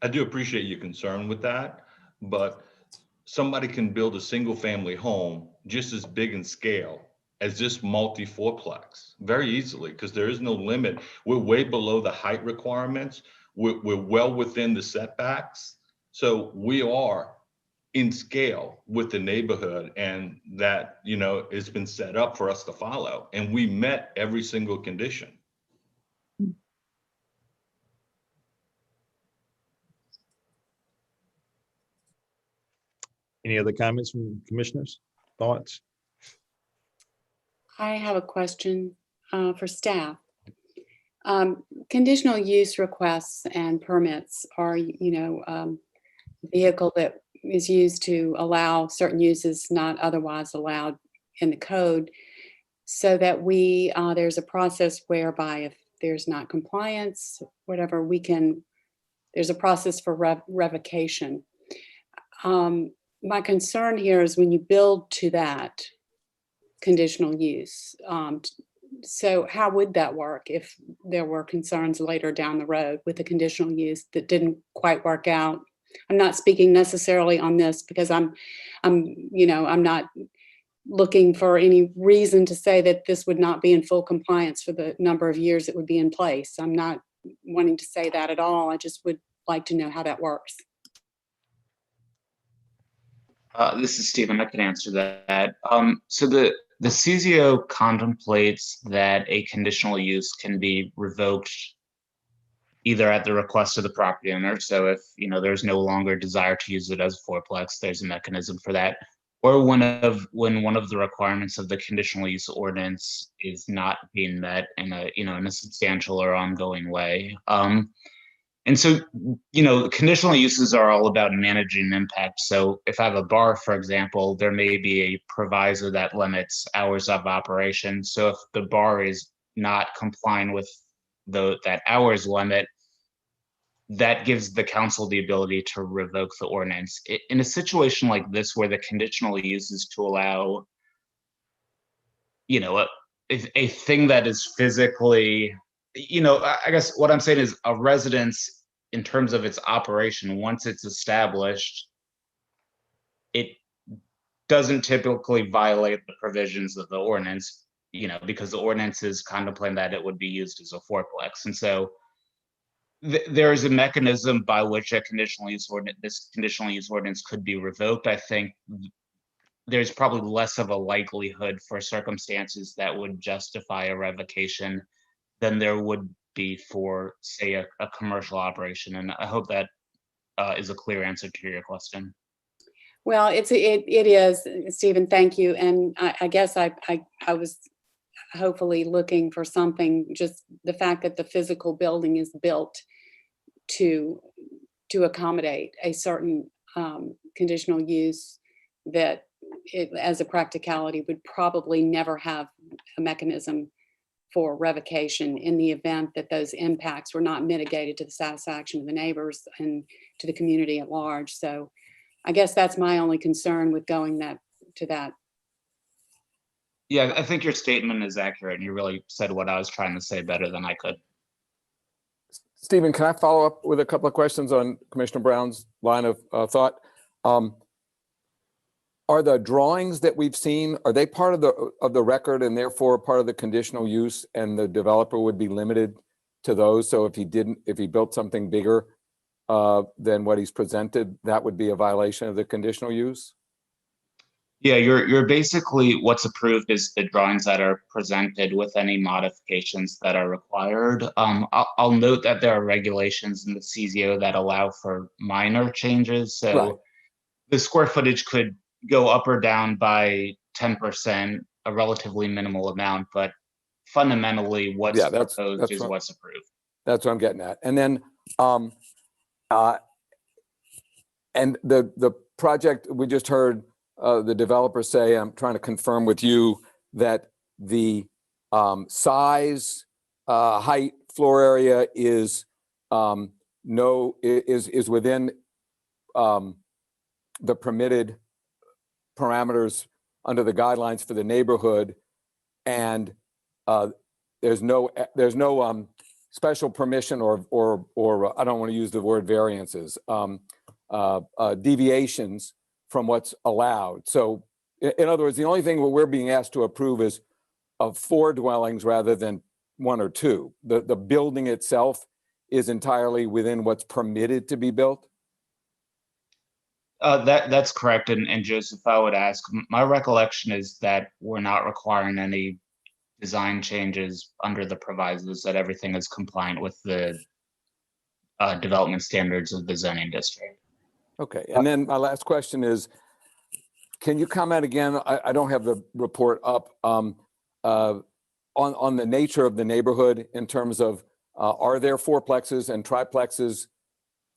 I do appreciate your concern with that, but somebody can build a single family home just as big in scale as this multi-fourplex very easily, because there is no limit. We're way below the height requirements. We're well within the setbacks. So we are in scale with the neighborhood, and that, it's been set up for us to follow. And we met every single condition. Any other comments from commissioners? Thoughts? I have a question for staff. Conditional use requests and permits are, a vehicle that is used to allow certain uses not otherwise allowed in the code, so that there's a process whereby if there's not compliance, whatever, there's a process for revocation. My concern here is when you build to that conditional use, So how would that work if there were concerns later down the road with the conditional use that didn't quite work out? I'm not speaking necessarily on this because I'm not looking for any reason to say that this would not be in full compliance for the number of years it would be in place. I'm not wanting to say that at all. I just would like to know how that works. This is Stephen. I can answer that. So the CZO contemplates that a conditional use can be revoked either at the request of the property owner. So if there's no longer desire to use it as a fourplex, there's a mechanism for that. Or when one of the requirements of the conditional use ordinance is not being met in a substantial or ongoing way. And so, conditional uses are all about managing impact. So if I have a bar, for example, there may be a proviso that limits hours of operation. So if the bar is not complying with that hours limit, that gives the council the ability to revoke the ordinance. In a situation like this, where the conditional use is to allow, a thing that is physically, I guess what I'm saying is a residence in terms of its operation, once it's established, it doesn't typically violate the provisions of the ordinance, because the ordinance is contemplating that it would be used as a fourplex. And so there is a mechanism by which this conditional use ordinance could be revoked. I think there's probably less of a likelihood for circumstances that would justify a revocation than there would be for, say, a commercial operation. And I hope that is a clear answer to your question. Well, it is, Stephen, thank you. And I guess I was hopefully looking for something, just the fact that the physical building is built to accommodate a certain conditional use, that it, as a practicality, would probably never have a mechanism for revocation in the event that those impacts were not mitigated to the satisfaction of the neighbors and to the community at large. So I guess that's my only concern with going to that. Yeah, I think your statement is accurate, and you really said what I was trying to say better than I could. Stephen, can I follow up with a couple of questions on Commissioner Brown's line of thought? Are the drawings that we've seen, are they part of the record and therefore part of the conditional use, and the developer would be limited to those? So if he built something bigger than what he's presented, that would be a violation of the conditional use? Yeah, you're basically, what's approved is the drawings that are presented with any modifications that are required. I'll note that there are regulations in the CZO that allow for minor changes. So right. The square footage could go up or down by 10%, a relatively minimal amount, but fundamentally what's proposed is what's approved. That's what I'm getting at. And then, and the project, we just heard the developer say, I'm trying to confirm with you that the size, height, floor area is within the permitted parameters under the guidelines for the neighborhood, and there's no special permission or I don't want to use the word variances, deviations from what's allowed. So in other words, the only thing we're being asked to approve is of 4 dwellings rather than 1 or 2. The building itself is entirely within what's permitted to be built? That's correct. And Joseph, I would ask, my recollection is that we're not requiring any design changes under the provisos, that everything is compliant with the development standards of the zoning district. Okay, and then my last question is, can you comment again, I don't have the report up, on the nature of the neighborhood in terms of, are there fourplexes and triplexes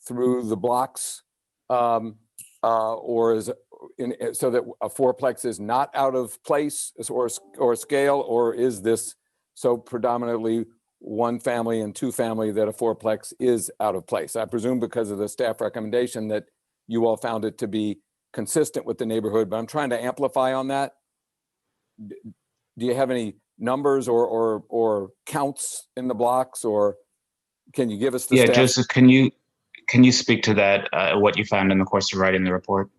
through the blocks? Or is so that a fourplex is not out of place or scale, or is this so predominantly 1 family and 2 family that a fourplex is out of place? I presume because of the staff recommendation that you all found it to be consistent with the neighborhood, but I'm trying to amplify on that. Do you have any numbers or counts in the blocks, or can you give us the Yeah, staff? Joseph, can you speak to that, what you found in the course of writing the report?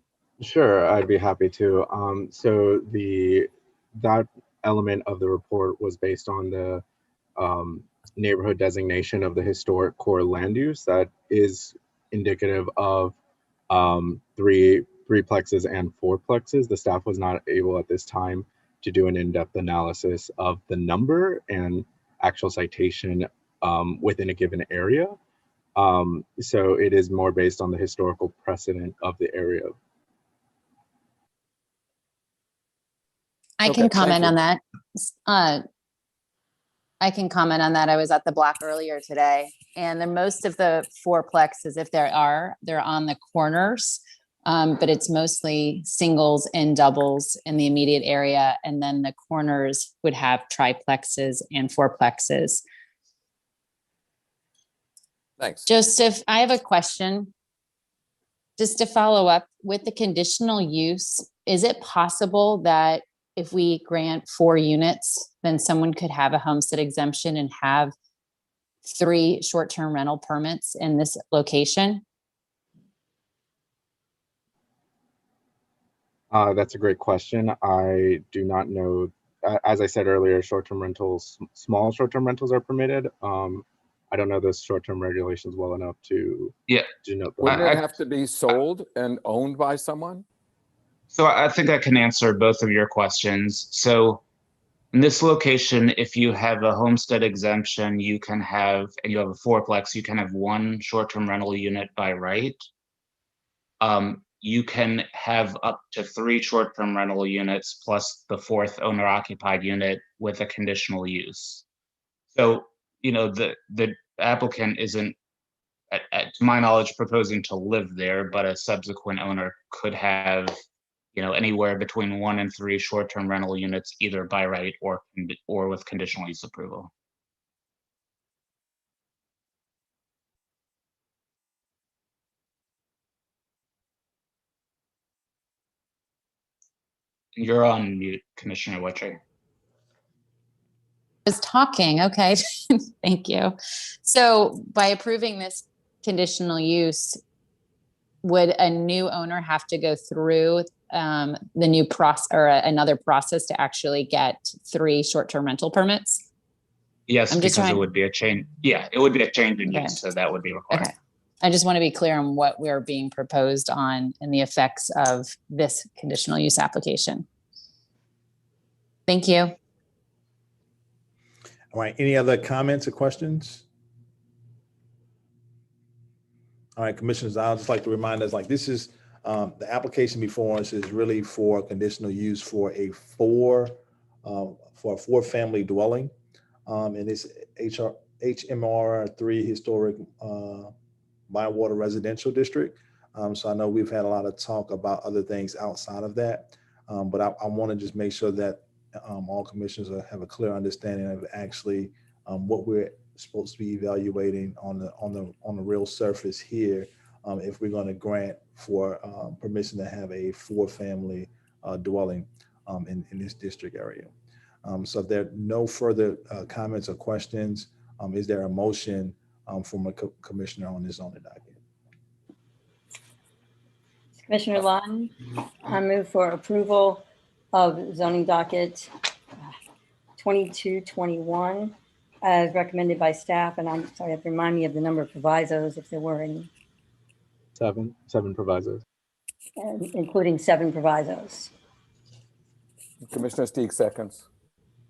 Sure, I'd be happy to. So that element of the report was based on the neighborhood designation of the historic core land use that is indicative of three plexes and four plexes. The staff was not able at this time to do an in-depth analysis of the number and actual citation within a given area. So it is more based on the historical precedent of the area. I can comment on that. I can comment on that. I was at the block earlier today, and most of the fourplexes, if they're on the corners, but it's mostly singles and doubles in the immediate area, and then the corners would have triplexes and fourplexes. Thanks. Joseph, I have a question. Just to follow up with the conditional use, is it possible that if we grant 4 units, then someone could have a homestead exemption and have 3 short-term rental permits in this location? That's a great question. I do not know. As I said earlier, small short-term rentals are permitted. I don't know those short-term regulations well enough to note. Wouldn't it have to be sold and owned by someone? So I think I can answer both of your questions. So in this location, if you have a homestead exemption, and you have a fourplex, you can have 1 short-term rental unit by right. You can have up to 3 short-term rental units plus the 4th owner-occupied unit with a conditional use. So, the applicant isn't, to my knowledge, proposing to live there, but a subsequent owner could have anywhere between 1 and 3 short-term rental units, either by right or with conditional use approval. You're on mute, Commissioner Wetcher. Was talking, okay. Thank you. So by approving this conditional use, would a new owner have to go through the new process or another process to actually get 3 short-term rental permits? Yes, because it would be a change. Yeah, it would be a change in use, so that would be required. Okay. I just want to be clear on what we're being proposed on and the effects of this conditional use application. Thank you. All right, any other comments or questions? All right, commissioners, I'd just like to remind us, this is the application before us is really for conditional use for a 4-family dwelling. And it's HMR 3 historic Bywater residential district. So I know we've had a lot of talk about other things outside of that, but I want to just make sure that all commissioners have a clear understanding of actually what we're supposed to be evaluating on the real surface here, if we're going to grant for permission to have a 4-family dwelling in this district area. So if there are no further comments or questions, is there a motion from a commissioner on this zoning docket? Commissioner Lawton, I move for approval of zoning docket 2221 as recommended by staff. And I'm sorry, you have to remind me of the number of provisos if there were any. 7 provisos. Including 7 provisos. Commissioner Steig seconds.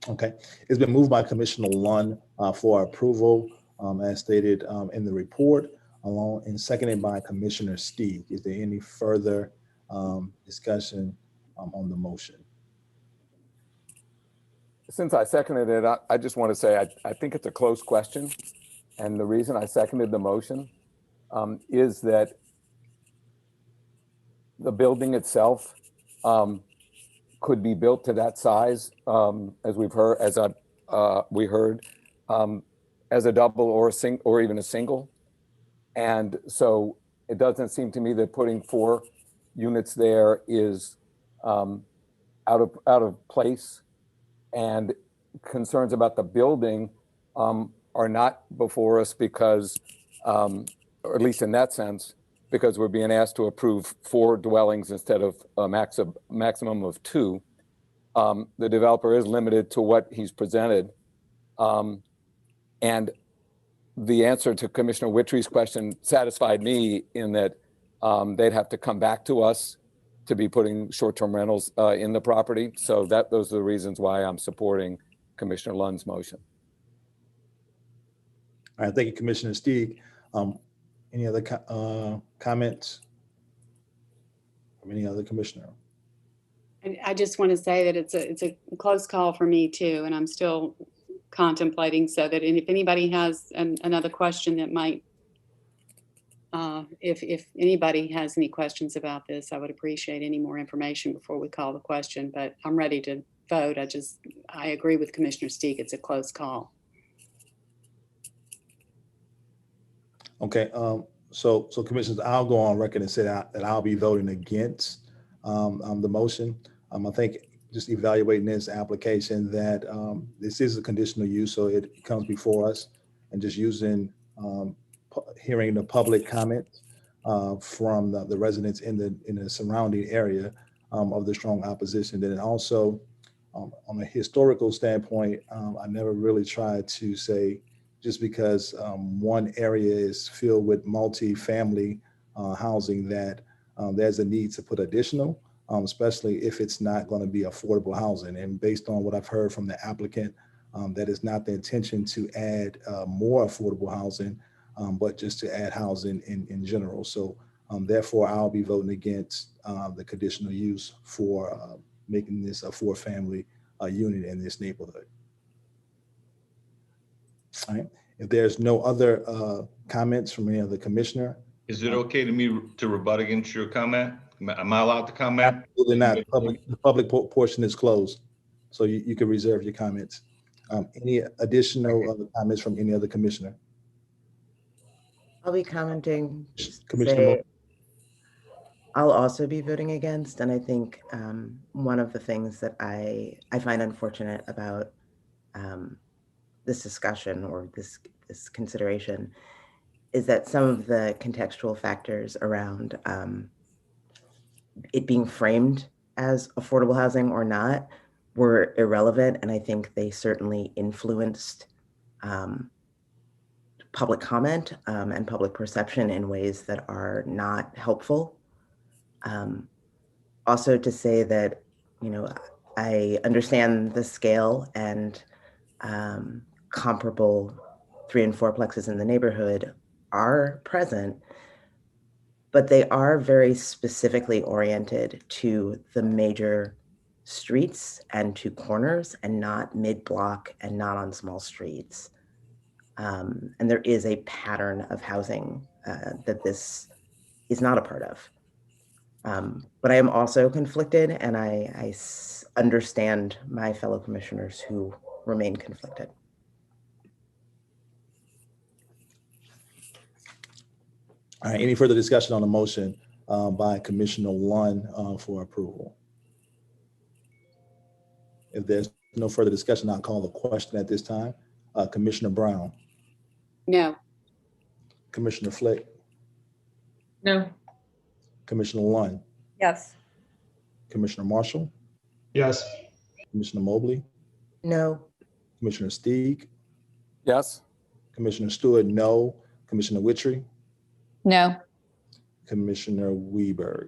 Okay, it's been moved by Commissioner Lund for approval as stated in the report, along and seconded by Commissioner Steig. Is there any further discussion on the motion? Since I seconded it, I just want to say I think it's a close question. And the reason I seconded the motion is that the building itself could be built to that size, as we've heard, we heard, as a double or even a single. And so it doesn't seem to me that putting 4 units there is out of place. And concerns about the building are not before us because, or at least in that sense, because we're being asked to approve 4 dwellings instead of a maximum of 2. The developer is limited to what he's presented. And the answer to Commissioner Wittry's question satisfied me in that they'd have to come back to us to be putting short-term rentals in the property. So those are the reasons why I'm supporting Commissioner Lund's motion. All right, thank you, Commissioner Steig. Any other comments from any other commissioner? I just want to say that it's a close call for me too, and I'm still contemplating, so that if anybody has another question that might, if anybody has any questions about this, I would appreciate any more information before we call the question, but I'm ready to vote. I agree with Commissioner Steig. It's a close call. Okay, so commissioners, I'll go on record and say that I'll be voting against the motion. I think just evaluating this application that this is a conditional use, so it comes before us, and just using hearing the public comment from the residents in the surrounding area of the strong opposition. Then also on a historical standpoint, I never really tried to say just because one area is filled with multi-family housing that there's a need to put additional, especially if it's not going to be affordable housing. And based on what I've heard from the applicant, that is not the intention to add more affordable housing, but just to add housing in general. So therefore, I'll be voting against the conditional use for making this a 4-family unit in this neighborhood. All right. If there's no other comments from any other commissioner. Is it okay to me to rebut against your comment? Am I allowed to comment? Absolutely not. The public portion is closed, so you can reserve your comments. Any additional other comments from any other commissioner? I'll be commenting. Commissioner I'll also be voting against, and I think one of the things that I find unfortunate about this discussion or this consideration is that some of the contextual factors around it being framed as affordable housing or not were irrelevant, and I think they certainly influenced public comment and public perception in ways that are not helpful. Also to say that, I understand the scale and comparable 3 and 4-plexes in the neighborhood are present, but they are very specifically oriented to the major streets and to corners and not mid-block and not on small streets. And there is a pattern of housing that this is not a part of. But I am also conflicted, and I understand my fellow commissioners who remain conflicted. All right, any further discussion on the motion by Commissioner Lund for approval? If there's no further discussion, I'll call the question at this time. Commissioner Brown? No. Commissioner Flick? No. Commissioner Lund? Yes. Commissioner Marshall? Yes. Commissioner Mobley? No. Commissioner Steig? Yes. Commissioner Stewart, no. Commissioner Wittry? No. Commissioner Weberg?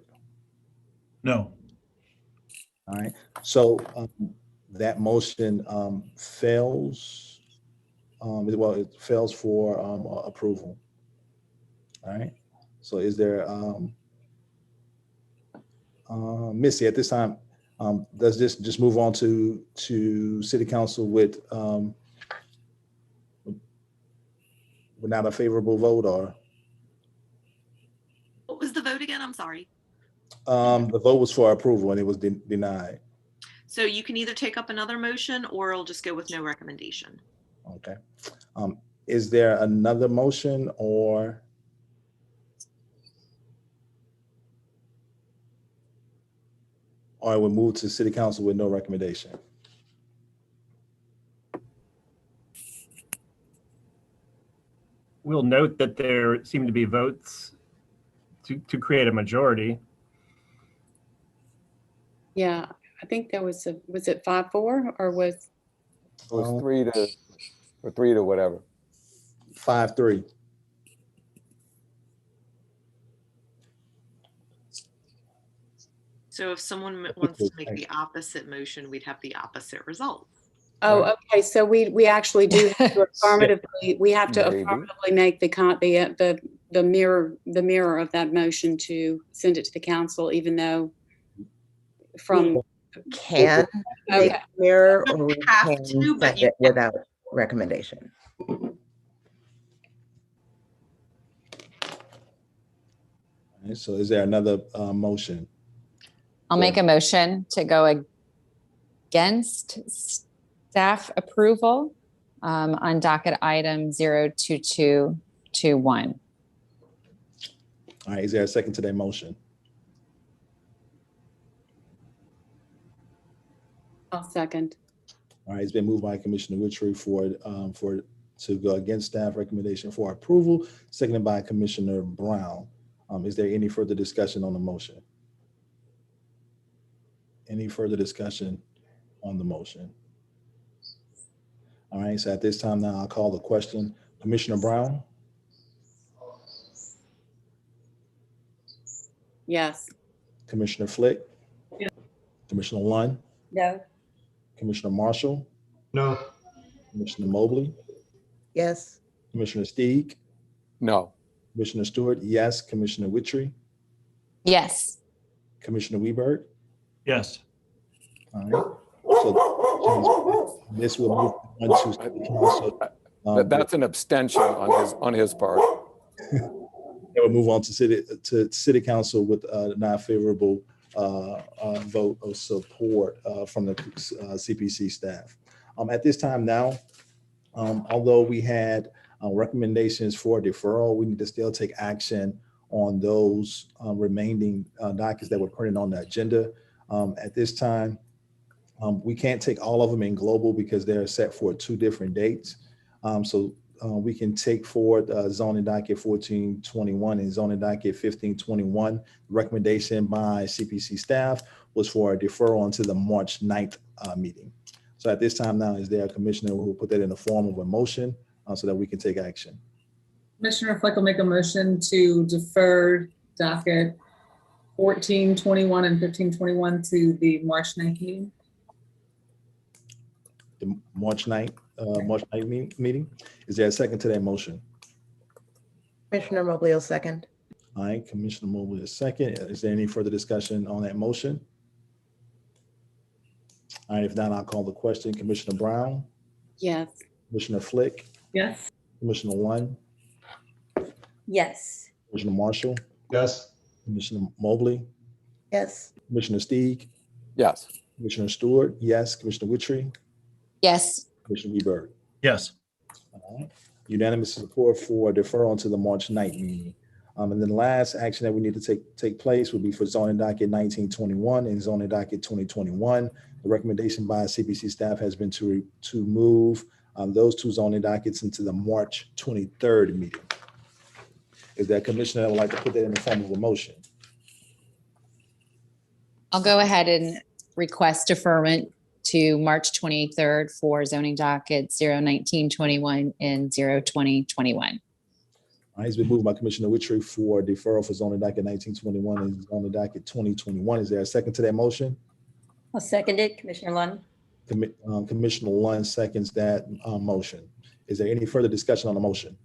No. All right, so that motion fails. Well, it fails for approval. All right, so is there, Missy, at this time, does this just move on to City Council with not a favorable vote, or? What was the vote again? I'm sorry. The vote was for approval and it was denied. So you can either take up another motion or it'll just go with no recommendation. Okay. Is there another motion or? Or we move to City Council with no recommendation? we'll note that there seem to be votes to create a majority. Yeah, I think there was it 5-4 or was? It was 3 to whatever. 5-3. So if someone wants to make the opposite motion, we'd have the opposite result. Oh, okay. So we actually do have to affirmatively, we have to affirmatively make the mirror of that motion to send it to the council, even though from. Can make Okay. mirror, or we have can to, but send you it without recommendation. Alright, so is there another motion? I'll make a motion to go against staff approval on docket item 02221. All right, is there a second to that motion? I'll second. All right, it's been moved by Commissioner Witchery to go against staff recommendation for approval, seconded by Commissioner Brown. Is there any further discussion on the motion? Any further discussion on the motion? All right, so at this time now I'll call the question. Commissioner Brown? Yes. Commissioner Flick? Yes. Commissioner Lund? No. Commissioner Marshall? No. Commissioner Mobley? Yes. Commissioner Steeg? No. Commissioner Stewart? Yes. Commissioner Witchery? Yes. Commissioner Weberg? Yes. All right. So this will move on to City Council. That's an abstention on his part. It will move on to City Council with a non-favorable vote of support from the CPC staff. At this time now, although we had recommendations for deferral, we need to still take action on those remaining dockets that were printed on the agenda. At this time, we can't take all of them in global because they're set for 2 different dates. So we can take forward zoning docket 1421 and zoning docket 1521. The recommendation by CPC staff was for a deferral until the March 9th meeting. So at this time now, is there a commissioner who will put that in the form of a motion so that we can take action? Commissioner Fleck will make a motion to defer docket 1421 and 1521 to the March 9th meeting. The March 9th meeting. Is there a second to that motion? Commissioner Mobley will second. All right, Commissioner Mobley is second. Is there any further discussion on that motion? All right, if not, I'll call the question. Commissioner Brown? Yes. Commissioner Flick? Yes. Commissioner Lund? Yes. Commissioner Marshall? Yes. Commissioner Mobley? Yes. Commissioner Steeg? Yes. Commissioner Stewart? Yes. Commissioner Witchery? Yes. Commissioner Weberg? Yes. All right. Unanimous support for deferral to the March 9th meeting. And then the last action that we need to take place would be for zoning docket 1921 and zoning docket 2021. The recommendation by CPC staff has been to move those 2 zoning dockets into the March 23rd meeting. Is there a commissioner that would like to put that in the form of a motion? I'll go ahead and request deferment to March 23rd for zoning docket 01921 and 02021. All right, it's been moved by Commissioner Witchery for deferral for zoning docket 1921 and zoning docket 2021. Is there a second to that motion? I'll second it, Commissioner Lund. Commissioner Lund seconds that motion. Is there any further discussion on the motion?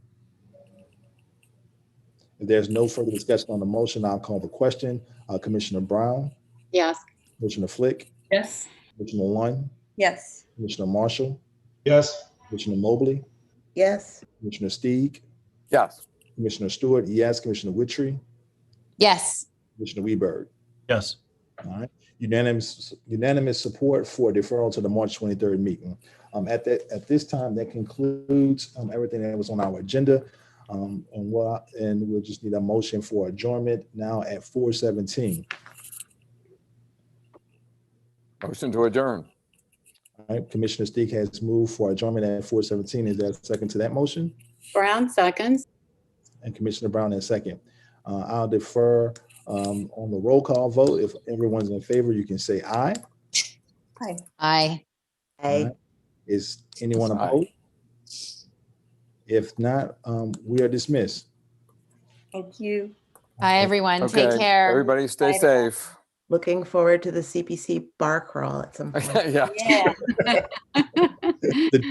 If there's no further discussion on the motion, I'll call the question. Commissioner Brown? Yes. Commissioner Flick? Yes. Commissioner Lund? Yes. Commissioner Marshall? Yes. Commissioner Mobley? Yes. Commissioner Steeg? Yes. Commissioner Stewart? Yes. Commissioner Witchery? Yes. Commissioner Weberg? Yes. All right. Unanimous support for deferral to the March 23rd meeting. At this time, that concludes everything that was on our agenda. And we'll just need a motion for adjournment now at 4:17. Motion to adjourn. All right, Commissioner Steeg has moved for adjournment at 4:17. Is there a second to that motion? Brown seconds. and Commissioner Brown in second. I'll defer on the roll call vote. If everyone's in favor, you can say aye. Hi. Aye. Aye. Is anyone Aye. opposed? If not, we are dismissed. Thank you. Bye, everyone. Take Okay, care. everybody stay Bye, everyone. safe. Looking forward to the CPC bar crawl at some point. Yeah. Yeah. The jazz